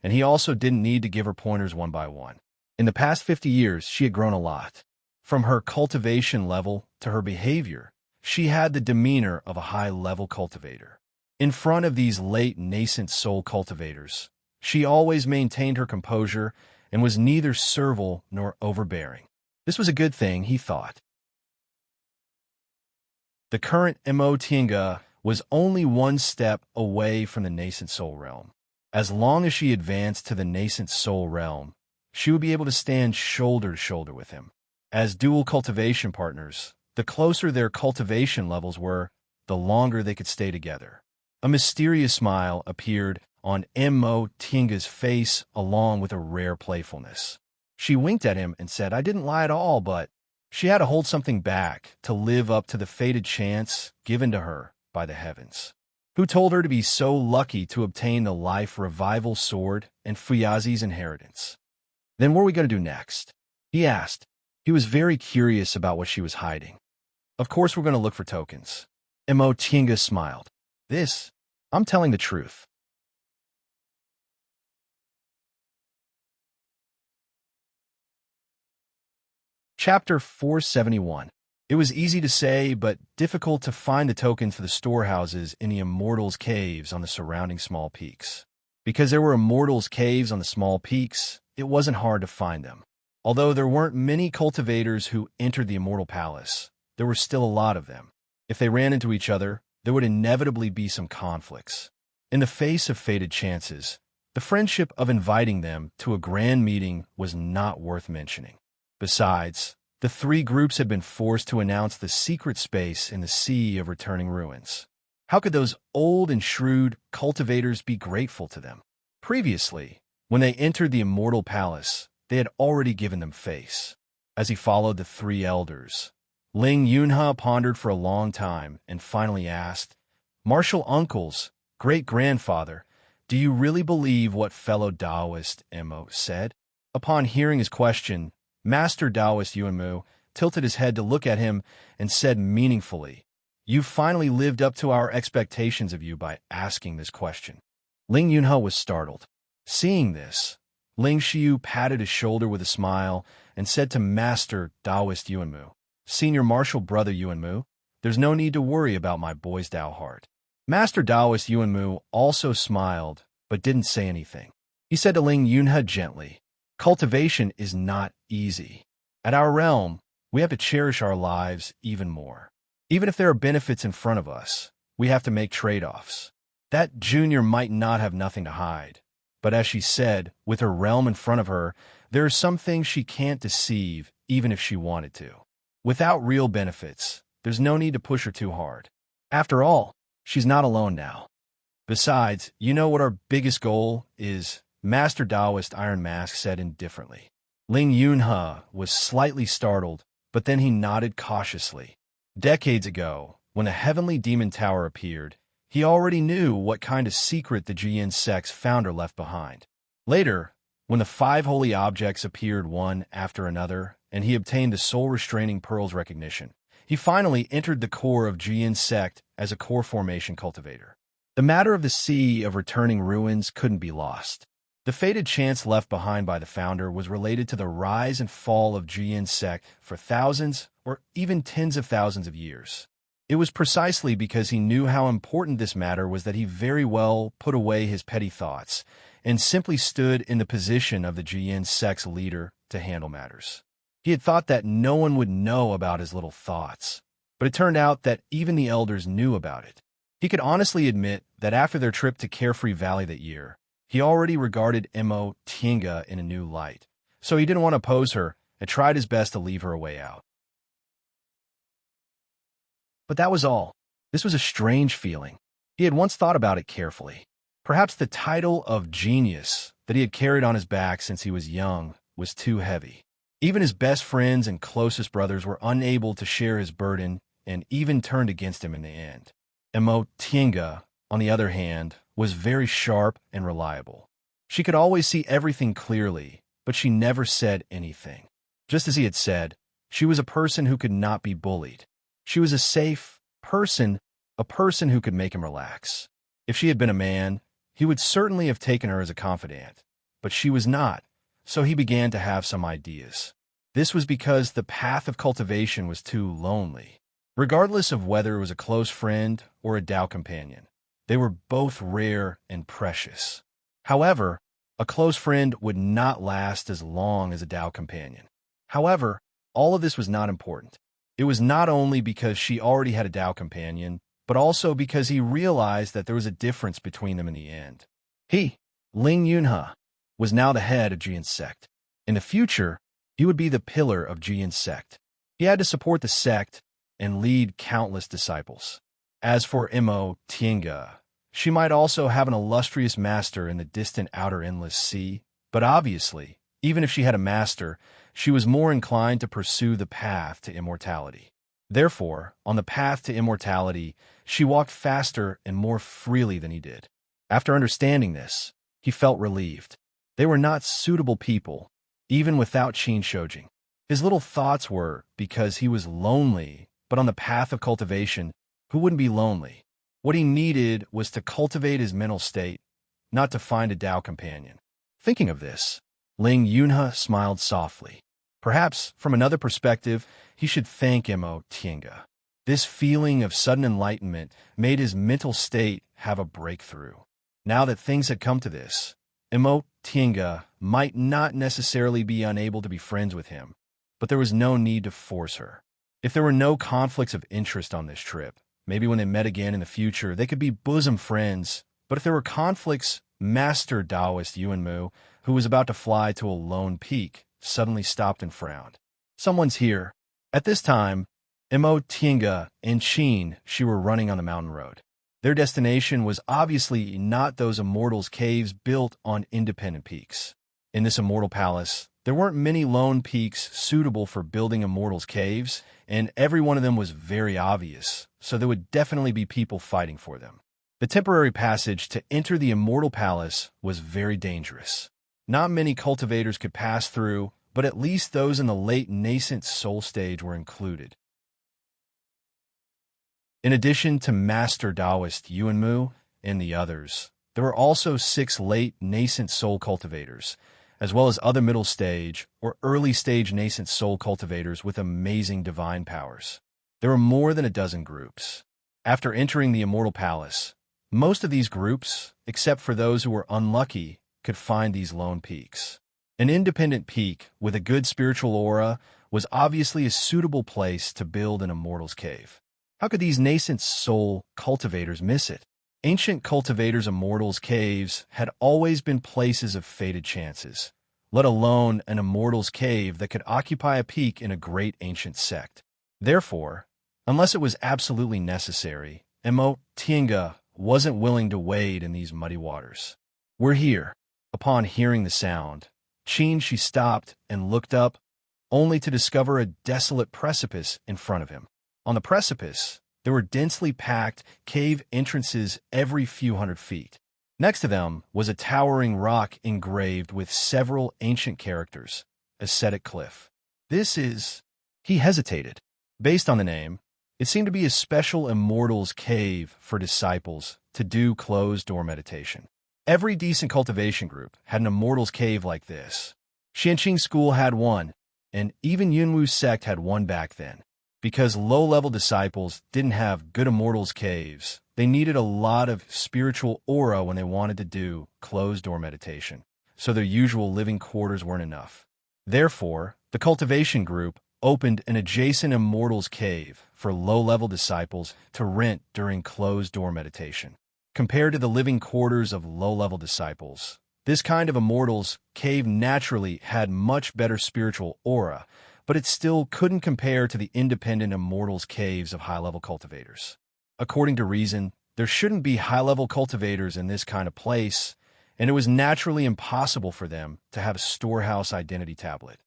and he also didn't need to give her pointers one by one. In the past 50 years, she had grown a lot. From her cultivation level to her behavior, she had the demeanor of a high-level cultivator. In front of these late nascent soul cultivators, she always maintained her composure and was neither servile nor overbearing. This was a good thing, he thought. The current Mo Tinga was only 1 step away from the nascent soul realm. As long as she advanced to the nascent soul realm, she would be able to stand shoulder to shoulder with him. As dual cultivation partners, the closer their cultivation levels were, the longer they could stay together. A mysterious smile appeared on Mo Tinga's face along with a rare playfulness. She winked at him and said, I didn't lie at all, but she had to hold something back to live up to the fated chance given to her by the heavens. Who told her to be so lucky to obtain the life revival sword and Fuyazi's inheritance? Then what are we going to do next? He asked. He was very curious about what she was hiding. Of course we're going to look for tokens. Mo Tinga smiled. I'm telling the truth. Chapter 471. It was easy to say, but difficult to find the tokens for the storehouses in the Immortals' caves on the surrounding small peaks. Because there were Immortals' caves on the small peaks, it wasn't hard to find them. Although there weren't many cultivators who entered the Immortal Palace, there were still a lot of them. If they ran into each other, there would inevitably be some conflicts. In the face of fated chances, the friendship of inviting them to a grand meeting was not worth mentioning. Besides, the 3 groups had been forced to announce the secret space in the sea of returning ruins. How could those old and shrewd cultivators be grateful to them? Previously, when they entered the Immortal Palace, they had already given them face. As he followed the 3 elders, Ling Yunhe pondered for a long time and finally asked, Martial uncles, great-grandfather, "Do you really believe what fellow Taoist Mo said?" Upon hearing his question, Master Taoist Yuanmu tilted his head to look at him and said meaningfully, "You've finally lived up to our expectations of you by asking this question." Ling Yunhe was startled. Seeing this, Ling Xiu patted his shoulder with a smile and said to Master Taoist Yuanmu, "Senior Martial Brother Yuanmu, there's no need to worry about my boy's Tao heart." Master Taoist Yuanmu also smiled, but didn't say anything. He said to Ling Yunhe gently, "Cultivation is not easy. At our realm, we have to cherish our lives even more. Even if there are benefits in front of us, we have to make trade-offs. That junior might not have nothing to hide, but as she said, with her realm in front of her, there are some things she can't deceive even if she wanted to. Without real benefits, there's no need to push her too hard. After all, she's not alone now. Besides, you know what our biggest goal is," Master Taoist Iron Mask said indifferently. Ling Yunhe was slightly startled, but then he nodded cautiously. Decades ago, when the Heavenly Demon Tower appeared, he already knew what kind of secret the Jian sect's founder left behind. Later, when the 5 holy objects appeared one after another, and he obtained the Soul Restraining Pearl's recognition, he finally entered the core of Jian sect as a core formation cultivator. The matter of the Sea of Returning Ruins couldn't be lost. The fated chance left behind by the founder was related to the rise and fall of Jian sect for thousands or even tens of thousands of years. It was precisely because he knew how important this matter was that he very well put away his petty thoughts and simply stood in the position of the Jian sect's leader to handle matters. He had thought that no one would know about his little thoughts, but it turned out that even the elders knew about it. He could honestly admit that after their trip to Carefree Valley that year, he already regarded Mo Tiange in a new light, so he didn't want to oppose her and tried his best to leave her a way out. But that was all. This was a strange feeling. He had once thought about it carefully. Perhaps the title of genius that he had carried on his back since he was young was too heavy. Even his best friends and closest brothers were unable to share his burden and even turned against him in the end. Mo Tiange, on the other hand, was very sharp and reliable. She could always see everything clearly, but she never said anything. Just as he had said, she was a person who could not be bullied. She was a safe person, a person who could make him relax. If she had been a man, he would certainly have taken her as a confidant, but she was not, so he began to have some ideas. This was because the path of cultivation was too lonely. Regardless of whether it was a close friend or a Tao companion, they were both rare and precious. However, a close friend would not last as long as a Tao companion. However, all of this was not important. It was not only because she already had a Tao companion, but also because he realized that there was a difference between them in the end. He, Ling Yunhe, was now the head of Jian sect. In the future, he would be the pillar of Jian sect. He had to support the sect and lead countless disciples. As for Mo Tiange, she might also have an illustrious master in the distant outer endless sea, but obviously, even if she had a master, she was more inclined to pursue the path to immortality. Therefore, on the path to immortality, she walked faster and more freely than he did. After understanding this, he felt relieved. They were not suitable people, even without Qin Shoujing. His little thoughts were because he was lonely, but on the path of cultivation, who wouldn't be lonely? What he needed was to cultivate his mental state, not to find a Tao companion. Thinking of this, Ling Yunhe smiled softly. Perhaps, from another perspective, he should thank Mo Tiange. This feeling of sudden enlightenment made his mental state have a breakthrough. Now that things had come to this, Mo Tiange might not necessarily be unable to be friends with him, but there was no need to force her. If there were no conflicts of interest on this trip, maybe when they met again in the future, they could be bosom friends. But if there were conflicts, Master Taoist Yuanmu, who was about to fly to a lone peak, suddenly stopped and frowned. Someone's here. At this time, Mo Tiange and Qin Shi were running on the mountain road. Their destination was obviously not those immortals' caves built on independent peaks. In this immortal palace, there weren't many lone peaks suitable for building immortals' caves, and every one of them was very obvious, so there would definitely be people fighting for them. The temporary passage to enter the Immortal Palace was very dangerous. Not many cultivators could pass through, but at least those in the late nascent soul stage were included. In addition to Master Taoist Yuanmu and the others, there were also 6 late nascent soul cultivators, as well as other middle stage or early stage nascent soul cultivators with amazing divine powers. There were more than a dozen groups. After entering the Immortal Palace, most of these groups, except for those who were unlucky, could find these lone peaks. An independent peak with a good spiritual aura was obviously a suitable place to build an Immortal's Cave. How could these nascent soul cultivators miss it? Ancient cultivators' Immortals' Caves had always been places of fated chances, let alone an Immortals' Cave that could occupy a peak in a great ancient sect. Therefore, unless it was absolutely necessary, Tinga wasn't willing to wade in these muddy waters. "We're here." Upon hearing the sound, she stopped and looked up, only to discover a desolate precipice in front of him. On the precipice, there were densely packed cave entrances every few hundred feet. Next to them was a towering rock engraved with several ancient characters, ascetic cliff. This is... He hesitated. Based on the name, it seemed to be a special Immortal's Cave for disciples to do closed-door meditation. Every decent cultivation group had an Immortal's Cave like this. Xianqing School had one, and even Yunwu's sect had one back then. Because low-level disciples didn't have good Immortal's Caves, they needed a lot of spiritual aura when they wanted to do closed-door meditation, so their usual living quarters weren't enough. Therefore, the cultivation group opened an adjacent Immortal's Cave for low-level disciples to rent during closed-door meditation. Compared to the living quarters of low-level disciples, this kind of Immortal's Cave naturally had much better spiritual aura, but it still couldn't compare to the independent Immortal's Caves of high-level cultivators. According to reason, there shouldn't be high-level cultivators in this kind of place, and it was naturally impossible for them to have a storehouse identity tablet.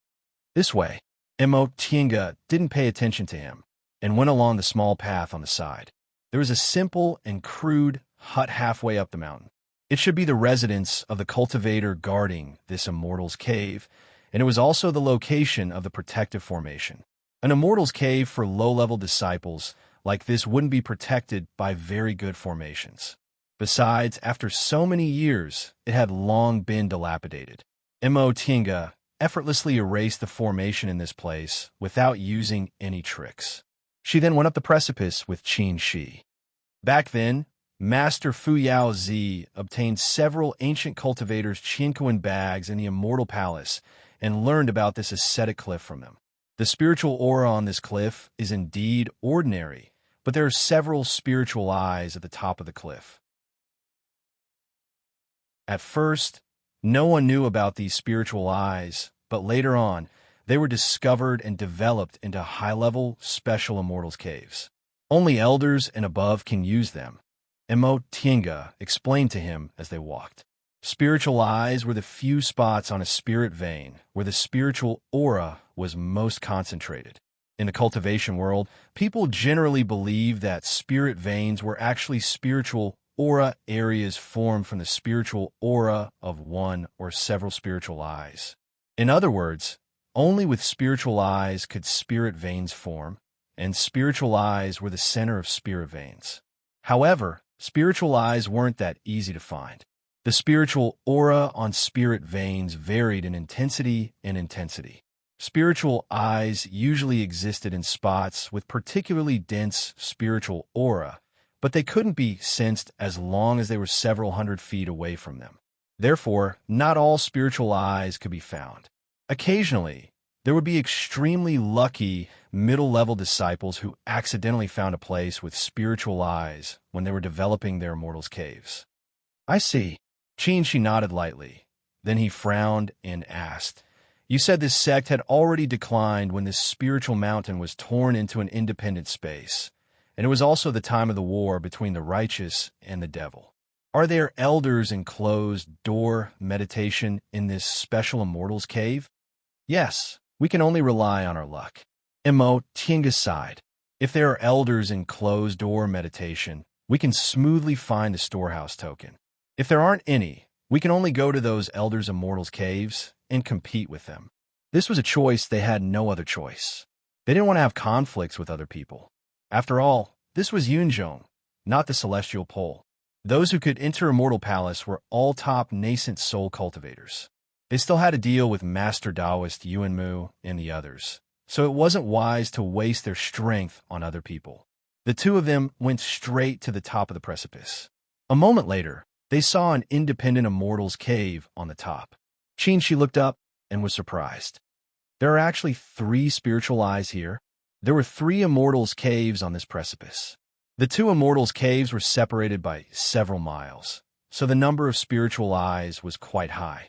This way, Tinga didn't pay attention to him and went along the small path on the side. There was a simple and crude hut halfway up the mountain. It should be the residence of the cultivator guarding this Immortal's Cave, and it was also the location of the protective formation. An Immortal's Cave for low-level disciples like this wouldn't be protected by very good formations. Besides, after so many years, it had long been dilapidated. Tinga effortlessly erased the formation in this place without using any tricks. She then went up the precipice with Qin Shi. Back then, Master Fu Yao Zi obtained several ancient cultivators' Qinkuan bags in the Immortal Palace and learned about this ascetic cliff from them. The spiritual aura on this cliff is indeed ordinary, but there are several spiritual eyes at the top of the cliff. At first, no one knew about these spiritual eyes, but later on, they were discovered and developed into high-level special Immortal's Caves. Only elders and above can use them. Tinga explained to him as they walked. Spiritual eyes were the few spots on a spirit vein where the spiritual aura was most concentrated. In the cultivation world, people generally believe that spirit veins were actually spiritual aura areas formed from the spiritual aura of one or several spiritual eyes. In other words, only with spiritual eyes could spirit veins form, and spiritual eyes were the center of spirit veins. However, spiritual eyes weren't that easy to find. The spiritual aura on spirit veins varied in intensity and intensity. Spiritual eyes usually existed in spots with particularly dense spiritual aura, but they couldn't be sensed as long as they were several hundred feet away from them. Therefore, not all spiritual eyes could be found. Occasionally, there would be extremely lucky middle-level disciples who accidentally found a place with spiritual eyes when they were developing their Immortal's Caves. "I see." She nodded lightly. Then he frowned and asked, "You said this sect had already declined when this spiritual mountain was torn into an independent space, and it was also the time of the war between the righteous and the devil. Are there elders in closed-door meditation in this special Immortal's Cave?" "Yes, we can only rely on our luck." Tinga sighed. "If there are elders in closed-door meditation, we can smoothly find the storehouse token. If there aren't any, we can only go to those Elders Immortals caves and compete with them. This was a choice they had no other choice. They didn't want to have conflicts with other people. After all, this was Yunzhong, not the Celestial Pole. Those who could enter Immortal Palace were all top nascent soul cultivators. They still had to deal with Master Taoist Yuanmu and the others, so it wasn't wise to waste their strength on other people. The two of them went straight to the top of the precipice. A moment later, they saw an independent Immortals cave on the top. Qinshi looked up and was surprised. There are actually 3 spiritual eyes here. There were 3 Immortals caves on this precipice. The 2 Immortals caves were separated by several miles, so the number of spiritual eyes was quite high.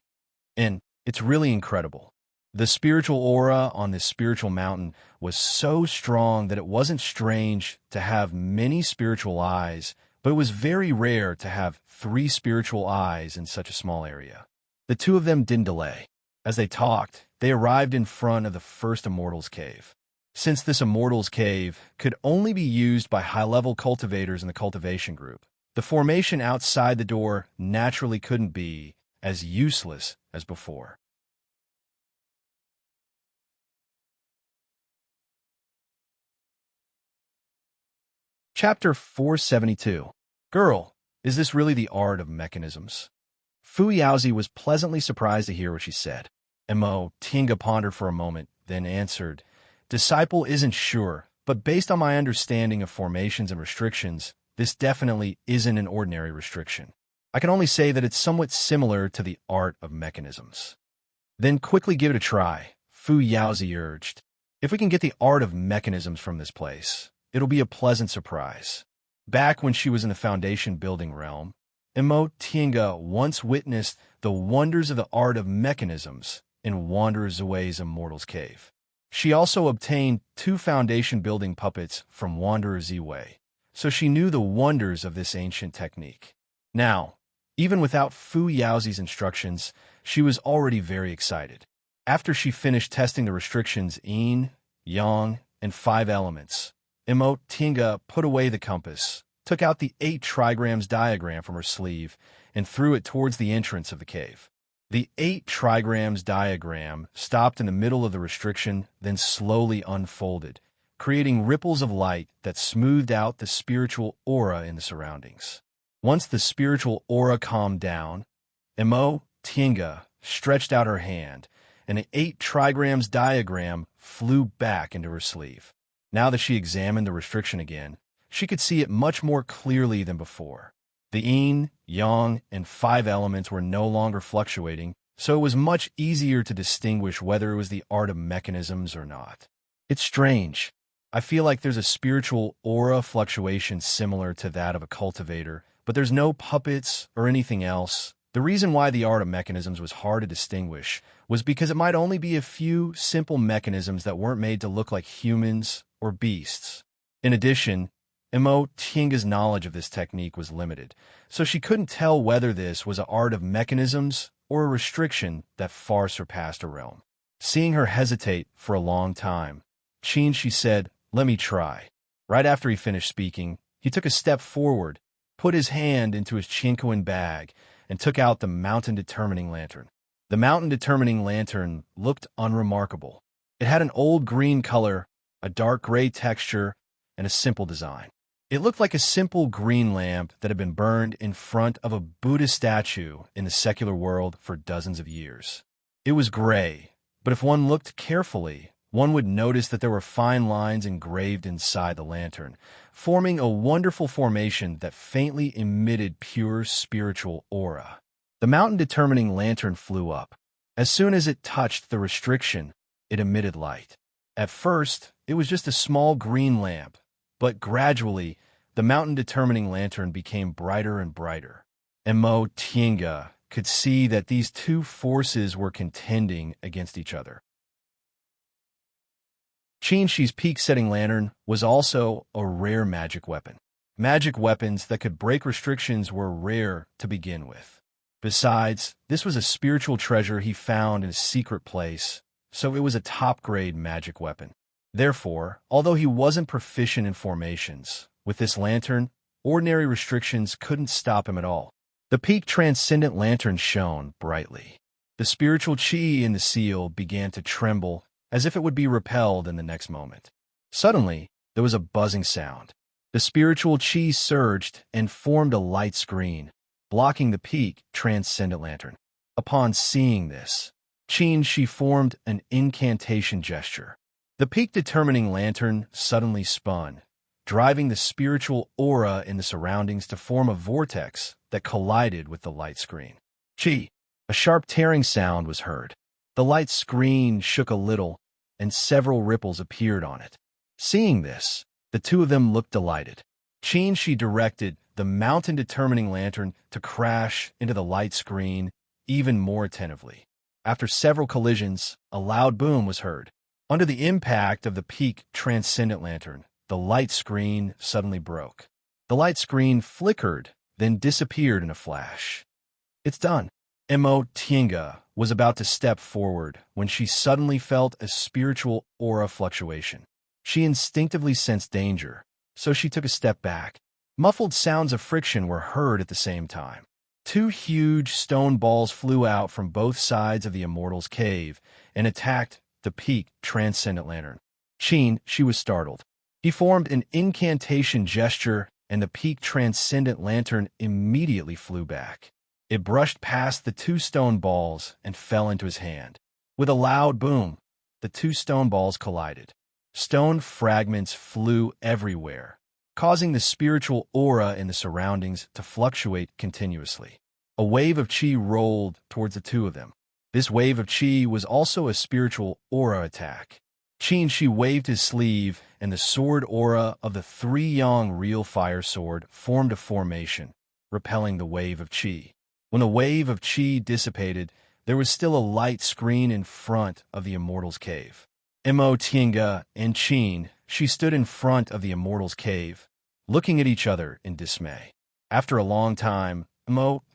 And it's really incredible. The spiritual aura on this spiritual mountain was so strong that it wasn't strange to have many spiritual eyes, but it was very rare to have 3 spiritual eyes in such a small area. The 2 of them didn't delay. As they talked, they arrived in front of the first Immortals cave. Since this Immortals cave could only be used by high-level cultivators in the cultivation group, the formation outside the door naturally couldn't be as useless as before. Chapter 472. Girl, is this really the art of mechanisms? Fu Yaozi was pleasantly surprised to hear what she said. Mo Tinga pondered for a moment, then answered, Disciple isn't sure, but based on my understanding of formations and restrictions, this definitely isn't an ordinary restriction. I can only say that it's somewhat similar to the art of mechanisms. Then quickly give it a try, Fu Yaozi urged. If we can get the art of mechanisms from this place, it'll be a pleasant surprise. Back when she was in the foundation building realm, Mo Tinga once witnessed the wonders of the art of mechanisms in Wanderer Zue's Immortals Cave. She also obtained 2 foundation building puppets from Wanderer Zue, so she knew the wonders of this ancient technique. Now, even without Fu Yaozi's instructions, she was already very excited. After she finished testing the restrictions Yin, Yang, and 5 elements, Mo Tinga put away the compass, took out the 8 trigrams diagram from her sleeve, and threw it towards the entrance of the cave. The 8 trigrams diagram stopped in the middle of the restriction, then slowly unfolded, creating ripples of light that smoothed out the spiritual aura in the surroundings. Once the spiritual aura calmed down, Mo Tinga stretched out her hand, and the 8 trigrams diagram flew back into her sleeve. Now that she examined the restriction again, she could see it much more clearly than before. The Yin, Yang, and 5 elements were no longer fluctuating, so it was much easier to distinguish whether it was the art of mechanisms or not. It's strange. I feel like there's a spiritual aura fluctuation similar to that of a cultivator, but there's no puppets or anything else. The reason why the art of mechanisms was hard to distinguish was because it might only be a few simple mechanisms that weren't made to look like humans or beasts. In addition, Mo Tinga's knowledge of this technique was limited, so she couldn't tell whether this was an art of mechanisms or a restriction that far surpassed her realm. Seeing her hesitate for a long time, she said, Let me try. Right after he finished speaking, he took a step forward, put his hand into his Chinkoan bag, and took out the mountain-determining lantern. The mountain-determining lantern looked unremarkable. It had an old green color, a dark gray texture, and a simple design. It looked like a simple green lamp that had been burned in front of a Buddha statue in the secular world for dozens of years. It was gray, but if one looked carefully, one would notice that there were fine lines engraved inside the lantern, forming a wonderful formation that faintly emitted pure spiritual aura. The mountain-determining lantern flew up. As soon as it touched the restriction, it emitted light. At first, it was just a small green lamp, but gradually, the mountain-determining lantern became brighter and brighter. Mo Tinga could see that these 2 forces were contending against each other. Qinshi's peak-setting lantern was also a rare magic weapon. Magic weapons that could break restrictions were rare to begin with. Besides, this was a spiritual treasure he found in a secret place, so it was a top-grade magic weapon. Therefore, although he wasn't proficient in formations, with this lantern, ordinary restrictions couldn't stop him at all. The peak transcendent lantern shone brightly. The spiritual chi in the seal began to tremble as if it would be repelled in the next moment. Suddenly, there was a buzzing sound. The spiritual chi surged and formed a light screen, blocking the peak transcendent lantern. Upon seeing this, she formed an incantation gesture. The peak determining lantern suddenly spun, driving the spiritual aura in the surroundings to form a vortex that collided with the light screen. Chi! A sharp tearing sound was heard. The light screen shook a little, and several ripples appeared on it. Seeing this, the two of them looked delighted. She directed the mountain-determining lantern to crash into the light screen even more attentively. After several collisions, a loud boom was heard. Under the impact of the peak transcendent lantern, the light screen suddenly broke. The light screen flickered, then disappeared in a flash. It's done. Tinga was about to step forward when she suddenly felt a spiritual aura fluctuation. She instinctively sensed danger, so she took a step back. Muffled sounds of friction were heard at the same time. Two huge stone balls flew out from both sides of the Immortal's cave and attacked the peak transcendent lantern. She was startled. He formed an incantation gesture, and the peak transcendent lantern immediately flew back. It brushed past the two stone balls and fell into his hand. With a loud boom, the two stone balls collided. Stone fragments flew everywhere, causing the spiritual aura in the surroundings to fluctuate continuously. A wave of chi rolled towards the two of them. This wave of chi was also a spiritual aura attack. She waved his sleeve, and the sword aura of the three-yang real fire sword formed a formation, repelling the wave of chi. When the wave of chi dissipated, there was still a light screen in front of the Immortal's cave. Tinga and she stood in front of the Immortal's cave, looking at each other in dismay. After a long time,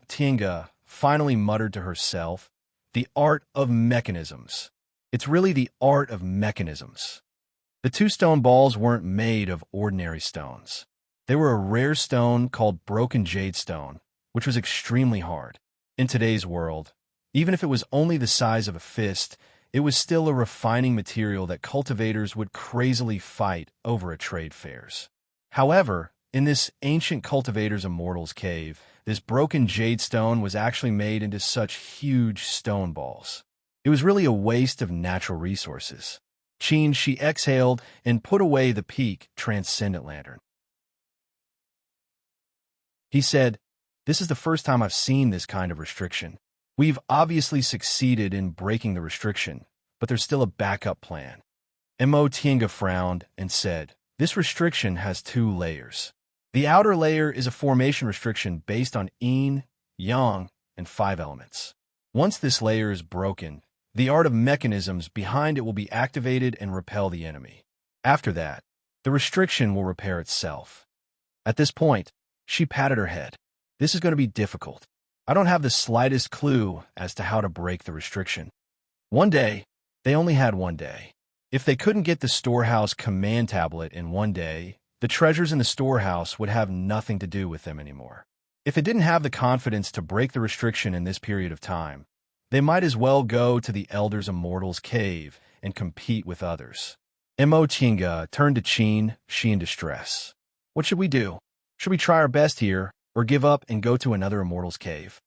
Tinga finally muttered to herself, "The art of mechanisms. It's really the art of mechanisms." The two stone balls weren't made of ordinary stones. They were a rare stone called broken jade stone, which was extremely hard. In today's world, even if it was only the size of a fist, it was still a refining material that cultivators would crazily fight over at trade fairs. However, in this ancient cultivator's Immortal's cave, this broken jade stone was actually made into such huge stone balls. It was really a waste of natural resources. She exhaled and put away the peak transcendent lantern. He said, "This is the first time I've seen this kind of restriction. We've obviously succeeded in breaking the restriction, but there's still a backup plan." Tinga frowned and said, "This restriction has two layers. The outer layer is a formation restriction based on yin, yang, and 5 elements. Once this layer is broken, the art of mechanisms behind it will be activated and repel the enemy. After that, the restriction will repair itself." At this point, she patted her head. "This is going to be difficult. I don't have the slightest clue as to how to break the restriction." One day, they only had one day. If they couldn't get the storehouse command tablet in one day, the treasures in the storehouse would have nothing to do with them anymore. If it didn't have the confidence to break the restriction in this period of time, they might as well go to the Elder's Immortal's cave and compete with others. Tinga turned to she in distress. "What should we do? Should we try our best here, or give up and go to another Immortal's cave?"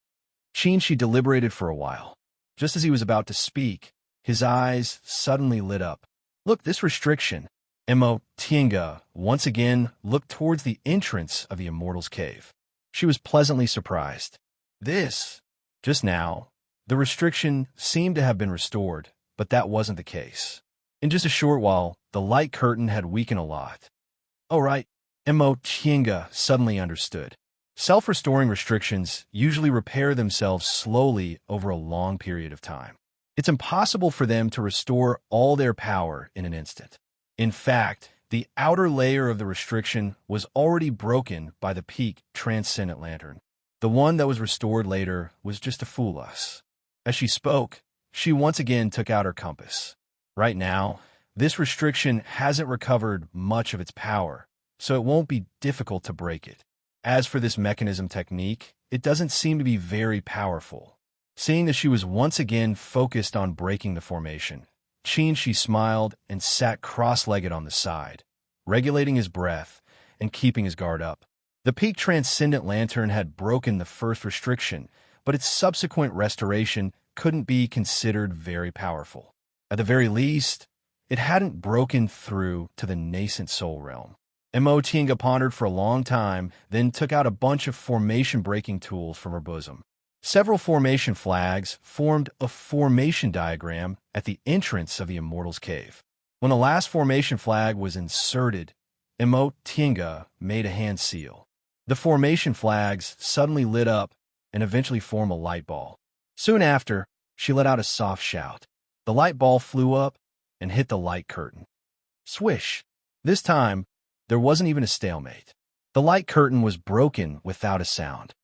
She deliberated for a while. Just as he was about to speak, his eyes suddenly lit up. "Look, this restriction." Tinga once again looked towards the entrance of the Immortal's cave. She was pleasantly surprised. Just now, the restriction seemed to have been restored, but that wasn't the case. In just a short while, the light curtain had weakened a lot. "Oh, right." Tinga suddenly understood. Self-restoring restrictions usually repair themselves slowly over a long period of time. It's impossible for them to restore all their power in an instant. In fact, the outer layer of the restriction was already broken by the peak transcendent lantern. The one that was restored later was just to fool us. As she spoke, she once again took out her compass. Right now, this restriction hasn't recovered much of its power, so it won't be difficult to break it. As for this mechanism technique, it doesn't seem to be very powerful. Seeing that she was once again focused on breaking the formation, she smiled and sat cross-legged on the side, regulating his breath and keeping his guard up. The peak transcendent lantern had broken the first restriction, but its subsequent restoration couldn't be considered very powerful. At the very least, it hadn't broken through to the nascent soul realm. Tinga pondered for a long time, then took out a bunch of formation-breaking tools from her bosom. Several formation flags formed a formation diagram at the entrance of the Immortal's Cave. When the last formation flag was inserted, Tinga made a hand seal. The formation flags suddenly lit up and eventually formed a light ball. Soon after, she let out a soft shout. The light ball flew up and hit the light curtain. Swish! This time, there wasn't even a stalemate. The light curtain was broken without a sound.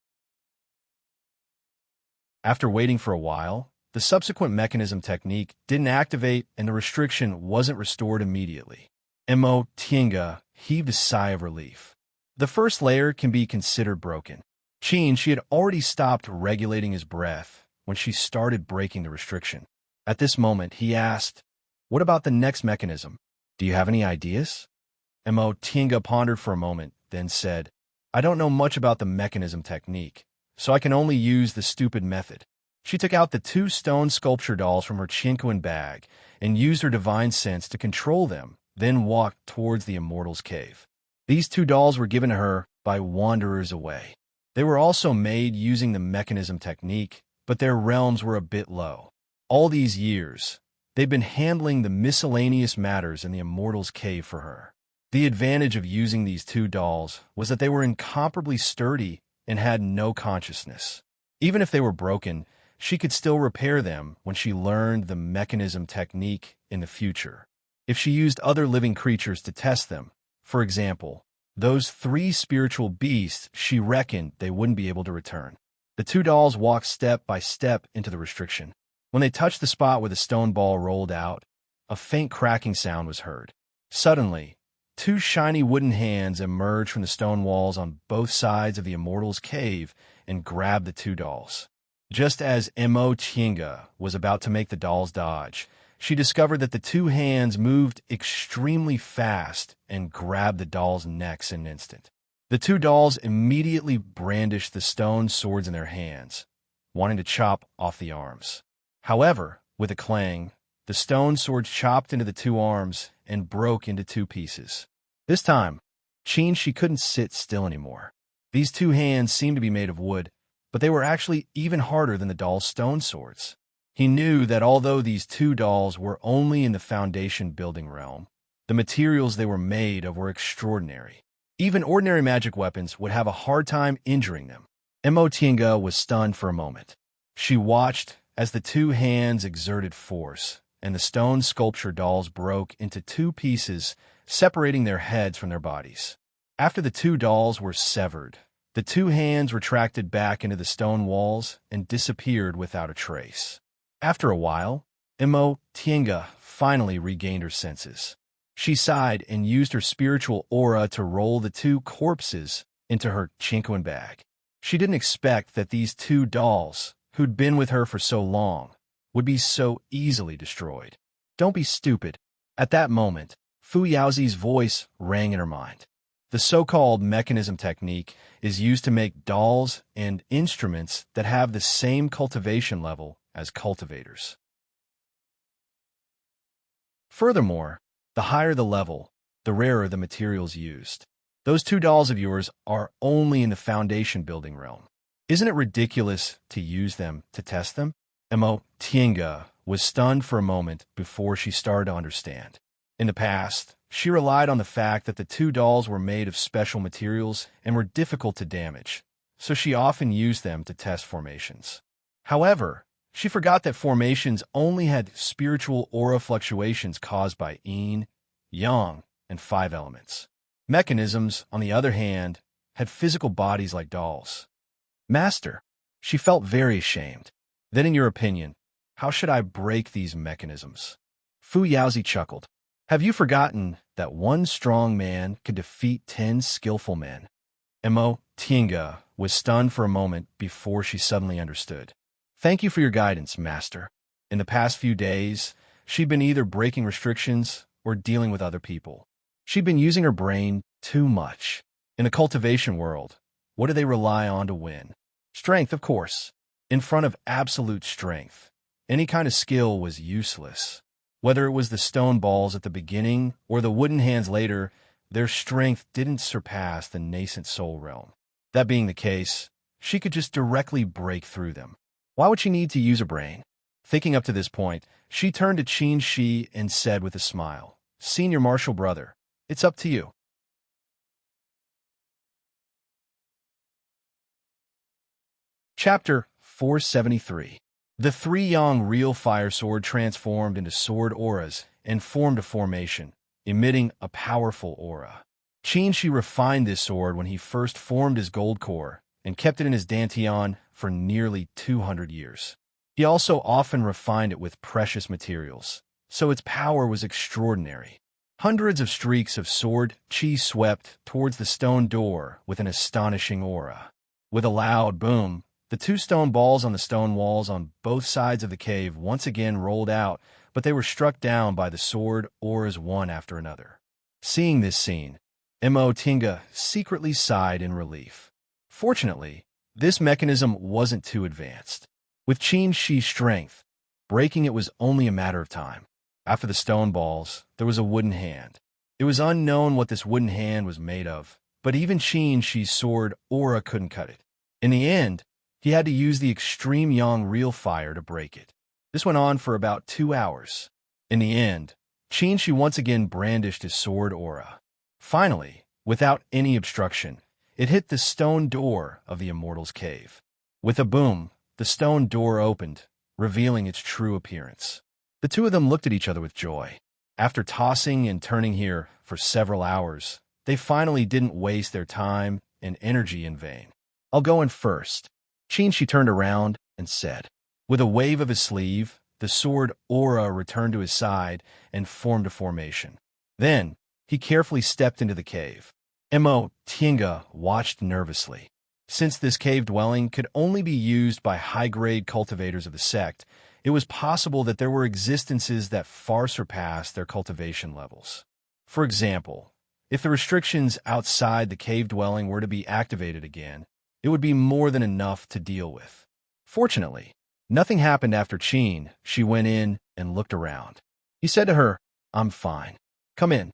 After waiting for a while, the subsequent mechanism technique didn't activate and the restriction wasn't restored immediately. Tinga heaved a sigh of relief. The first layer can be considered broken. She had already stopped regulating his breath when she started breaking the restriction. At this moment, he asked, "What about the next mechanism? Do you have any ideas?" Tinga pondered for a moment, then said, "I don't know much about the mechanism technique, so I can only use the stupid method." She took out the 2 stone sculpture dolls from her chinkoan bag and used her divine sense to control them, then walked towards the Immortal's Cave. These 2 dolls were given to her by Wanderers Away. They were also made using the mechanism technique, but their realms were a bit low. All these years, they'd been handling the miscellaneous matters in the Immortal's Cave for her. The advantage of using these 2 dolls was that they were incomparably sturdy and had no consciousness. Even if they were broken, she could still repair them when she learned the mechanism technique in the future. If she used other living creatures to test them, for example, those 3 spiritual beasts, she reckoned they wouldn't be able to return. The 2 dolls walked step by step into the restriction. When they touched the spot where the stone ball rolled out, a faint cracking sound was heard. Suddenly, 2 shiny wooden hands emerged from the stone walls on both sides of the Immortal's Cave and grabbed the 2 dolls. Just as Tinga was about to make the dolls dodge, she discovered that the 2 hands moved extremely fast and grabbed the dolls' necks in an instant. The 2 dolls immediately brandished the stone swords in their hands, wanting to chop off the arms. However, with a clang, the stone swords chopped into the 2 arms and broke into 2 pieces. This time, she couldn't sit still anymore. These 2 hands seemed to be made of wood, but they were actually even harder than the dolls' stone swords. He knew that although these 2 dolls were only in the foundation building realm, the materials they were made of were extraordinary. Even ordinary magic weapons would have a hard time injuring them. Tinga was stunned for a moment. She watched as the 2 hands exerted force, and the stone sculpture dolls broke into 2 pieces, separating their heads from their bodies. After the 2 dolls were severed, the 2 hands retracted back into the stone walls and disappeared without a trace. After a while, Tinga finally regained her senses. She sighed and used her spiritual aura to roll the 2 corpses into her chinkoan bag. She didn't expect that these 2 dolls, who'd been with her for so long, would be so easily destroyed. "Don't be stupid." At that moment, Fu Yaozi's voice rang in her mind. The so-called mechanism technique is used to make dolls and instruments that have the same cultivation level as cultivators. Furthermore, the higher the level, the rarer the materials used. Those 2 dolls of yours are only in the foundation building realm. Isn't it ridiculous to use them to test them? Tinga was stunned for a moment before she started to understand. In the past, she relied on the fact that the 2 dolls were made of special materials and were difficult to damage, so she often used them to test formations. However, she forgot that formations only had spiritual aura fluctuations caused by yin, yang, and 5 elements. Mechanisms, on the other hand, had physical bodies like dolls. "Master," she felt very ashamed. "Then in your opinion, how should I break these mechanisms?" Fu Yaozi chuckled. "Have you forgotten that one strong man could defeat 10 skillful men?" Mo Tinga was stunned for a moment before she suddenly understood. Thank you for your guidance, Master. In the past few days, she'd been either breaking restrictions or dealing with other people. She'd been using her brain too much. In the cultivation world, what do they rely on to win? Strength, of course. In front of absolute strength, any kind of skill was useless. Whether it was the stone balls at the beginning or the wooden hands later, their strength didn't surpass the nascent soul realm. That being the case, she could just directly break through them. Why would she need to use her brain? Thinking up to this point, she turned to Qin Shi and said with a smile, Senior Martial Brother, it's up to you. Chapter 473. The three Yang real fire sword transformed into sword auras and formed a formation, emitting a powerful aura. Qin Shi refined this sword when he first formed his gold core and kept it in his dantian for nearly 200 years. He also often refined it with precious materials, so its power was extraordinary. Hundreds of streaks of sword chi swept towards the stone door with an astonishing aura. With a loud boom, the two stone balls on the stone walls on both sides of the cave once again rolled out, but they were struck down by the sword auras one after another. Seeing this scene, Mo Tinga secretly sighed in relief. Fortunately, this mechanism wasn't too advanced. With Qin Shi's strength, breaking it was only a matter of time. After the stone balls, there was a wooden hand. It was unknown what this wooden hand was made of, but even Qin Shi's sword aura couldn't cut it. In the end, he had to use the extreme Yang real fire to break it. This went on for about 2 hours. In the end, Qin Shi once again brandished his sword aura. Finally, without any obstruction, it hit the stone door of the Immortal's cave. With a boom, the stone door opened, revealing its true appearance. The two of them looked at each other with joy. After tossing and turning here for several hours, they finally didn't waste their time and energy in vain. I'll go in first. Qin Shi turned around and said. With a wave of his sleeve, the sword aura returned to his side and formed a formation. Then, he carefully stepped into the cave. Mo Tinga watched nervously. Since this cave dwelling could only be used by high-grade cultivators of the sect, it was possible that there were existences that far surpassed their cultivation levels. For example, if the restrictions outside the cave dwelling were to be activated again, it would be more than enough to deal with. Fortunately, nothing happened after Qin Shi went in and looked around. He said to her, I'm fine. Come in.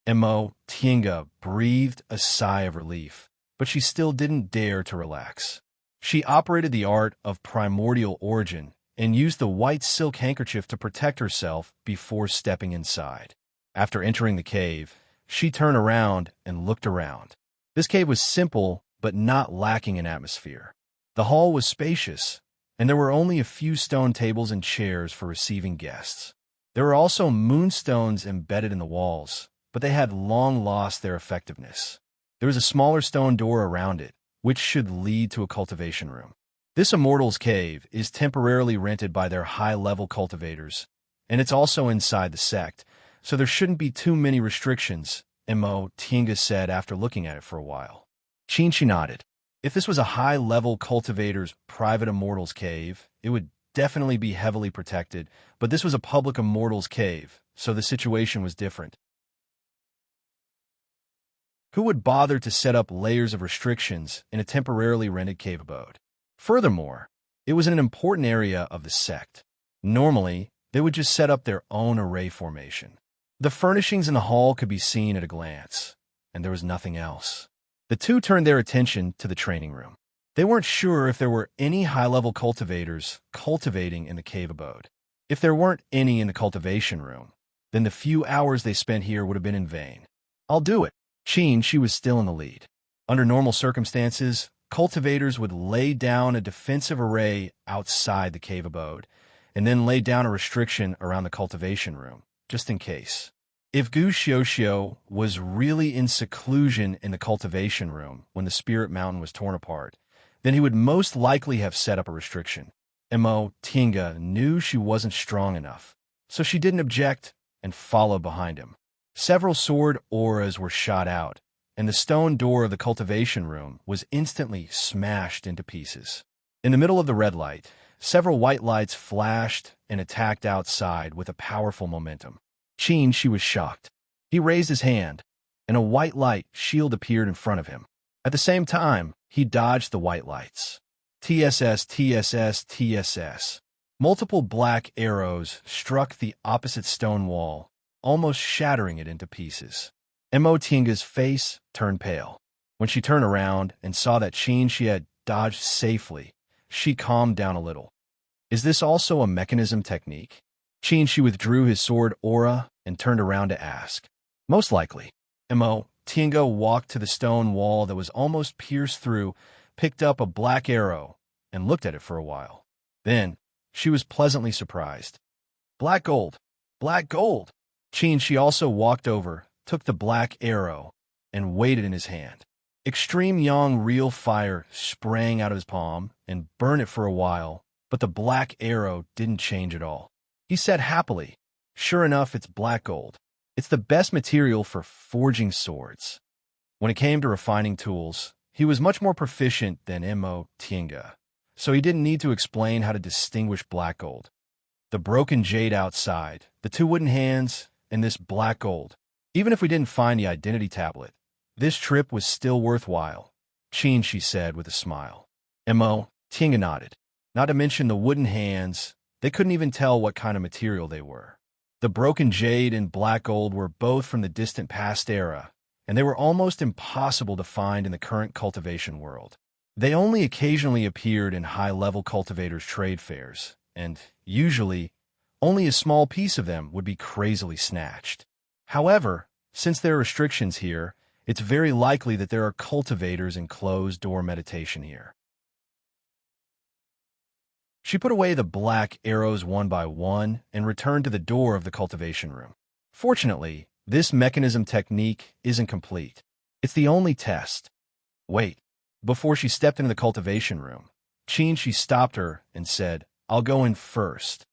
Mo Tinga breathed a sigh of relief, but she still didn't dare to relax. She operated the art of primordial origin and used the white silk handkerchief to protect herself before stepping inside. After entering the cave, she turned around and looked around. This cave was simple but not lacking in atmosphere. The hall was spacious, and there were only a few stone tables and chairs for receiving guests. There were also moonstones embedded in the walls, but they had long lost their effectiveness. There was a smaller stone door around it, which should lead to a cultivation room. This Immortal's Cave is temporarily rented by their high-level cultivators, and it's also inside the sect, so there shouldn't be too many restrictions, Mo Tinga said after looking at it for a while. Qin Shi nodded. If this was a high-level cultivator's private Immortal's Cave, it would definitely be heavily protected, but this was a public Immortal's Cave, so the situation was different. Who would bother to set up layers of restrictions in a temporarily rented cave abode? Furthermore, it was in an important area of the sect. Normally, they would just set up their own array formation. The furnishings in the hall could be seen at a glance, and there was nothing else. The two turned their attention to the training room. They weren't sure if there were any high-level cultivators cultivating in the cave abode. If there weren't any in the cultivation room, then the few hours they spent here would have been in vain. I'll do it. Qin Shi was still in the lead. Under normal circumstances, cultivators would lay down a defensive array outside the cave abode, and then lay down a restriction around the cultivation room, just in case. If Gu Xiuxiu was really in seclusion in the cultivation room when the Spirit Mountain was torn apart, then he would most likely have set up a restriction. Mo Tinga knew she wasn't strong enough, so she didn't object and followed behind him. Several sword auras were shot out, and the stone door of the cultivation room was instantly smashed into pieces. In the middle of the red light, several white lights flashed and attacked outside with a powerful momentum. She was shocked. He raised his hand, and a white light shield appeared in front of him. At the same time, he dodged the white lights. TSS, TSS, TSS. Multiple black arrows struck the opposite stone wall, almost shattering it into pieces. Tinga's face turned pale. When she turned around and saw that she had dodged safely, she calmed down a little. Is this also a mechanism technique? She withdrew his sword aura and turned around to ask. Most likely. Tinga walked to the stone wall that was almost pierced through, picked up a black arrow, and looked at it for a while. Then, she was pleasantly surprised. Black gold! Black gold! She also walked over, took the black arrow, and weighed it in his hand. Extreme Yang real fire sprang out of his palm and burned it for a while, but the black arrow didn't change at all. He said happily, sure enough, it's black gold. It's the best material for forging swords. When it came to refining tools, he was much more proficient than Tinga, so he didn't need to explain how to distinguish black gold. The broken jade outside, the two wooden hands, and this black gold. Even if we didn't find the identity tablet, this trip was still worthwhile, she said with a smile. Tinga nodded. Not to mention the wooden hands, they couldn't even tell what kind of material they were. The broken jade and black gold were both from the distant past era, and they were almost impossible to find in the current cultivation world. They only occasionally appeared in high-level cultivators' trade fairs, and, usually, only a small piece of them would be crazily snatched. However, since there are restrictions here, it's very likely that there are cultivators in closed-door meditation here. She put away the black arrows one by one and returned to the door of the cultivation room. Fortunately, this mechanism technique isn't complete. It's the only test. Wait. Before she stepped into the cultivation room, she stopped her and said, I'll go in first.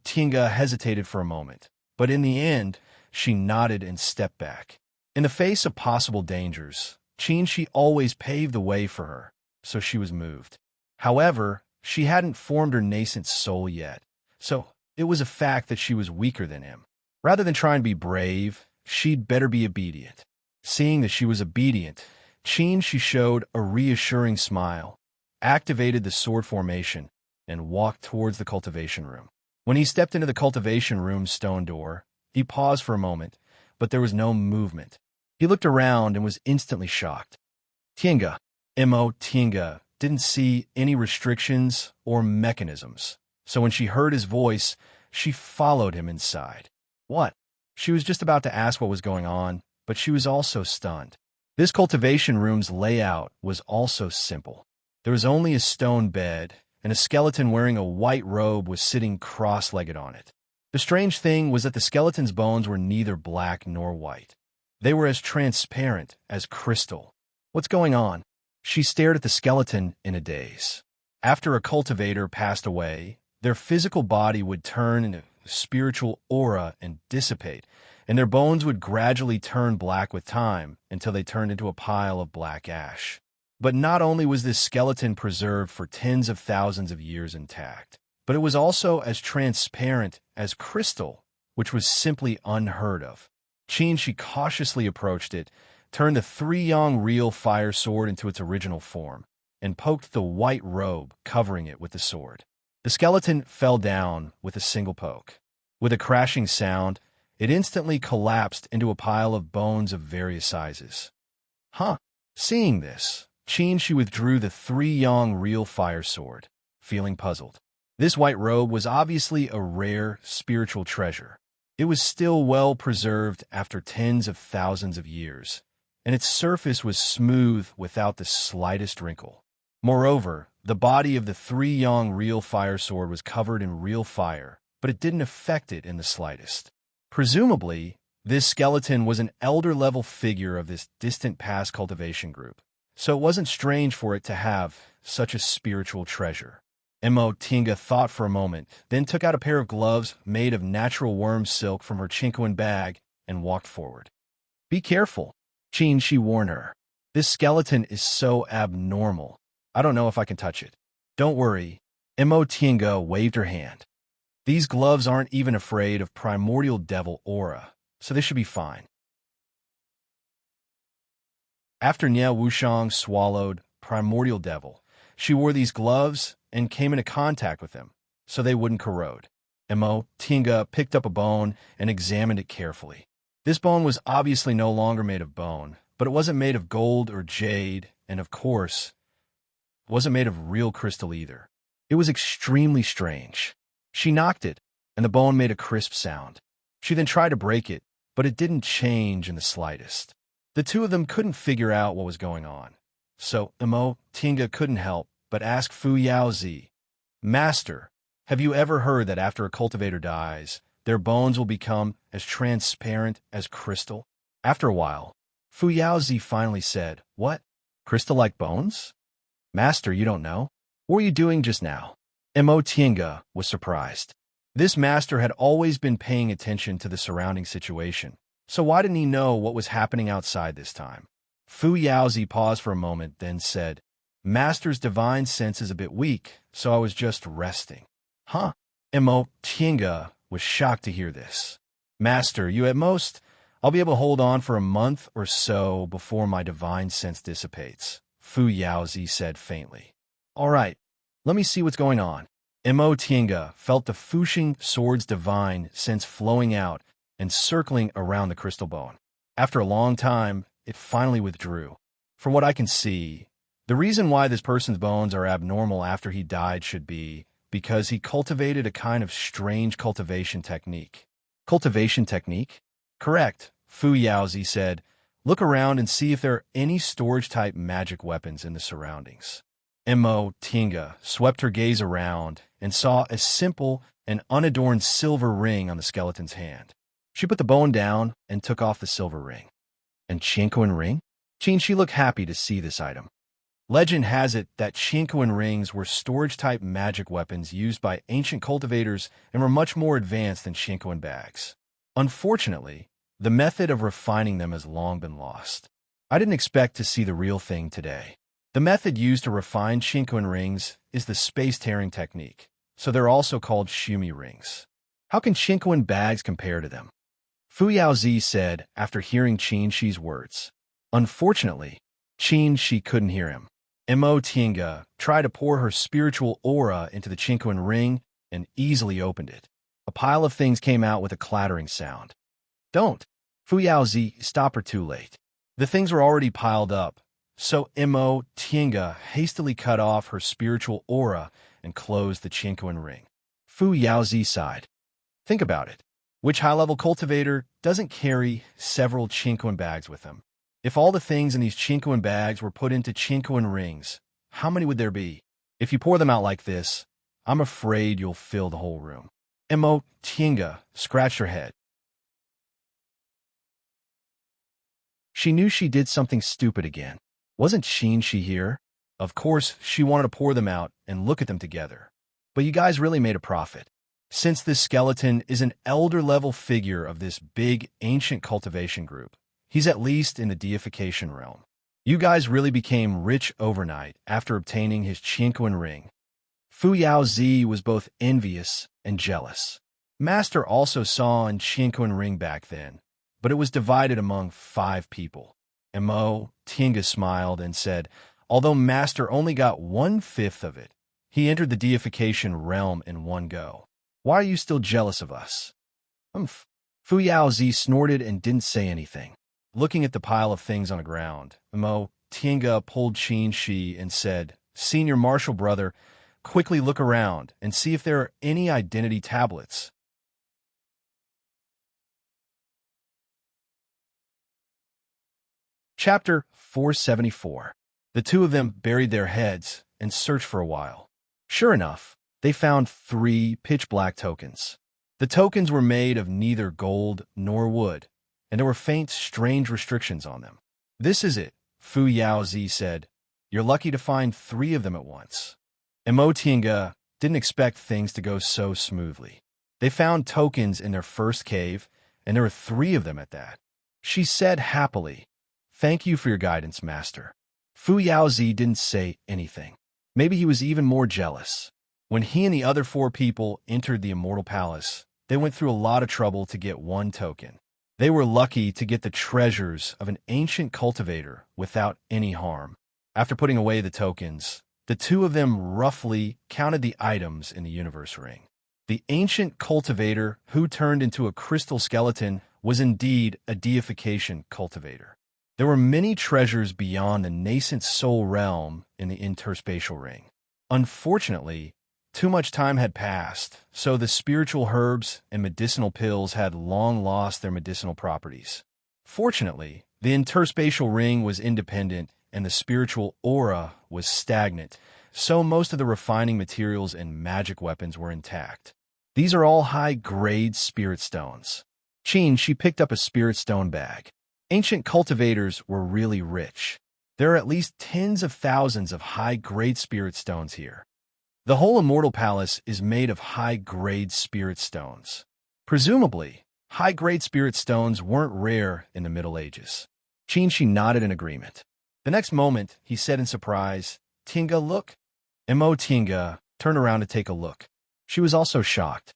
Tinga hesitated for a moment, but in the end, she nodded and stepped back. In the face of possible dangers, she always paved the way for her, so she was moved. However, she hadn't formed her nascent soul yet, so it was a fact that she was weaker than him. Rather than trying to be brave, she'd better be obedient. Seeing that she was obedient, she showed a reassuring smile, activated the sword formation, and walked towards the cultivation room. When he stepped into the cultivation room's stone door, he paused for a moment, but there was no movement. He looked around and was instantly shocked. Tinga didn't see any restrictions or mechanisms, so when she heard his voice, she followed him inside. What? She was just about to ask what was going on, but she was also stunned. This cultivation room's layout was also simple. There was only a stone bed, and a skeleton wearing a white robe was sitting cross-legged on it. The strange thing was that the skeleton's bones were neither black nor white. They were as transparent as crystal. What's going on? She stared at the skeleton in a daze. After a cultivator passed away, their physical body would turn into spiritual aura and dissipate, and their bones would gradually turn black with time until they turned into a pile of black ash. But not only was this skeleton preserved for tens of thousands of years intact, but it was also as transparent as crystal, which was simply unheard of. She cautiously approached it, turned the 3-yang real fire sword into its original form, and poked the white robe covering it with the sword. The skeleton fell down with a single poke. With a crashing sound, it instantly collapsed into a pile of bones of various sizes. Seeing this, she withdrew the 3-yang real fire sword, feeling puzzled. This white robe was obviously a rare spiritual treasure. It was still well preserved after tens of thousands of years, and its surface was smooth without the slightest wrinkle. Moreover, the body of the 3-yang real fire sword was covered in real fire, but it didn't affect it in the slightest. Presumably, this skeleton was an elder-level figure of this distant past cultivation group, so it wasn't strange for it to have such a spiritual treasure. Tinga thought for a moment, then took out a pair of gloves made of natural worm silk from her chinkoan bag and walked forward. Be careful. Qin Shi warned her. This skeleton is so abnormal. I don't know if I can touch it. Don't worry. Mo Tiange waved her hand. These gloves aren't even afraid of primordial devil aura, so this should be fine. After Nie Wushang swallowed primordial devil, she wore these gloves and came into contact with them, so they wouldn't corrode. Mo Tiange picked up a bone and examined it carefully. This bone was obviously no longer made of bone, but it wasn't made of gold or jade, and of course, wasn't made of real crystal either. It was extremely strange. She knocked it, and the bone made a crisp sound. She then tried to break it, but it didn't change in the slightest. The two of them couldn't figure out what was going on. So Mo Tiange couldn't help but ask Fu Yaozi, Master, have you ever heard that after a cultivator dies, their bones will become as transparent as crystal? After a while, Fu Yaozi finally said, What? Crystal-like bones? Master, you don't know? What were you doing just now? Mo Tiange was surprised. This master had always been paying attention to the surrounding situation, so why didn't he know what was happening outside this time? Fu Yaozi paused for a moment, then said, Master's divine sense is a bit weak, so I was just resting. Huh? Mo Tiange was shocked to hear this. Master, you at most, I'll be able to hold on for a month or so before my divine sense dissipates, Fu Yaozi said faintly. All right, let me see what's going on. Mo Tiange felt the Fuxing sword's divine sense flowing out and circling around the crystal bone. After a long time, it finally withdrew. From what I can see, the reason why this person's bones are abnormal after he died should be because he cultivated a kind of strange cultivation technique. Cultivation technique? Correct, Fu Yaozi said. Look around and see if there are any storage-type magic weapons in the surroundings. Mo Tiange swept her gaze around and saw a simple and unadorned silver ring on the skeleton's hand. She put the bone down and took off the silver ring. And Qianquan ring? Qin Shi looked happy to see this item. Legend has it that Qianquan rings were storage-type magic weapons used by ancient cultivators and were much more advanced than Qianquan bags. Unfortunately, the method of refining them has long been lost. I didn't expect to see the real thing today. The method used to refine Qianquan rings is the space-tearing technique, so they're also called Shumi rings. How can Qianquan bags compare to them? Fu Yaozi said after hearing Qin Shi's words. Unfortunately, Qin Shi couldn't hear him. Mo Tiange tried to pour her spiritual aura into the Qianquan ring and easily opened it. A pile of things came out with a clattering sound. Don't! Fu Yaozi stopped her too late. The things were already piled up, so Mo Tiange hastily cut off her spiritual aura and closed the Qianquan ring. Fu Yaozi sighed. Think about it. Which high-level cultivator doesn't carry several Qianquan bags with them? If all the things in these Qianquan bags were put into Qianquan rings, how many would there be? If you pour them out like this, I'm afraid you'll fill the whole room. Mo Tiange scratched her head. She knew she did something stupid again. Wasn't Qin Shi here? Of course, she wanted to pour them out and look at them together. But you guys really made a profit. Since this skeleton is an elder-level figure of this big, ancient cultivation group, he's at least in the deification realm. You guys really became rich overnight after obtaining his Qianquan ring. Fu Yaozi was both envious and jealous. Master also saw an Qianquan ring back then, but it was divided among 5 people. Mo Tiange smiled and said, although Master only got 1/5 of it, he entered the deification realm in one go. Why are you still jealous of us? Fu Yaozi snorted and didn't say anything. Looking at the pile of things on the ground, Mo Tiange pulled Qin Shi and said, Senior Marshal Brother, quickly look around and see if there are any identity tablets. Chapter 474. The two of them buried their heads and searched for a while. Sure enough, they found 3 pitch-black tokens. The tokens were made of neither gold nor wood, and there were faint, strange restrictions on them. This is it, Fu Yaozi said. You're lucky to find 3 of them at once. Mo Tiange didn't expect things to go so smoothly. They found tokens in their first cave, and there were 3 of them at that. She said happily, Thank you for your guidance, Master. Fu Yaozi didn't say anything. Maybe he was even more jealous. When he and the other 4 people entered the Immortal Palace, they went through a lot of trouble to get 1 token. They were lucky to get the treasures of an ancient cultivator without any harm. After putting away the tokens, the 2 of them roughly counted the items in the universe ring. The ancient cultivator who turned into a crystal skeleton was indeed a deification cultivator. There were many treasures beyond the nascent soul realm in the interspatial ring. Unfortunately, too much time had passed, so the spiritual herbs and medicinal pills had long lost their medicinal properties. Fortunately, the interspatial ring was independent and the spiritual aura was stagnant, so most of the refining materials and magic weapons were intact. These are all high-grade spirit stones. She picked up a spirit stone bag. Ancient cultivators were really rich. There are at least tens of thousands of high-grade spirit stones here. The whole Immortal Palace is made of high-grade spirit stones. Presumably, high-grade spirit stones weren't rare in the Middle Ages. She nodded in agreement. The next moment, he said in surprise, "Tinga, look." Mo Tinga turned around to take a look. She was also shocked.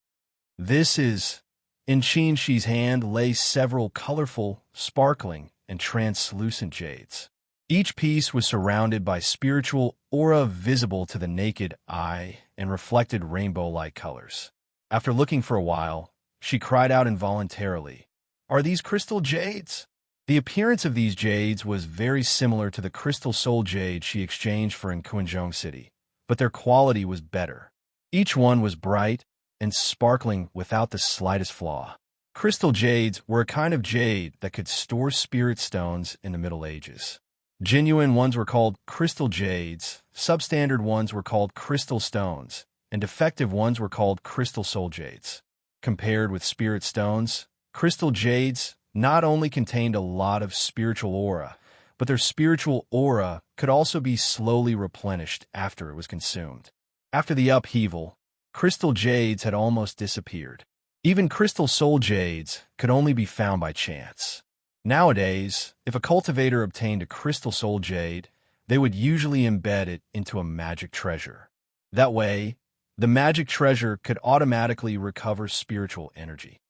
This is... In Shi's hand lay several colorful, sparkling, and translucent jades. Each piece was surrounded by spiritual aura visible to the naked eye and reflected rainbow-like colors. After looking for a while, she cried out involuntarily, "Are these crystal jades?" The appearance of these jades was very similar to the crystal soul jade she exchanged for in Kuanzhong City, but their quality was better. Each one was bright and sparkling without the slightest flaw. Crystal jades were a kind of jade that could store spirit stones in the Middle Ages. Genuine ones were called crystal jades, substandard ones were called crystal stones, and defective ones were called crystal soul jades. Compared with spirit stones, crystal jades not only contained a lot of spiritual aura, but their spiritual aura could also be slowly replenished after it was consumed. After the upheaval, crystal jades had almost disappeared. Even crystal soul jades could only be found by chance. Nowadays, if a cultivator obtained a crystal soul jade, they would usually embed it into a magic treasure. That way, the magic treasure could automatically recover spiritual energy.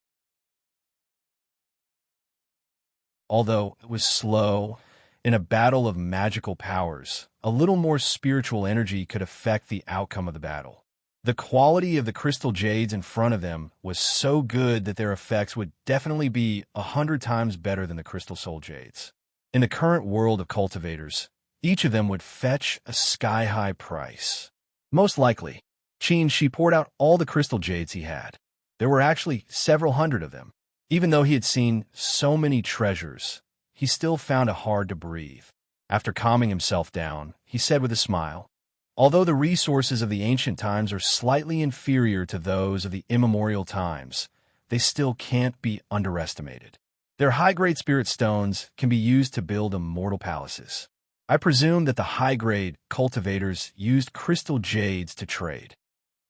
Although it was slow, in a battle of magical powers, a little more spiritual energy could affect the outcome of the battle. The quality of the crystal jades in front of them was so good that their effects would definitely be 100 times better than the crystal soul jades. In the current world of cultivators, each of them would fetch a sky-high price. Most likely, she poured out all the crystal jades he had. There were actually several hundred of them. Even though he had seen so many treasures, he still found it hard to breathe. After calming himself down, he said with a smile, "Although the resources of the ancient times are slightly inferior to those of the immemorial times, they still can't be underestimated. Their high-grade spirit stones can be used to build immortal palaces. I presume that the high-grade cultivators used crystal jades to trade."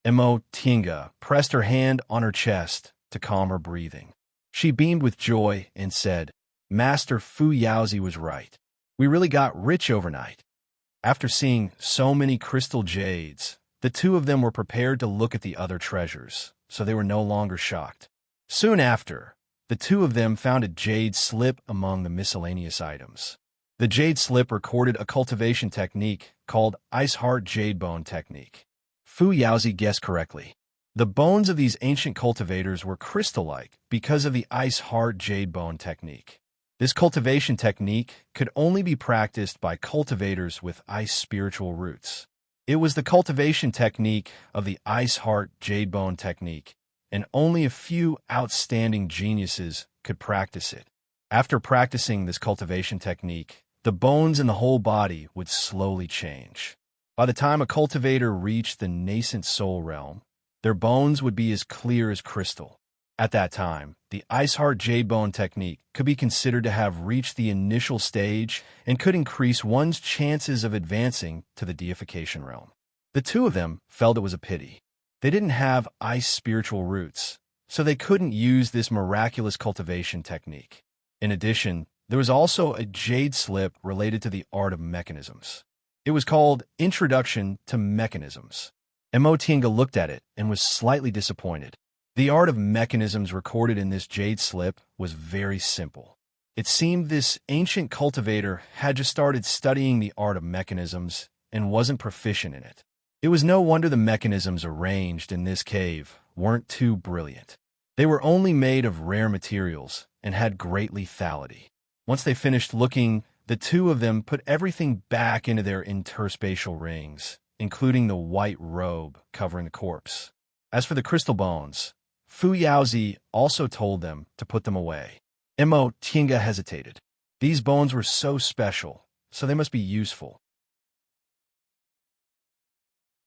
Mo Tinga pressed her hand on her chest to calm her breathing. She beamed with joy and said, "Master Fu Yaozi was right. We really got rich overnight." After seeing so many crystal jades, the 2 of them were prepared to look at the other treasures, so they were no longer shocked. Soon after, the 2 of them found a jade slip among the miscellaneous items. The jade slip recorded a cultivation technique called Ice Heart Jade Bone Technique. Fu Yaozi guessed correctly. The bones of these ancient cultivators were crystal-like because of the Ice Heart Jade Bone Technique. This cultivation technique could only be practiced by cultivators with ice spiritual roots. It was the cultivation technique of the Ice Heart Jade Bone Technique, and only a few outstanding geniuses could practice it. After practicing this cultivation technique, the bones in the whole body would slowly change. By the time a cultivator reached the nascent soul realm, their bones would be as clear as crystal. At that time, the Ice Heart Jade Bone Technique could be considered to have reached the initial stage and could increase one's chances of advancing to the deification realm. The 2 of them felt it was a pity. They didn't have ice spiritual roots, so they couldn't use this miraculous cultivation technique. In addition, There was also a jade slip related to the art of mechanisms. It was called Introduction to Mechanisms. Emotinga looked at it and was slightly disappointed. The art of mechanisms recorded in this jade slip was very simple. It seemed this ancient cultivator had just started studying the art of mechanisms and wasn't proficient in it. It was no wonder the mechanisms arranged in this cave weren't too brilliant. They were only made of rare materials and had great lethality. Once they finished looking, the two of them put everything back into their interspatial rings, including the white robe covering the corpse. As for the crystal bones, Fu Yaozi also told them to put them away. Mo Tinga hesitated. These bones were so special, so they must be useful.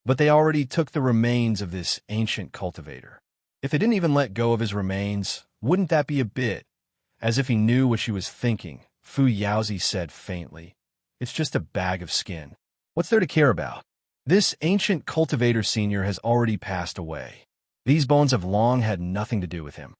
But they already took the remains of this ancient cultivator. If they didn't even let go of his remains, wouldn't that be a bit? As if he knew what she was thinking, Fu Yaozi said faintly, "It's just a bag of skin. What's there to care about? This ancient cultivator senior has already passed away. These bones have long had nothing to do with him."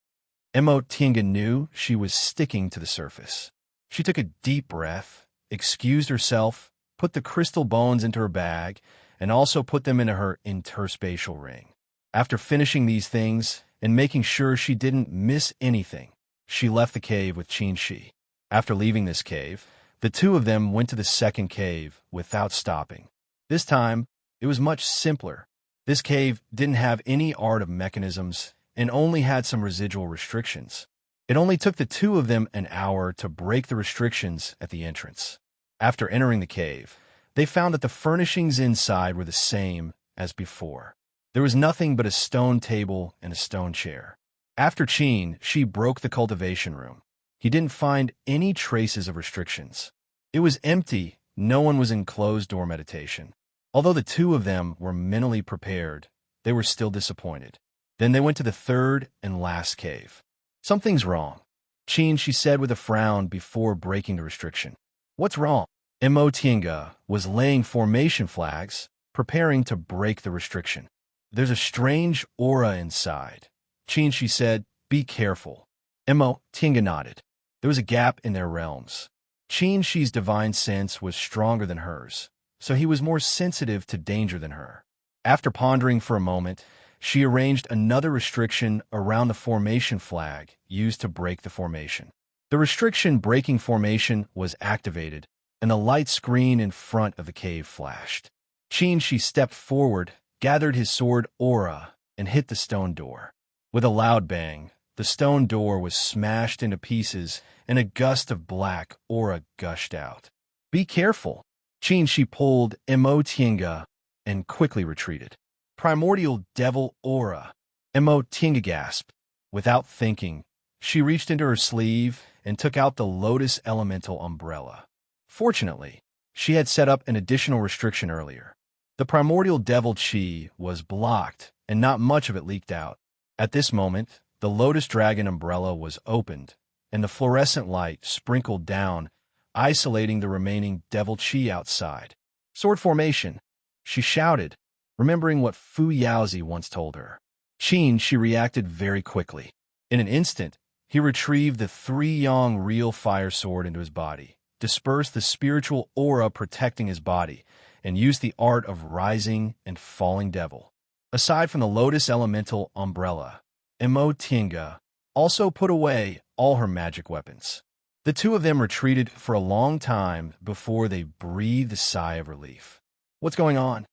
Mo Tinga knew she was sticking to the surface. She took a deep breath, excused herself, put the crystal bones into her bag, and also put them into her interspatial ring. After finishing these things and making sure she didn't miss anything, she left the cave with Qin Shi. After leaving this cave, the two of them went to the second cave without stopping. This time, it was much simpler. This cave didn't have any art of mechanisms and only had some residual restrictions. It only took the two of them an hour to break the restrictions at the entrance. After entering the cave, they found that the furnishings inside were the same as before. There was nothing but a stone table and a stone chair. After Qin, she broke the cultivation room. He didn't find any traces of restrictions. It was empty. No one was in closed-door meditation. Although the two of them were mentally prepared, they were still disappointed. Then they went to the third and last cave. "Something's wrong," Qin, she said with a frown before breaking the restriction. "What's wrong?" Mo Tinga was laying formation flags, preparing to break the restriction. "There's a strange aura inside." Qin, she said, "Be careful." Mo Tinga nodded. There was a gap in their realms. Qin Shi's divine sense was stronger than hers, so he was more sensitive to danger than her. After pondering for a moment, she arranged another restriction around the formation flag used to break the formation. The restriction breaking formation was activated, and the light screen in front of the cave flashed. Qin Shi stepped forward, gathered his sword aura, and hit the stone door. With a loud bang, the stone door was smashed into pieces, and a gust of black aura gushed out. "Be careful." Qin Shi pulled Mo Tinga and quickly retreated. "Primordial devil aura." Mo Tinga gasped. Without thinking, she reached into her sleeve and took out the lotus elemental umbrella. Fortunately, she had set up an additional restriction earlier. The primordial devil chi was blocked, and not much of it leaked out. At this moment, the lotus dragon umbrella was opened, and the fluorescent light sprinkled down, isolating the remaining devil chi outside. "Sword formation," she shouted, remembering what Fu Yaozi once told her. Qin, she reacted very quickly. In an instant, he retrieved the three-yong real fire sword into his body, dispersed the spiritual aura protecting his body, and used the art of rising and falling devil. Aside from the lotus elemental umbrella, Mo Tinga also put away all her magic weapons. The two of them retreated for a long time before they breathed a sigh of relief. "What's going on?"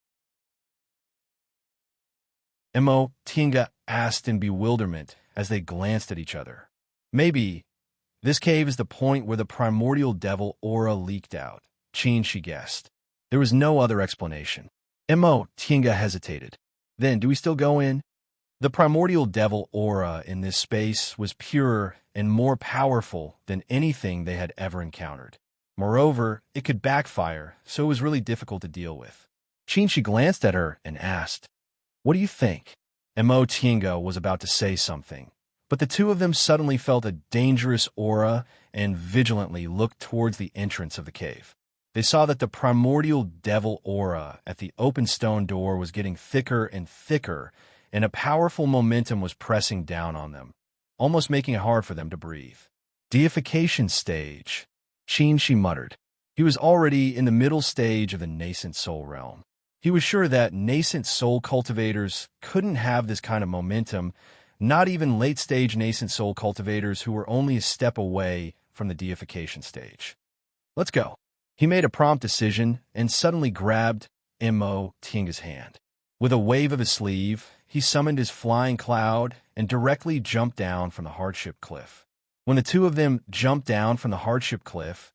Mo Tinga asked in bewilderment as they glanced at each other. "Maybe this cave is the point where the primordial devil aura leaked out," Qin, she guessed. There was no other explanation. Mo Tinga hesitated. "Then, do we still go in?" The primordial devil aura in this space was purer and more powerful than anything they had ever encountered. Moreover, it could backfire, so it was really difficult to deal with. Qin, she glanced at her and asked, "What do you think?" Mo Tinga was about to say something, but the two of them suddenly felt a dangerous aura and vigilantly looked towards the entrance of the cave. They saw that the primordial devil aura at the open stone door was getting thicker and thicker, and a powerful momentum was pressing down on them, almost making it hard for them to breathe. "Deification stage," She muttered. He was already in the middle stage of the nascent soul realm. He was sure that nascent soul cultivators couldn't have this kind of momentum, not even late-stage nascent soul cultivators who were only a step away from the deification stage. Let's go. He made a prompt decision and suddenly grabbed Mo Tinga's hand. With a wave of his sleeve, he summoned his flying cloud and directly jumped down from the hardship cliff. When the two of them jumped down from the hardship cliff,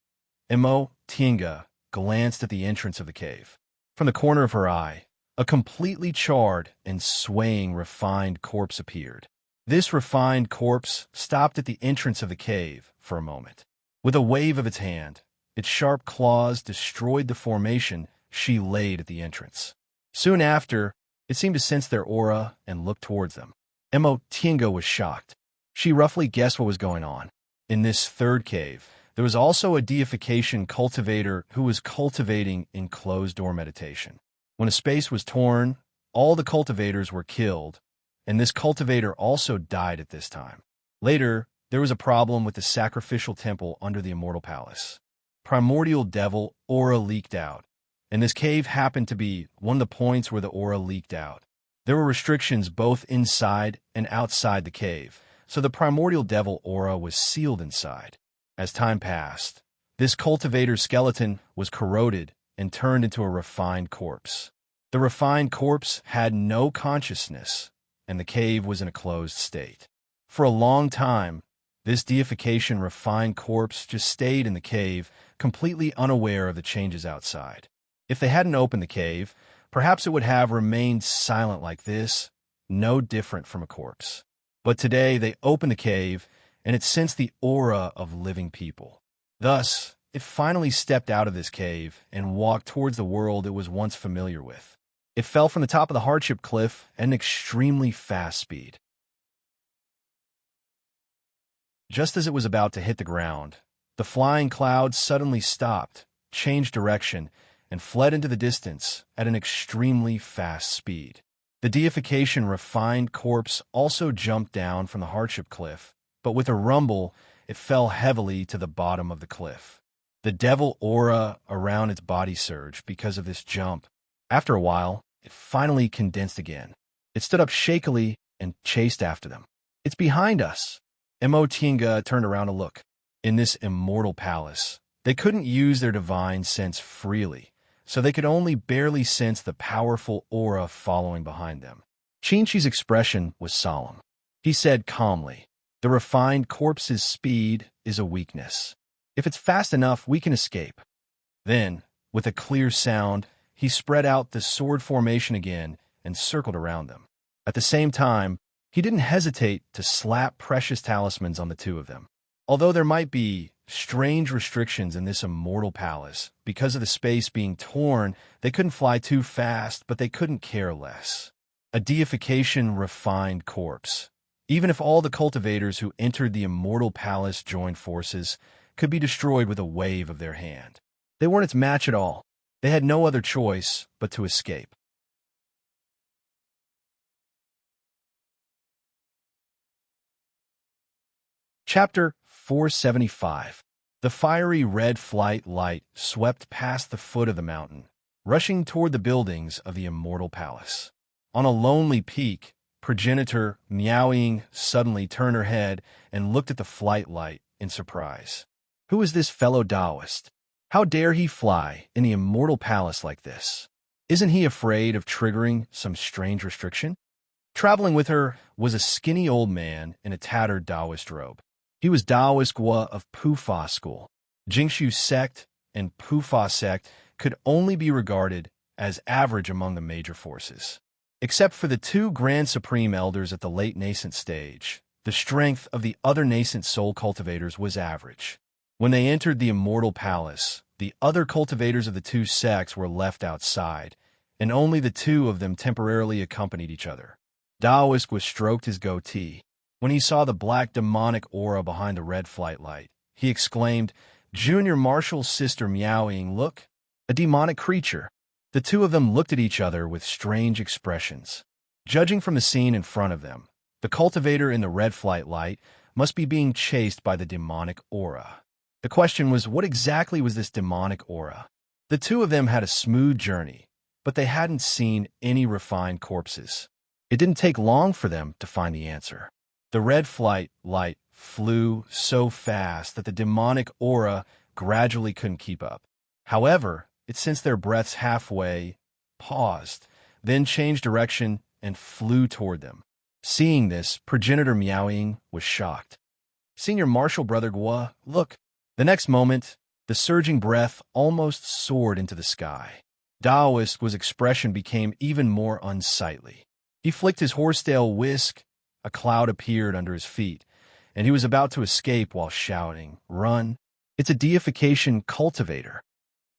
Mo Tinga glanced at the entrance of the cave. From the corner of her eye, a completely charred and swaying refined corpse appeared. This refined corpse stopped at the entrance of the cave for a moment. With a wave of its hand, its sharp claws destroyed the formation she laid at the entrance. Soon after, it seemed to sense their aura and looked towards them. Mo Tinga was shocked. She roughly guessed what was going on. In this third cave, there was also a deification cultivator who was cultivating in closed-door meditation. When a space was torn, all the cultivators were killed, and this cultivator also died at this time. Later, there was a problem with the sacrificial temple under the Immortal Palace. Primordial Devil aura leaked out, and this cave happened to be one of the points where the aura leaked out. There were restrictions both inside and outside the cave, so the Primordial Devil aura was sealed inside. As time passed, this cultivator's skeleton was corroded and turned into a refined corpse. The refined corpse had no consciousness, and the cave was in a closed state. For a long time, this deification refined corpse just stayed in the cave, completely unaware of the changes outside. If they hadn't opened the cave, perhaps it would have remained silent like this, no different from a corpse. But today they opened the cave, and it sensed the aura of living people. Thus, it finally stepped out of this cave and walked towards the world it was once familiar with. It fell from the top of the hardship cliff at an extremely fast speed. Just as it was about to hit the ground, the flying cloud suddenly stopped, changed direction, and fled into the distance at an extremely fast speed. The deification refined corpse also jumped down from the hardship cliff, but with a rumble, it fell heavily to the bottom of the cliff. The devil aura around its body surged because of this jump. After a while, it finally condensed again. It stood up shakily and chased after them. "It's behind us." Mo Tinga turned around to look. In this immortal palace, they couldn't use their divine sense freely, so they could only barely sense the powerful aura following behind them. Chinchi's expression was solemn. He said calmly, "The refined corpse's speed is a weakness. If it's fast enough, we can escape." Then, with a clear sound, he spread out the sword formation again and circled around them. At the same time, he didn't hesitate to slap precious talismans on the two of them. Although there might be strange restrictions in this immortal palace, because of the space being torn, they couldn't fly too fast, but they couldn't care less. A deification refined corpse. Even if all the cultivators who entered the immortal palace joined forces, could be destroyed with a wave of their hand. They weren't its match at all. They had no other choice but to escape. Chapter 475. The fiery red flight light swept past the foot of the mountain, rushing toward the buildings of the immortal palace. On a lonely peak, progenitor Miaoying suddenly turned her head and looked at the flight light in surprise. Who is this fellow Taoist? How dare he fly in the immortal palace like this? Isn't he afraid of triggering some strange restriction? Traveling with her was a skinny old man in a tattered Taoist robe. He was Taoist Gua of Pufa school. Jingshu sect and Pufa sect could only be regarded as average among the major forces. Except for the two Grand Supreme Elders at the late nascent stage, the strength of the other nascent soul cultivators was average. When they entered the immortal palace, the other cultivators of the two sects were left outside, and only the two of them temporarily accompanied each other. Taoist was stroked his goatee. When he saw the black demonic aura behind the red flight light, he exclaimed, "Junior Marshal's sister Miaoying, look, a demonic creature." The two of them looked at each other with strange expressions. Judging from the scene in front of them, the cultivator in the red flight light must be being chased by the demonic aura. The question was, what exactly was this demonic aura? The two of them had a smooth journey, but they hadn't seen any refined corpses. It didn't take long for them to find the answer. The red flight light flew so fast that the demonic aura gradually couldn't keep up. However, it sensed their breaths halfway, paused, then changed direction and flew toward them. Seeing this, progenitor Miaoying was shocked. Senior Marshal Brother Gua, look. The next moment, the surging breath almost soared into the sky. Daoist Gua's expression became even more unsightly. He flicked his horsetail whisk, a cloud appeared under his feet, and he was about to escape while shouting, "Run! It's a deification cultivator."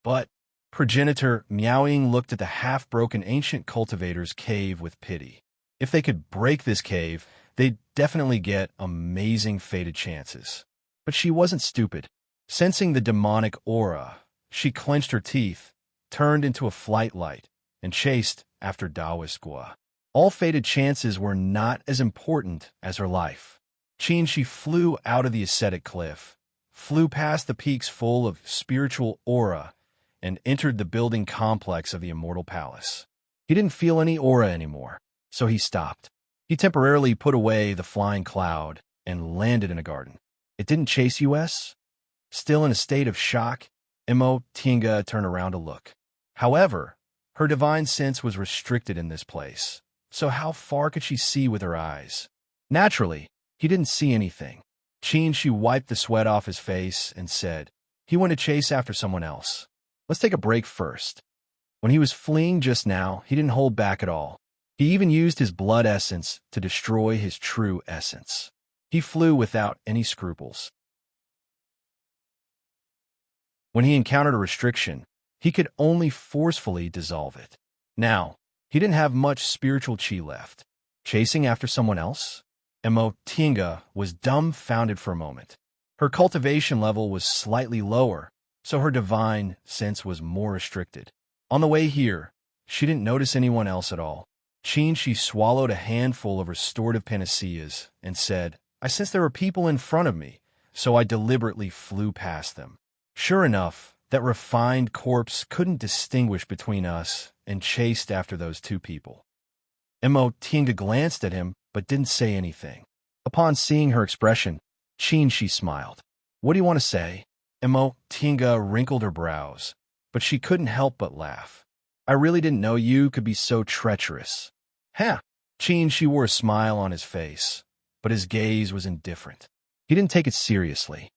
But progenitor Miaoying looked at the half-broken ancient cultivator's cave with pity. If they could break this cave, they'd definitely get amazing fated chances. But she wasn't stupid. Sensing the demonic aura, she clenched her teeth, turned into a flight light, and chased after Daoist Gua. All fated chances were not as important as her life. She flew out of the ascetic cliff, flew past the peaks full of spiritual aura, and entered the building complex of the Immortal Palace. He didn't feel any aura anymore, so he stopped. He temporarily put away the flying cloud and landed in a garden. It didn't chase us? Still in a state of shock, Imo Tinga turned around to look. However, her divine sense was restricted in this place, so how far could she see with her eyes? Naturally, he didn't see anything. She wiped the sweat off his face and said, "He went to chase after someone else. Let's take a break first." When he was fleeing just now, he didn't hold back at all. He even used his blood essence to destroy his true essence. He flew without any scruples. When he encountered a restriction, he could only forcefully dissolve it. Now, he didn't have much spiritual chi left. Chasing after someone else? Imo Tinga was dumbfounded for a moment. Her cultivation level was slightly lower, so her divine sense was more restricted. On the way here, she didn't notice anyone else at all. She swallowed a handful of restorative panaceas and said, "I sensed there were people in front of me, so I deliberately flew past them." Sure enough, that refined corpse couldn't distinguish between us and chased after those two people. Imo Tinga glanced at him, but didn't say anything. Upon seeing her expression, she smiled. "What do you want to say?" Imo Tinga wrinkled her brows, but she couldn't help but laugh. "I really didn't know you could be so treacherous." "Huh." She wore a smile on his face, but his gaze was indifferent. He didn't take it seriously.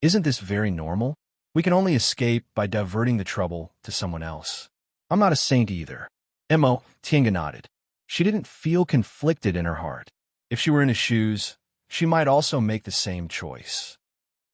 "Isn't this very normal? We can only escape by diverting the trouble to someone else. I'm not a saint either." Imo Tinga nodded. She didn't feel conflicted in her heart. If she were in his shoes, she might also make the same choice.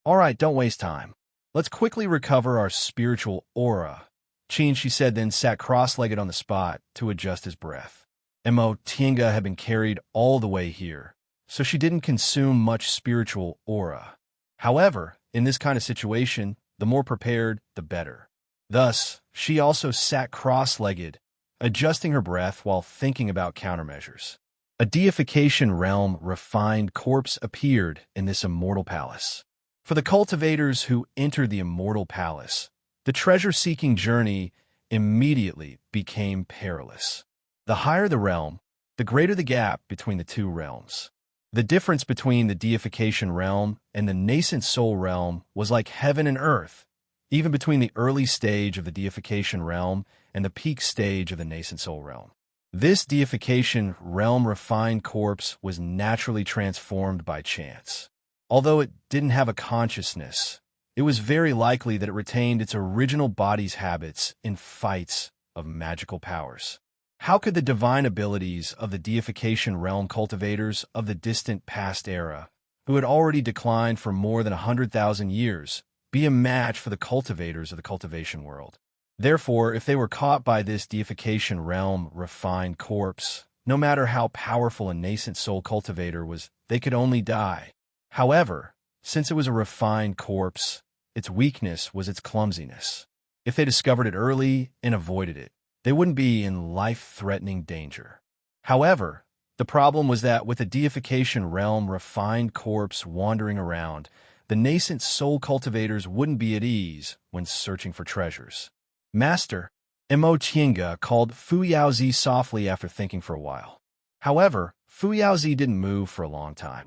"All right, don't waste time. Let's quickly recover our spiritual aura," she said, then sat cross-legged on the spot to adjust his breath. Imo Tinga had been carried all the way here, so she didn't consume much spiritual aura. However, in this kind of situation, the more prepared, the better. Thus, she also sat cross-legged, adjusting her breath while thinking about countermeasures. A deification realm refined corpse appeared in this immortal palace. For the cultivators who entered the immortal palace, the treasure-seeking journey immediately became perilous. The higher the realm, the greater the gap between the two realms. The difference between the deification realm and the nascent soul realm was like heaven and earth, even between the early stage of the deification realm and the peak stage of the nascent soul realm. This deification realm refined corpse was naturally transformed by chance. Although it didn't have a consciousness, it was very likely that it retained its original body's habits in fights of magical powers. How could the divine abilities of the deification realm cultivators of the distant past era, who had already declined for more than 100,000 years, be a match for the cultivators of the cultivation world? Therefore, if they were caught by this deification realm refined corpse, no matter how powerful a nascent soul cultivator was, they could only die. However, since it was a refined corpse, its weakness was its clumsiness. If they discovered it early and avoided it, they wouldn't be in life-threatening danger. However, the problem was that with a deification realm refined corpse wandering around, the nascent soul cultivators wouldn't be at ease when searching for treasures. Master, Mo Tiange called Fu Yaozi softly after thinking for a while. However, Fu Yaozi didn't move for a long time.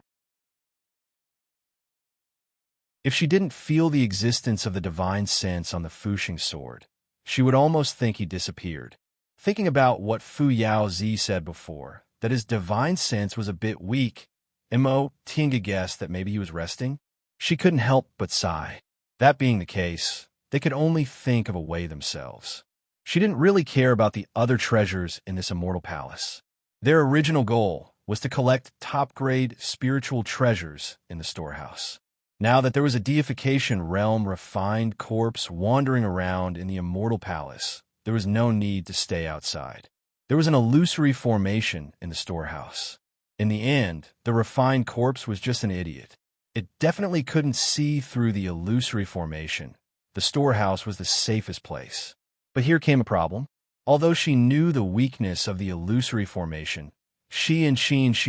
If she didn't feel the existence of the divine sense on the Fuxing sword, she would almost think he disappeared. Thinking about what Fu Yaozi said before, that his divine sense was a bit weak, Mo Tiange guessed that maybe he was resting. She couldn't help but sigh. That being the case, they could only think of a way themselves. She didn't really care about the other treasures in this immortal palace. Their original goal was to collect top-grade spiritual treasures in the storehouse. Now that there was a deification realm refined corpse wandering around in the immortal palace, there was no need to stay outside. There was an illusory formation in the storehouse. In the end, the refined corpse was just an idiot. It definitely couldn't see through the illusory formation. The storehouse was the safest place. But here came a problem. Although she knew the weakness of the illusory formation, she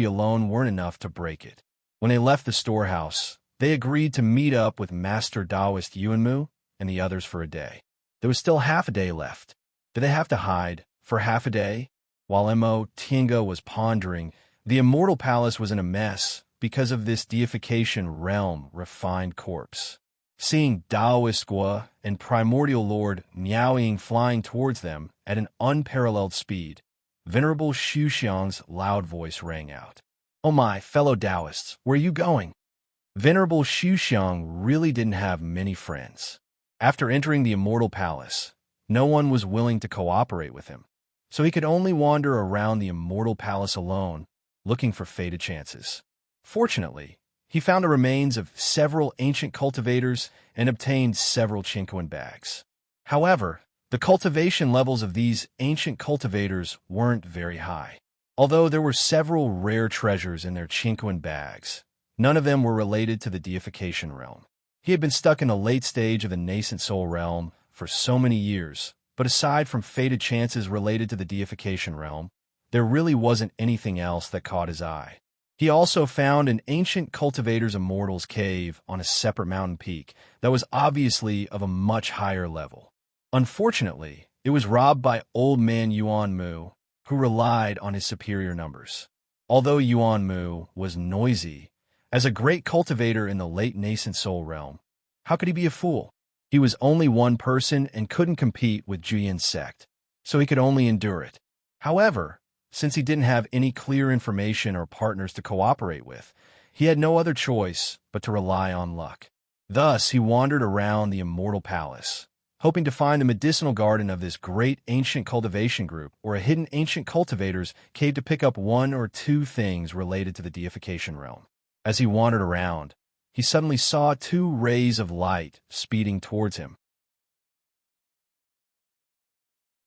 alone weren't enough to break it. When they left the storehouse, they agreed to meet up with Master Taoist Yuanmu and the others for a day. There was still half a day left. Did they have to hide for half a day? While Mo Tiange was pondering, the immortal palace was in a mess because of this deification realm refined corpse. Seeing Taoist Gua and Primordial Lord Miaoying flying towards them at an unparalleled speed, Venerable Xuxiang's loud voice rang out. "Oh my, fellow Taoists, where are you going?" Venerable Xuxiang really didn't have many friends. After entering the immortal palace, no one was willing to cooperate with him, so he could only wander around the immortal palace alone, looking for fated chances. Fortunately, he found the remains of several ancient cultivators and obtained several Chinquan bags. However, the cultivation levels of these ancient cultivators weren't very high. Although there were several rare treasures in their Chinquan bags, none of them were related to the deification realm. He had been stuck in the late stage of the nascent soul realm for so many years, but aside from fated chances related to the deification realm, there really wasn't anything else that caught his eye. He also found an ancient cultivator's immortals cave on a separate mountain peak that was obviously of a much higher level. Unfortunately, it was robbed by old man Yuanmu, who relied on his superior numbers. Although Yuanmu was noisy, as a great cultivator in the late nascent soul realm, how could he be a fool? He was only one person and couldn't compete with Juyan's sect, so he could only endure it. However, since he didn't have any clear information or partners to cooperate with, he had no other choice but to rely on luck. Thus, he wandered around the immortal palace, hoping to find the medicinal garden of this great ancient cultivation group or a hidden ancient cultivator's cave to pick up one or two things related to the deification realm. As he wandered around, he suddenly saw two rays of light speeding towards him.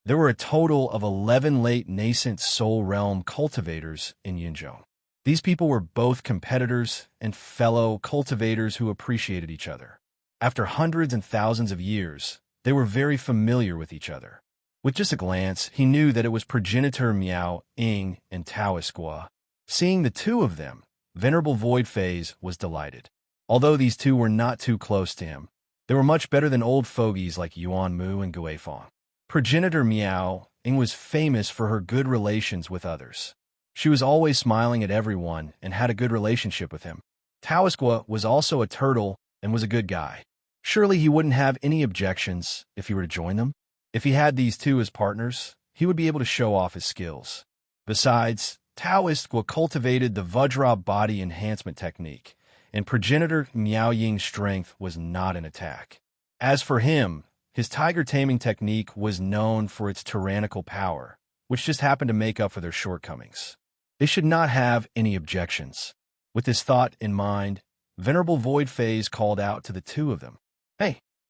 There were a total of 11 late nascent soul realm cultivators in Yinzhou. These people were both competitors and fellow cultivators who appreciated each other. After hundreds and thousands of years, they were very familiar with each other. With just a glance, he knew that it was progenitor Miao Ying and Taoist Gua. Seeing the two of them, Venerable Void Phase was delighted. Although these two were not too close to him, they were much better than old fogies like Yuanmu and Guifang. Progenitor Miao Ying was famous for her good relations with others. She was always smiling at everyone and had a good relationship with him. Taoist Gua was also a turtle and was a good guy. Surely he wouldn't have any objections if he were to join them. If he had these two as partners, he would be able to show off his skills. Besides, Taoist Gua cultivated the Vajra body enhancement technique, and progenitor Miao Ying's strength was not an attack. As for him, his tiger taming technique was known for its tyrannical power, which just happened to make up for their shortcomings. They should not have any objections. With this thought in mind, Venerable Void Phase called out to the two of them.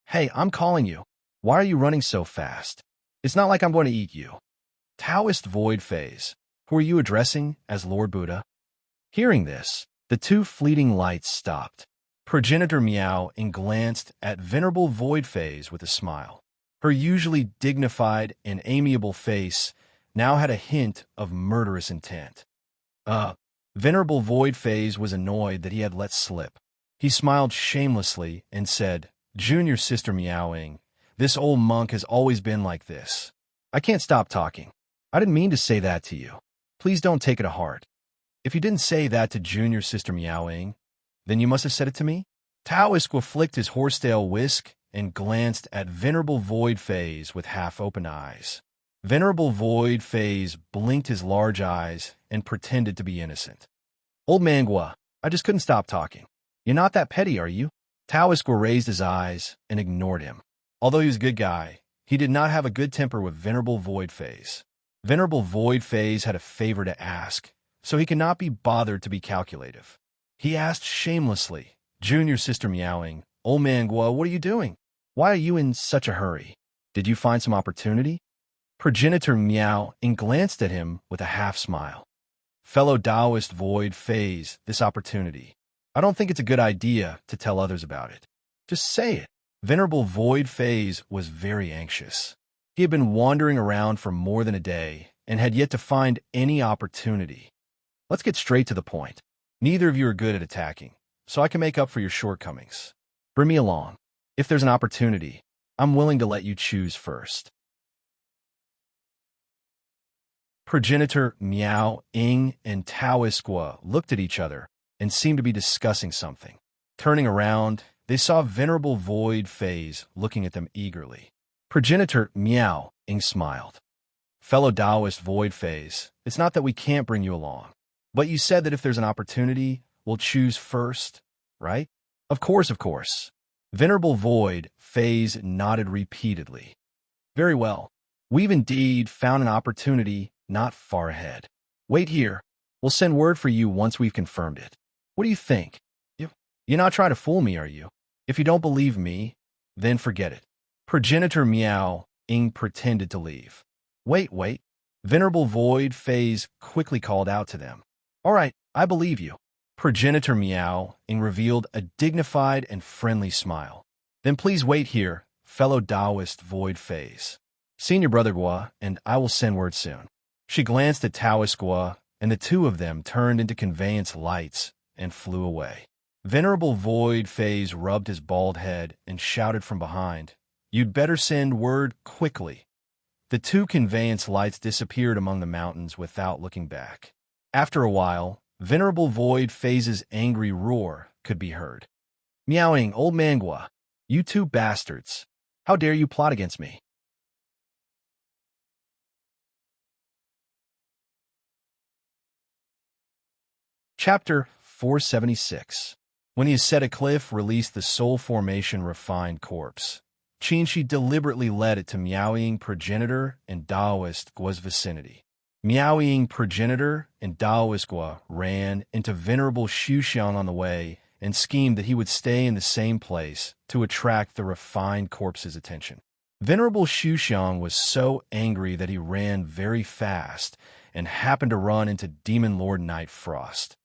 Hey, I'm calling you. Why are you running so fast? It's not like I'm going to eat you." Taoist Void Phase, who are you addressing as Lord Buddha? Hearing this, the two fleeting lights stopped. Progenitor Miao Ying glanced at Venerable Void Phase with a smile. Her usually dignified and amiable face now had a hint of murderous intent. Venerable Void Phase was annoyed that he had let slip. He smiled shamelessly and said, "Junior sister Meowing, this old monk has always been like this. I can't stop talking. I didn't mean to say that to you. Please don't take it to heart. If you didn't say that to junior sister Meowing, then you must have said it to me." Taoisqua flicked his horsetail whisk and glanced at Venerable Void Phase with half-open eyes. Venerable Void Phase blinked his large eyes and pretended to be innocent. "Old Mangua, I just couldn't stop talking. You're not that petty, are you?" Taoisqua raised his eyes and ignored him. Although he was a good guy, he did not have a good temper with Venerable Void Phase. Venerable Void Phase had a favor to ask, so he could not be bothered to be calculative. He asked shamelessly, "Junior sister Meowing, old Mangua, what are you doing? Why are you in such a hurry? Did you find some opportunity?" Progenitor Meowing glanced at him with a half-smile. "Fellow Taoist Void Phase, this opportunity. I don't think it's a good idea to tell others about it. Just say it." Venerable Void Phase was very anxious. He had been wandering around for more than a day and had yet to find any opportunity. "Let's get straight to the point. Neither of you are good at attacking, so I can make up for your shortcomings. Bring me along. If there's an opportunity, I'm willing to let you choose first." Progenitor Meowing and Taoisqua looked at each other and seemed to be discussing something. Turning around, they saw Venerable Void Phase looking at them eagerly. Progenitor Meowing smiled. "Fellow Taoist Void Phase, it's not that we can't bring you along, but you said that if there's an opportunity, we'll choose first, right?" Of course. Venerable Void Phase nodded repeatedly. "Very well. We've indeed found an opportunity not far ahead. Wait here. We'll send word for you once we've confirmed it. What do you think? You're not trying to fool me, are you? If you don't believe me, then forget it." Progenitor Meowing pretended to leave. Wait. Venerable Void Phase quickly called out to them. "All right, I believe you." Progenitor Meowing revealed a dignified and friendly smile. "Then please wait here, fellow Taoist Void Phase. Senior Brother Gua and I will send word soon." She glanced at Taoisqua, and the two of them turned into conveyance lights and flew away. Venerable Void Phase rubbed his bald head and shouted from behind, "You'd better send word quickly." The two conveyance lights disappeared among the mountains without looking back. After a while, Venerable Void Phase's angry roar could be heard. "Meowing, old Mangua, you two bastards! How dare you plot against me?" Chapter 476. When the ascetic cliff released the soul formation refined corpse, Qinshi deliberately led it to Meowing Progenitor and Taoist Gua's vicinity. Meowing Progenitor and Taoist Gua ran into Venerable Xuxiang on the way and schemed that he would stay in the same place to attract the refined corpse's attention. Venerable Xuxiang was so angry that he ran very fast and happened to run into Demon Lord Night Frost.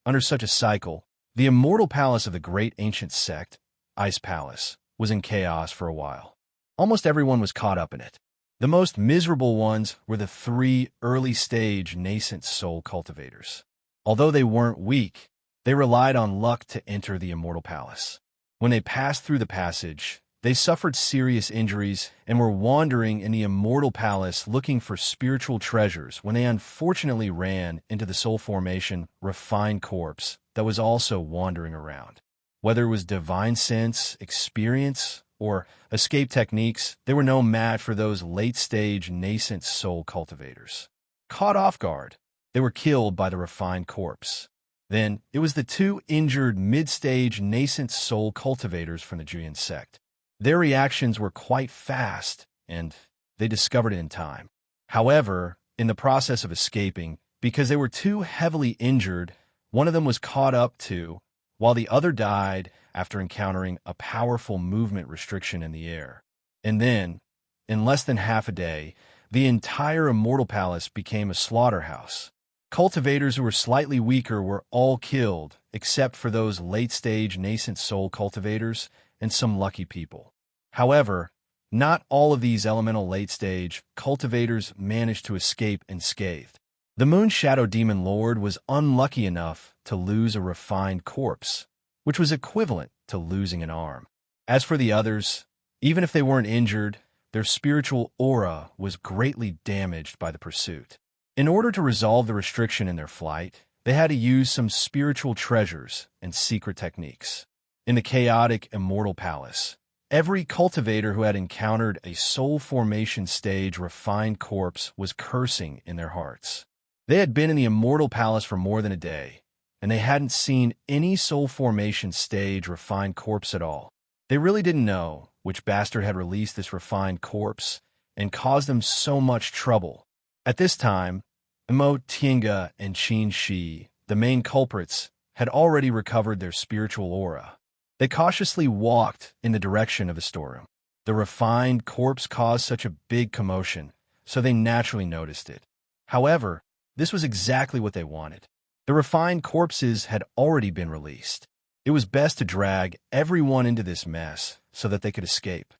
Under such a cycle, the immortal palace of the great ancient sect, Ice Palace, was in chaos for a while. Almost everyone was caught up in it. The most miserable ones were the three early-stage nascent soul cultivators. Although they weren't weak, they relied on luck to enter the immortal palace. When they passed through the passage, they suffered serious injuries and were wandering in the immortal palace looking for spiritual treasures when they unfortunately ran into the soul formation refined corpse that was also wandering around. Whether it was divine sense, experience, or escape techniques, they were no match for those late-stage nascent soul cultivators. Caught off guard, they were killed by the refined corpse. Then, it was the two injured mid-stage nascent soul cultivators from the Julian sect. Their reactions were quite fast, and they discovered it in time. However, in the process of escaping, because they were too heavily injured, one of them was caught up to, while the other died after encountering a powerful movement restriction in the air. And then, in less than half a day, the entire immortal palace became a slaughterhouse. Cultivators who were slightly weaker were all killed, except for those late-stage nascent soul cultivators and some lucky people. However, not all of these elemental late-stage cultivators managed to escape unscathed. The Moon Shadow Demon Lord was unlucky enough to lose a refined corpse, which was equivalent to losing an arm. As for the others, even if they weren't injured, their spiritual aura was greatly damaged by the pursuit. In order to resolve the restriction in their flight, they had to use some spiritual treasures and secret techniques. In the chaotic Immortal Palace, every cultivator who had encountered a soul formation stage refined corpse was cursing in their hearts. They had been in the Immortal Palace for more than a day, and they hadn't seen any soul formation stage refined corpse at all. They really didn't know which bastard had released this refined corpse and caused them so much trouble. At this time, Imo Tienga and Qin Shi, the main culprits, had already recovered their spiritual aura. They cautiously walked in the direction of the storeroom. The refined corpse caused such a big commotion, so they naturally noticed it. However, this was exactly what they wanted. The refined corpses had already been released. It was best to drag everyone into this mess so that they could escape.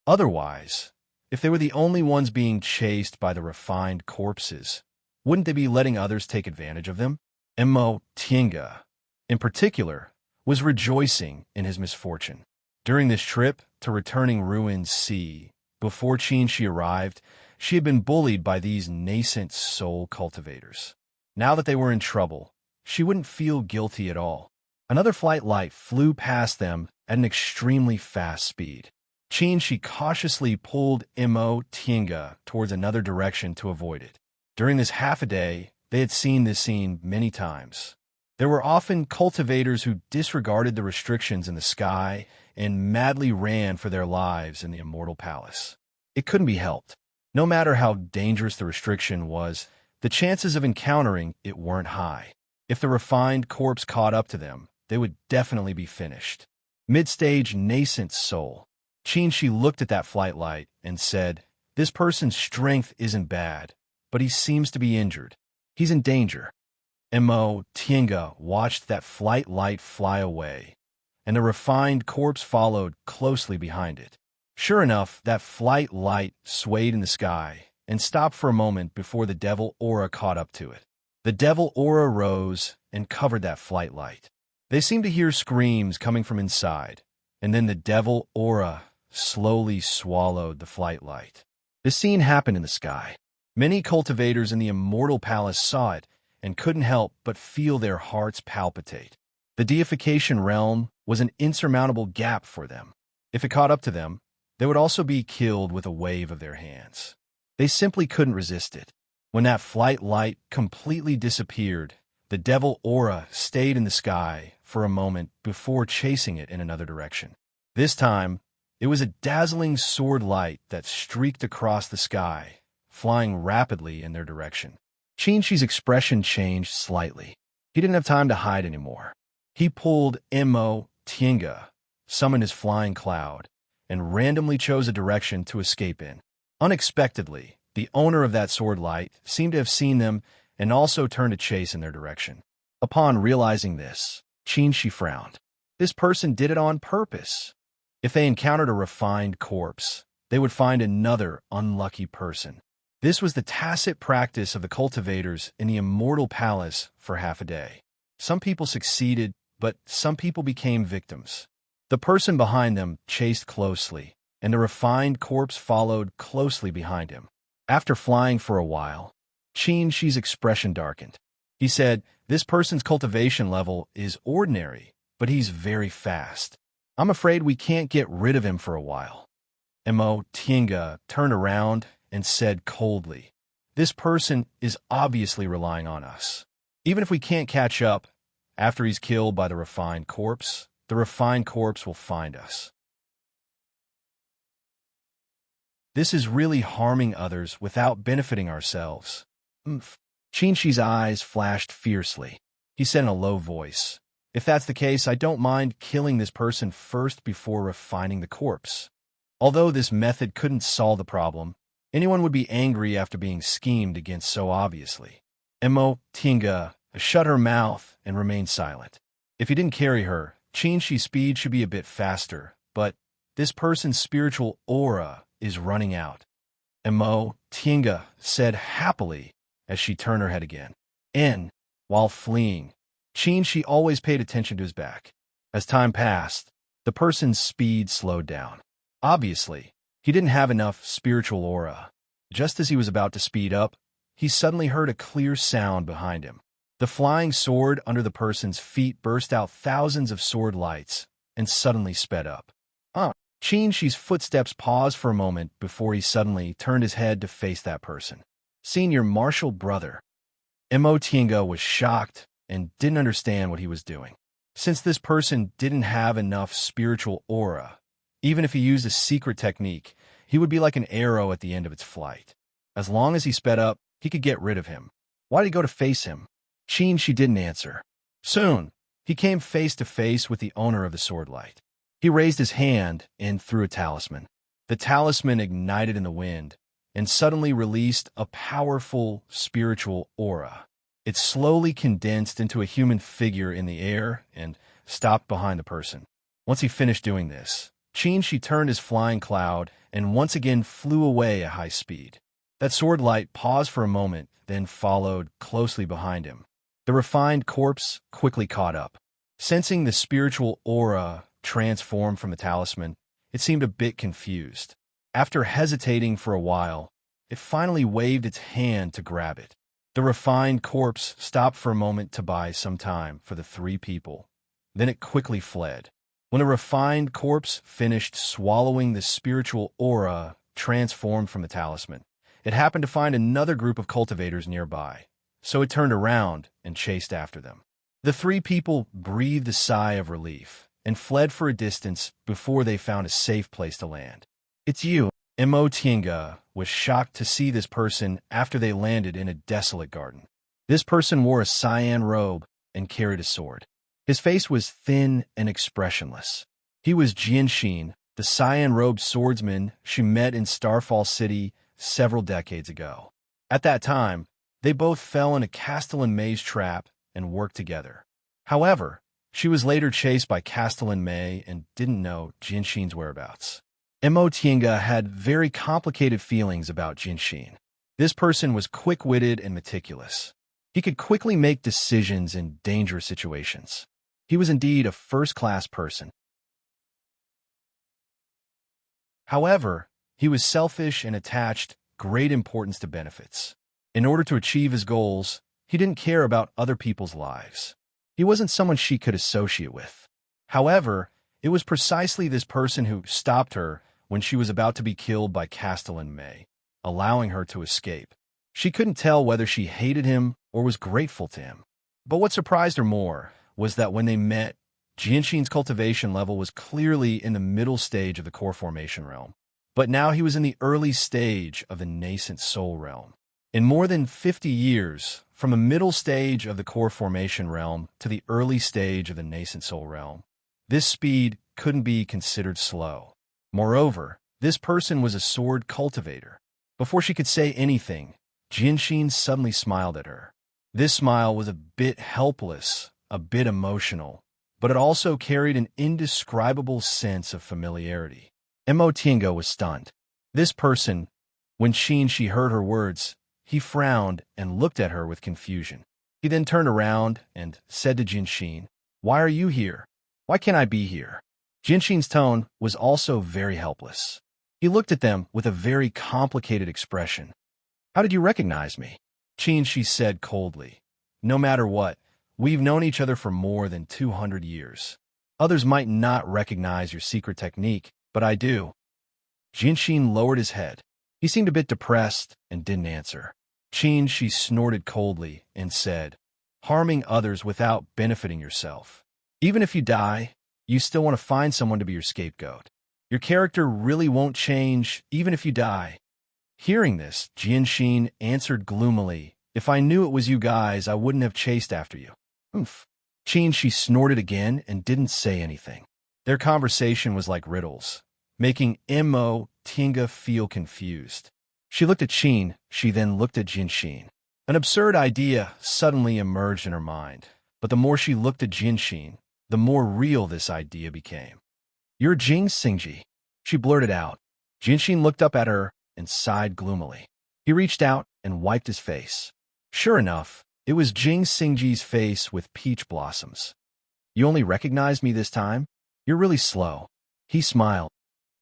Otherwise, if they were the only ones being chased by the refined corpses, wouldn't they be letting others take advantage of them? Imo Tienga, in particular, was rejoicing in his misfortune. During this trip to returning Ruins Sea, before Qin Shi arrived, she had been bullied by these nascent soul cultivators. Now that they were in trouble, she wouldn't feel guilty at all. Another flight light flew past them at an extremely fast speed. Qin Shi cautiously pulled Imo Tienga towards another direction to avoid it. During this half a day, they had seen this scene many times. There were often cultivators who disregarded the restrictions in the sky and madly ran for their lives in the Immortal Palace. It couldn't be helped. No matter how dangerous the restriction was, the chances of encountering it weren't high. If the refined corpse caught up to them, they would definitely be finished. Mid-stage nascent soul. Qin Shi looked at that flight light and said, "This person's strength isn't bad, but he seems to be injured. He's in danger." Imo Tienga watched that flight light fly away, and the refined corpse followed closely behind it. Sure enough, that flight light swayed in the sky and stopped for a moment before the devil aura caught up to it. The devil aura rose and covered that flight light. They seemed to hear screams coming from inside, and then the devil aura slowly swallowed the flight light. The scene happened in the sky. Many cultivators in the Immortal Palace saw it and couldn't help but feel their hearts palpitate. The deification realm was an insurmountable gap for them. If it caught up to them, they would also be killed with a wave of their hands. They simply couldn't resist it. When that flight light completely disappeared, the devil aura stayed in the sky for a moment before chasing it in another direction. This time, it was a dazzling sword light that streaked across the sky, flying rapidly in their direction. Qin Shi's expression changed slightly. He didn't have time to hide anymore. He pulled Imo Tienga, summoned his flying cloud, and randomly chose a direction to escape in. Unexpectedly, the owner of that sword light seemed to have seen them and also turned to chase in their direction. Upon realizing this, Qin Shi frowned. This person did it on purpose. If they encountered a refined corpse, they would find another unlucky person. This was the tacit practice of the cultivators in the Immortal Palace for half a day. Some people succeeded, but some people became victims. The person behind them chased closely, and the refined corpse followed closely behind him. After flying for a while, Qin Shi's expression darkened. He said, "This person's cultivation level is ordinary, but he's very fast. I'm afraid we can't get rid of him for a while." Imo Tienga turned around and said coldly, "This person is obviously relying on us. Even if we can't catch up, after he's killed by the refined corpse will find us. This is really harming others without benefiting ourselves." Qin Shi's eyes flashed fiercely. He said in a low voice, "If that's the case, I don't mind killing this person first before refining the corpse." Although this method couldn't solve the problem, anyone would be angry after being schemed against so obviously. Imo Tienga shut her mouth and remained silent. If he didn't carry her, Qin Shi's speed should be a bit faster, but this person's spiritual aura is running out. Imo Tienga said happily as she turned her head again. While fleeing, She always paid attention to his back. As time passed, the person's speed slowed down. Obviously, he didn't have enough spiritual aura. Just as he was about to speed up, he suddenly heard a clear sound behind him. The flying sword under the person's feet burst out thousands of sword lights and suddenly sped up. Shi's footsteps paused for a moment before he suddenly turned his head to face that person. Seeing your martial brother, Tinga was shocked and didn't understand what he was doing. Since this person didn't have enough spiritual aura, even if he used a secret technique, he would be like an arrow at the end of its flight. As long as he sped up, he could get rid of him. Why did he go to face him? She didn't answer. Soon, he came face to face with the owner of the sword light. He raised his hand and threw a talisman. The talisman ignited in the wind and suddenly released a powerful spiritual aura. It slowly condensed into a human figure in the air and stopped behind the person. Once he finished doing this, she turned his flying cloud and once again flew away at high speed. That sword light paused for a moment, then followed closely behind him. The refined corpse quickly caught up. Sensing the spiritual aura transformed from the talisman, it seemed a bit confused. After hesitating for a while, it finally waved its hand to grab it. The refined corpse stopped for a moment to buy some time for the three people. Then it quickly fled. When the refined corpse finished swallowing the spiritual aura transformed from the talisman, it happened to find another group of cultivators nearby, so it turned around and chased after them. The three people breathed a sigh of relief and fled for a distance before they found a safe place to land. It's you. Tinga was shocked to see this person after they landed in a desolate garden. This person wore a cyan robe and carried a sword. His face was thin and expressionless. He was Jinshin, the cyan-robed swordsman she met in Starfall City several decades ago. At that time, they both fell in a Castellan maze trap and worked together. However, she was later chased by Castellan May and didn't know Jinshin's whereabouts. Tinga had very complicated feelings about Jinshin. This person was quick-witted and meticulous. He could quickly make decisions in dangerous situations. He was indeed a first-class person. However, he was selfish and attached great importance to benefits. In order to achieve his goals, he didn't care about other people's lives. He wasn't someone she could associate with. However, it was precisely this person who stopped her when she was about to be killed by Castellan May, allowing her to escape. She couldn't tell whether she hated him or was grateful to him. But what surprised her more was that when they met, Jinshin's cultivation level was clearly in the middle stage of the core formation realm, but now he was in the early stage of the nascent soul realm. In more than 50 years, from the middle stage of the core formation realm to the early stage of the nascent soul realm, this speed couldn't be considered slow. Moreover, this person was a sword cultivator. Before she could say anything, Jinshin suddenly smiled at her. This smile was a bit helpless, a bit emotional, but it also carried an indescribable sense of familiarity. Tinga was stunned. This person, when she heard her words, he frowned and looked at her with confusion. He then turned around and said to Jinshin, "Why are you here? Why can't I be here?" Jinshin's tone was also very helpless. He looked at them with a very complicated expression. "How did you recognize me?" She said coldly. "No matter what, we've known each other for more than 200 years. Others might not recognize your secret technique, but I do." Jinshin lowered his head. He seemed a bit depressed and didn't answer. She snorted coldly and said, "Harming others without benefiting yourself. Even if you die, you still want to find someone to be your scapegoat. Your character really won't change even if you die." Hearing this, Jinshin answered gloomily, "If I knew it was you guys, I wouldn't have chased after you." Oomph. She snorted again and didn't say anything. Their conversation was like riddles, making Tinga feel confused. She looked at she then looked at Jinshin. An absurd idea suddenly emerged in her mind, but the more she looked at Jinshin, the more real this idea became. "You're Jing Xingji," she blurted out. Jinshin looked up at her and sighed gloomily. He reached out and wiped his face. Sure enough, It was Jing Xingji's face with peach blossoms. You only recognized me this time? You're really slow. He smiled.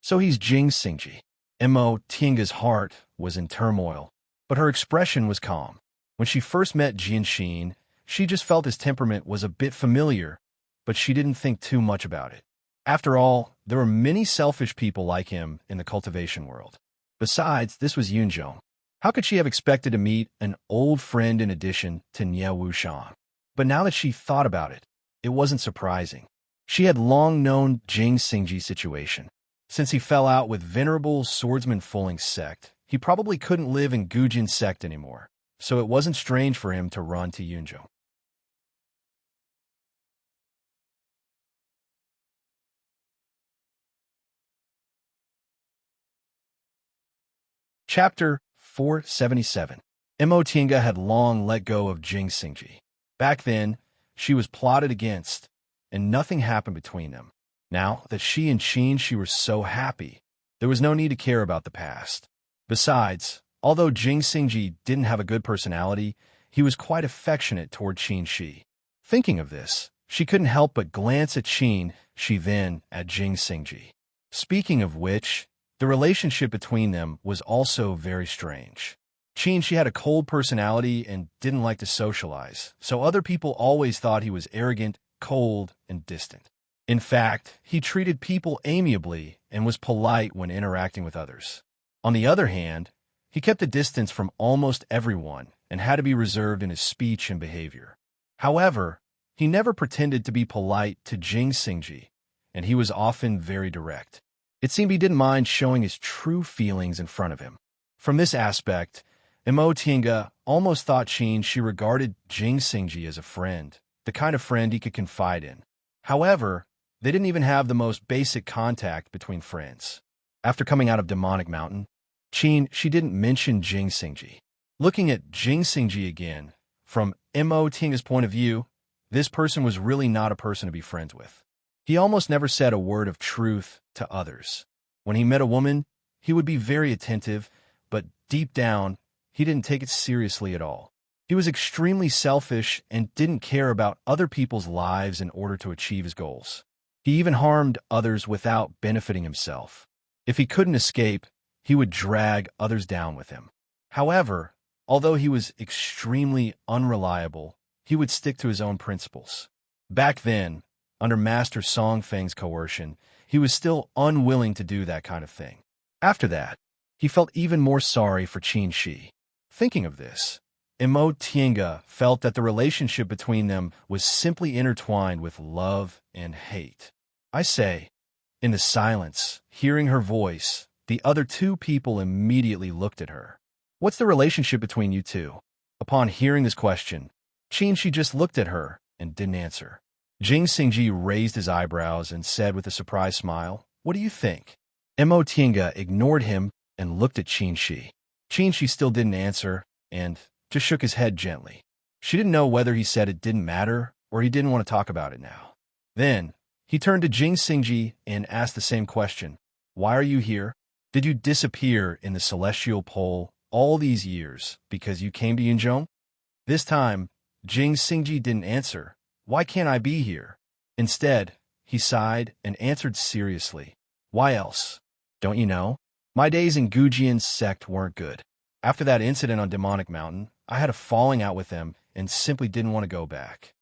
So he's Jing Xingji. Mo Tianga's heart was in turmoil, but her expression was calm. When she first met Jian Xin, she just felt his temperament was a bit familiar, but she didn't think too much about it. After all, there were many selfish people like him in the cultivation world. Besides, this was Yunzhong. How could she have expected to meet an old friend in addition to Nie Wuxian? But now that she thought about it, it wasn't surprising. She had long known Jing Xingji's situation. Since he fell out with venerable swordsman Fuling's sect, he probably couldn't live in Gujin's sect anymore, so it wasn't strange for him to run to Yunzhong. Chapter 477. Mo Tiange had long let go of Jing Xingji. Back then, she was plotted against, and nothing happened between them. Now that she and Qin were so happy, there was no need to care about the past. Besides, although Jing Xingji didn't have a good personality, he was quite affectionate toward Qin Shi. Thinking of this, she couldn't help but glance at Qin Shi, then at Jing Xingji. Speaking of which, the relationship between them was also very strange. Qin Shi had a cold personality and didn't like to socialize, so other people always thought he was arrogant, cold, and distant. In fact, he treated people amiably and was polite when interacting with others. On the other hand, he kept a distance from almost everyone and had to be reserved in his speech and behavior. However, he never pretended to be polite to Jing Xingji, and he was often very direct. It seemed he didn't mind showing his true feelings in front of him. From this aspect, Mo Tiange almost thought Qin Shi regarded Jing Xingji as a friend, the kind of friend he could confide in. However, they didn't even have the most basic contact between friends. After coming out of Demonic Mountain, Qin Shi didn't mention Jing Xingji. Looking at Jing Xingji again, from Mo Tiange's point of view, this person was really not a person to be friends with. He almost never said a word of truth to others. When he met a woman, he would be very attentive, but deep down, he didn't take it seriously at all. He was extremely selfish and didn't care about other people's lives in order to achieve his goals. He even harmed others without benefiting himself. If he couldn't escape, he would drag others down with him. However, although he was extremely unreliable, he would stick to his own principles. Back then, under Master Song Feng's coercion, he was still unwilling to do that kind of thing. After that, he felt even more sorry for Qin Shi. Thinking of this, Mo Tiange felt that the relationship between them was simply intertwined with love and hate. I say, in the silence, hearing her voice, the other two people immediately looked at her. What's the relationship between you two? Upon hearing this question, Qin Shi just looked at her and didn't answer. Jing Xingji raised his eyebrows and said with a surprised smile, "What do you think?" Mo Tiange ignored him and looked at Qin Shi. Qin Shi still didn't answer and just shook his head gently. She didn't know whether he said it didn't matter or he didn't want to talk about it now. Then, he turned to Jing Xingji and asked the same question. "Why are you here? Did you disappear in the celestial pole all these years because you came to Yunzhong?" This time, Jing Xingji didn't answer. "Why can't I be here?" Instead, he sighed and answered seriously. "Why else? Don't you know? My days in Gujin's sect weren't good. After that incident on Demonic Mountain, I had a falling out with them and simply didn't want to go back."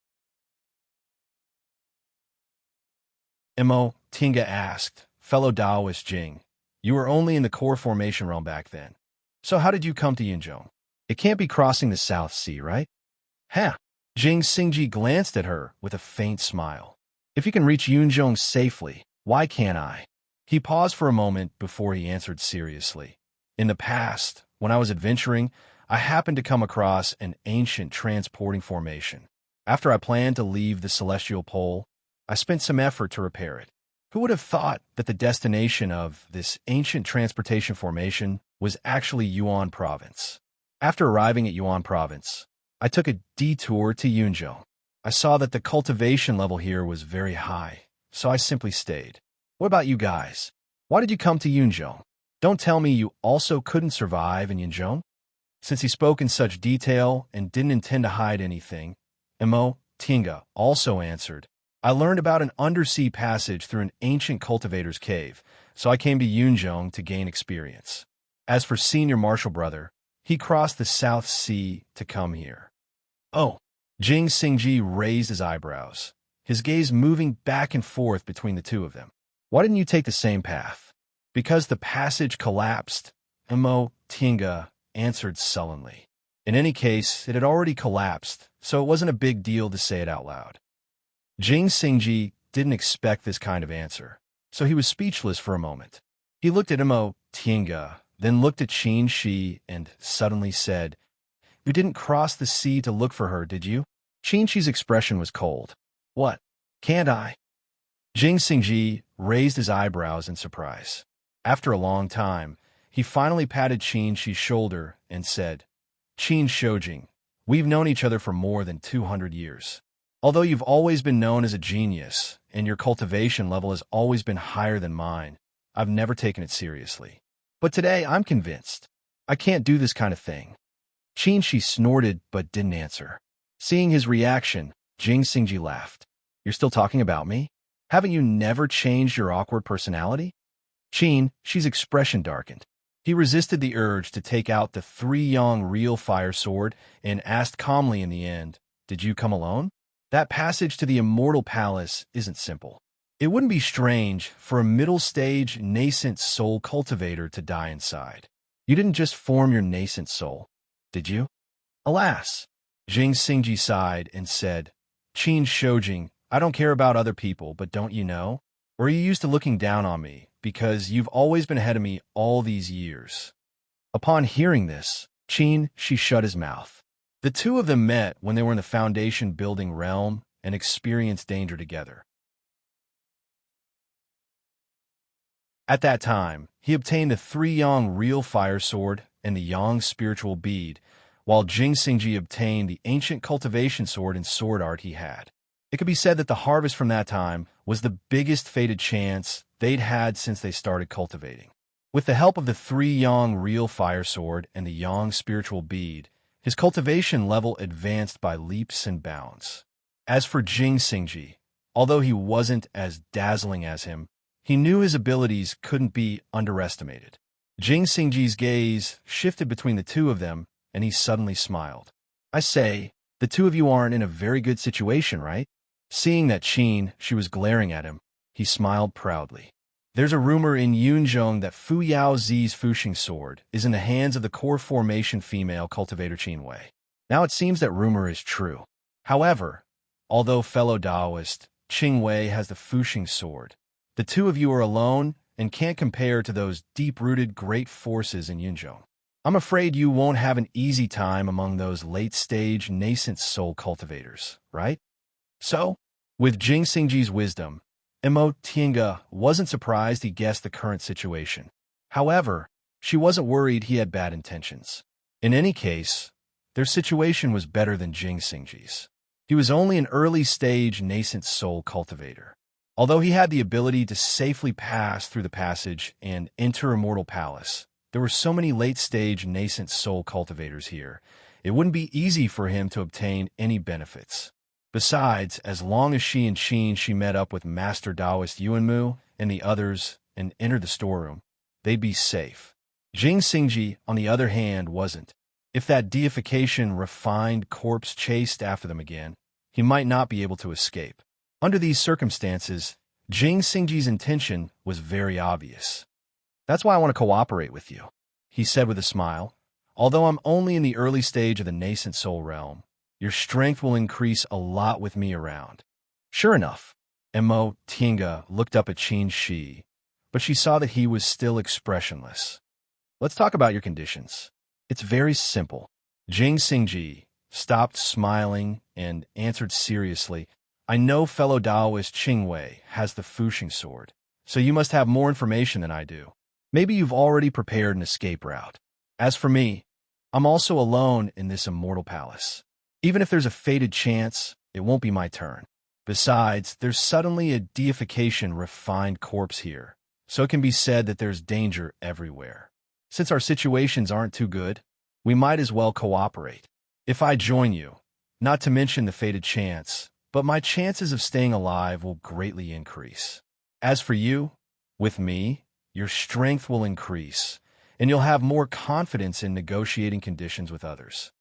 Mo Tiange asked, "Fellow Taoist Jing, you were only in the core formation realm back then. So how did you come to Yunzhong? It can't be crossing the South Sea, right?" "Huh." Jing Xingji glanced at her with a faint smile. "If you can reach Yunzhong safely, why can't I?" He paused for a moment before he answered seriously. "In the past, when I was adventuring, I happened to come across an ancient transporting formation. After I planned to leave the celestial pole, I spent some effort to repair it. Who would have thought that the destination of this ancient transportation formation was actually Yuan Province? After arriving at Yuan Province, I took a detour to Yunzhou. I saw that the cultivation level here was very high, so I simply stayed. What about you guys? Why did you come to Yunzhou? Don't tell me you also couldn't survive in Yunzhou?" Since he spoke in such detail and didn't intend to hide anything, Tinga also answered, I learned about an undersea passage through an ancient cultivator's cave, so I came to Yunzhong to gain experience. As for senior marshal brother, he crossed the South Sea to come here. Oh, Jing Xingji raised his eyebrows, his gaze moving back and forth between the two of them. Why didn't you take the same path? Because the passage collapsed, Tinga answered sullenly. In any case, it had already collapsed, so it wasn't a big deal to say it out loud. Jing Xingji didn't expect this kind of answer, so he was speechless for a moment. He looked at Tinga, then looked at Qin Shi and suddenly said, You didn't cross the sea to look for her, did you? Qin Shi's expression was cold. What? Can't I? Jing Xingji raised his eyebrows in surprise. After a long time, he finally patted Qin Shi's shoulder and said, Qin Shoujing, we've known each other for more than 200 years. Although you've always been known as a genius, and your cultivation level has always been higher than mine, I've never taken it seriously. But today, I'm convinced. I can't do this kind of thing. Qin Shi snorted but didn't answer. Seeing his reaction, Jing Xingji laughed. You're still talking about me? Haven't you never changed your awkward personality? Qin Shi's expression darkened. He resisted the urge to take out the 3-yong real fire sword and asked calmly in the end, Did you come alone? That passage to the Immortal Palace isn't simple. It wouldn't be strange for a middle-stage nascent soul cultivator to die inside. You didn't just form your nascent soul, did you? Alas, Jing Xingji sighed and said, Qin Shoujing, I don't care about other people, but don't you know? Or are you used to looking down on me, because you've always been ahead of me all these years? Upon hearing this, Qin Shi shut his mouth. The two of them met when they were in the foundation-building realm and experienced danger together. At that time, he obtained the 3-yong real fire sword and the yang spiritual bead, while Jing Xingji obtained the ancient cultivation sword and sword art he had. It could be said that the harvest from that time was the biggest fated chance they'd had since they started cultivating. With the help of the 3-yong real fire sword and the yang spiritual bead, his cultivation level advanced by leaps and bounds. As for Jing Xingji, although he wasn't as dazzling as him, he knew his abilities couldn't be underestimated. Jing Xingji's gaze shifted between the two of them, and he suddenly smiled. I say, the two of you aren't in a very good situation, right? Seeing that Qin Shi was glaring at him, he smiled proudly. There's a rumor in Yunzhong that Fu Yao Zi's Fuxing sword is in the hands of the core formation female cultivator Qin Wei. Now it seems that rumor is true. However, although fellow Taoist Qing Wei has the Fuxing sword, the two of you are alone and can't compare to those deep-rooted great forces in Yunzhong. I'm afraid you won't have an easy time among those late-stage nascent soul cultivators, right? So, with Jing Xingji's wisdom, Tinga wasn't surprised he guessed the current situation. However, she wasn't worried he had bad intentions. In any case, their situation was better than Jing Xingji's. He was only an early-stage nascent soul cultivator. Although he had the ability to safely pass through the passage and enter Immortal Palace, there were so many late-stage nascent soul cultivators here, it wouldn't be easy for him to obtain any benefits. Besides, as long as she and Qin Shi met up with Master Taoist Yuanmu and the others and entered the storeroom, they'd be safe. Jing Xingji, on the other hand, wasn't. If that deification refined corpse chased after them again, he might not be able to escape. Under these circumstances, Jing Xingji's intention was very obvious. That's why I want to cooperate with you, he said with a smile. Although I'm only in the early stage of the nascent soul realm, your strength will increase a lot with me around. Sure enough, Tinga looked up at Qin Shi, but she saw that he was still expressionless. Let's talk about your conditions. It's very simple. Jing Xingji stopped smiling and answered seriously, I know fellow Taoist Qing Wei has the Fuxing sword, so you must have more information than I do. Maybe you've already prepared an escape route. As for me, I'm also alone in this Immortal Palace. Even if there's a fated chance, it won't be my turn. Besides, there's suddenly a deification refined corpse here, so it can be said that there's danger everywhere. Since our situations aren't too good, we might as well cooperate. If I join you, not to mention the fated chance, but my chances of staying alive will greatly increase. As for you, with me, your strength will increase, and you'll have more confidence in negotiating conditions with others.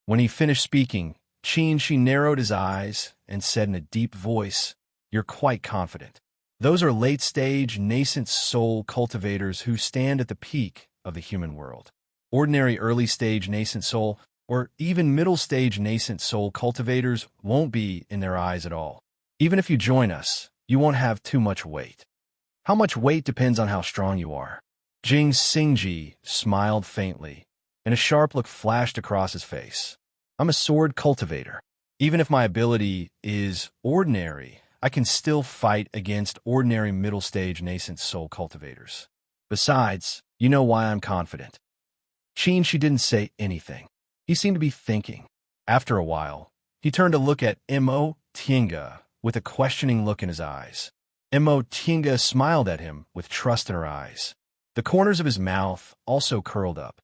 When he finished speaking, Qin narrowed his eyes and said in a deep voice, "You're quite confident." Those are late-stage, nascent soul cultivators who stand at the peak of the human world. Ordinary early-stage nascent soul, or even middle-stage nascent soul cultivators won't be in their eyes at all. Even if you join us, you won't have too much weight. How much weight depends on how strong you are. Jing Xingji smiled faintly, and a sharp look flashed across his face. I'm a sword cultivator. Even if my ability is ordinary, I can still fight against ordinary middle-stage nascent soul cultivators. Besides, you know why I'm confident. She didn't say anything. He seemed to be thinking. After a while, he turned to look at Mo Tinga with a questioning look in his eyes. Mo Tinga smiled at him with trust in her eyes. The corners of his mouth also curled up.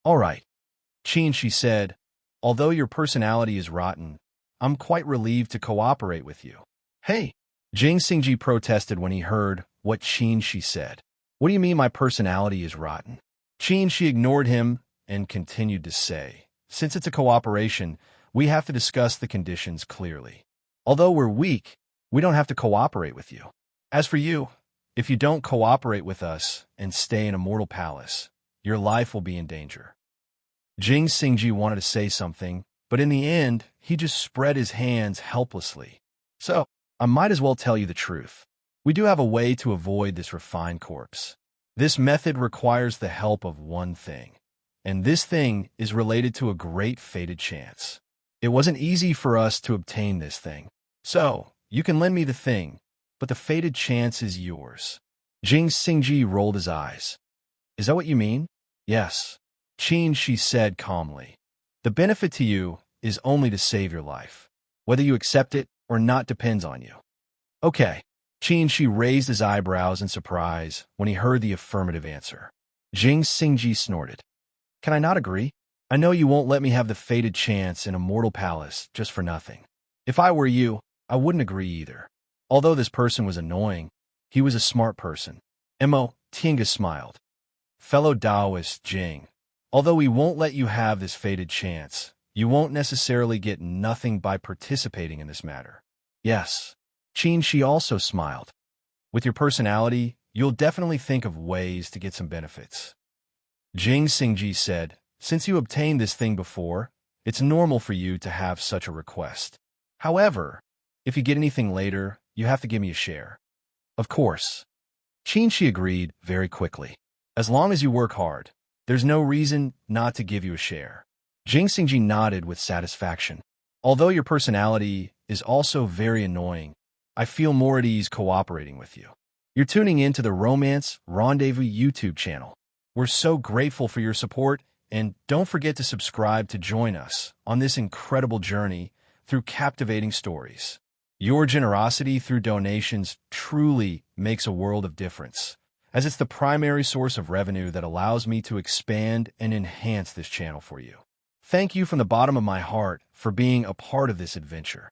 All right, she said, although your personality is rotten, I'm quite relieved to cooperate with you. Hey, Jing Xingji protested when he heard what she said. What do you mean my personality is rotten? She ignored him and continued to say, since it's a cooperation, we have to discuss the conditions clearly. Although we're weak, we don't have to cooperate with you. As for you, if you don't cooperate with us and stay in a mortal palace, your life will be in danger. Jing Xingji wanted to say something, but in the end, he just spread his hands helplessly. So, I might as well tell you the truth. We do have a way to avoid this refined corpse. This method requires the help of one thing, and this thing is related to a great fated chance. It wasn't easy for us to obtain this thing. So, you can lend me the thing, but the fated chance is yours. Jing Xingji rolled his eyes. Is that what you mean? Yes. She said calmly. The benefit to you is only to save your life. Whether you accept it or not depends on you. Okay. She raised his eyebrows in surprise when he heard the affirmative answer. Jing Xingji snorted. Can I not agree? I know you won't let me have the fated chance in a mortal palace just for nothing. If I were you, I wouldn't agree either. Although this person was annoying, he was a smart person. Mo Tinga smiled. Fellow Taoist Jing, although we won't let you have this fated chance, you won't necessarily get nothing by participating in this matter. Yes. She also smiled. With your personality, you'll definitely think of ways to get some benefits. Jing Xingji said, since you obtained this thing before, it's normal for you to have such a request. However, if you get anything later, you have to give me a share. Of course. She agreed very quickly. As long as you work hard, there's no reason not to give you a share. Jing Xingji nodded with satisfaction. Although your personality is also very annoying, I feel more at ease cooperating with you. You're tuning in to the Romance Rendezvous YouTube channel. We're so grateful for your support, and don't forget to subscribe to join us on this incredible journey through captivating stories. Your generosity through donations truly makes a world of difference, as it's the primary source of revenue that allows me to expand and enhance this channel for you. Thank you from the bottom of my heart for being a part of this adventure.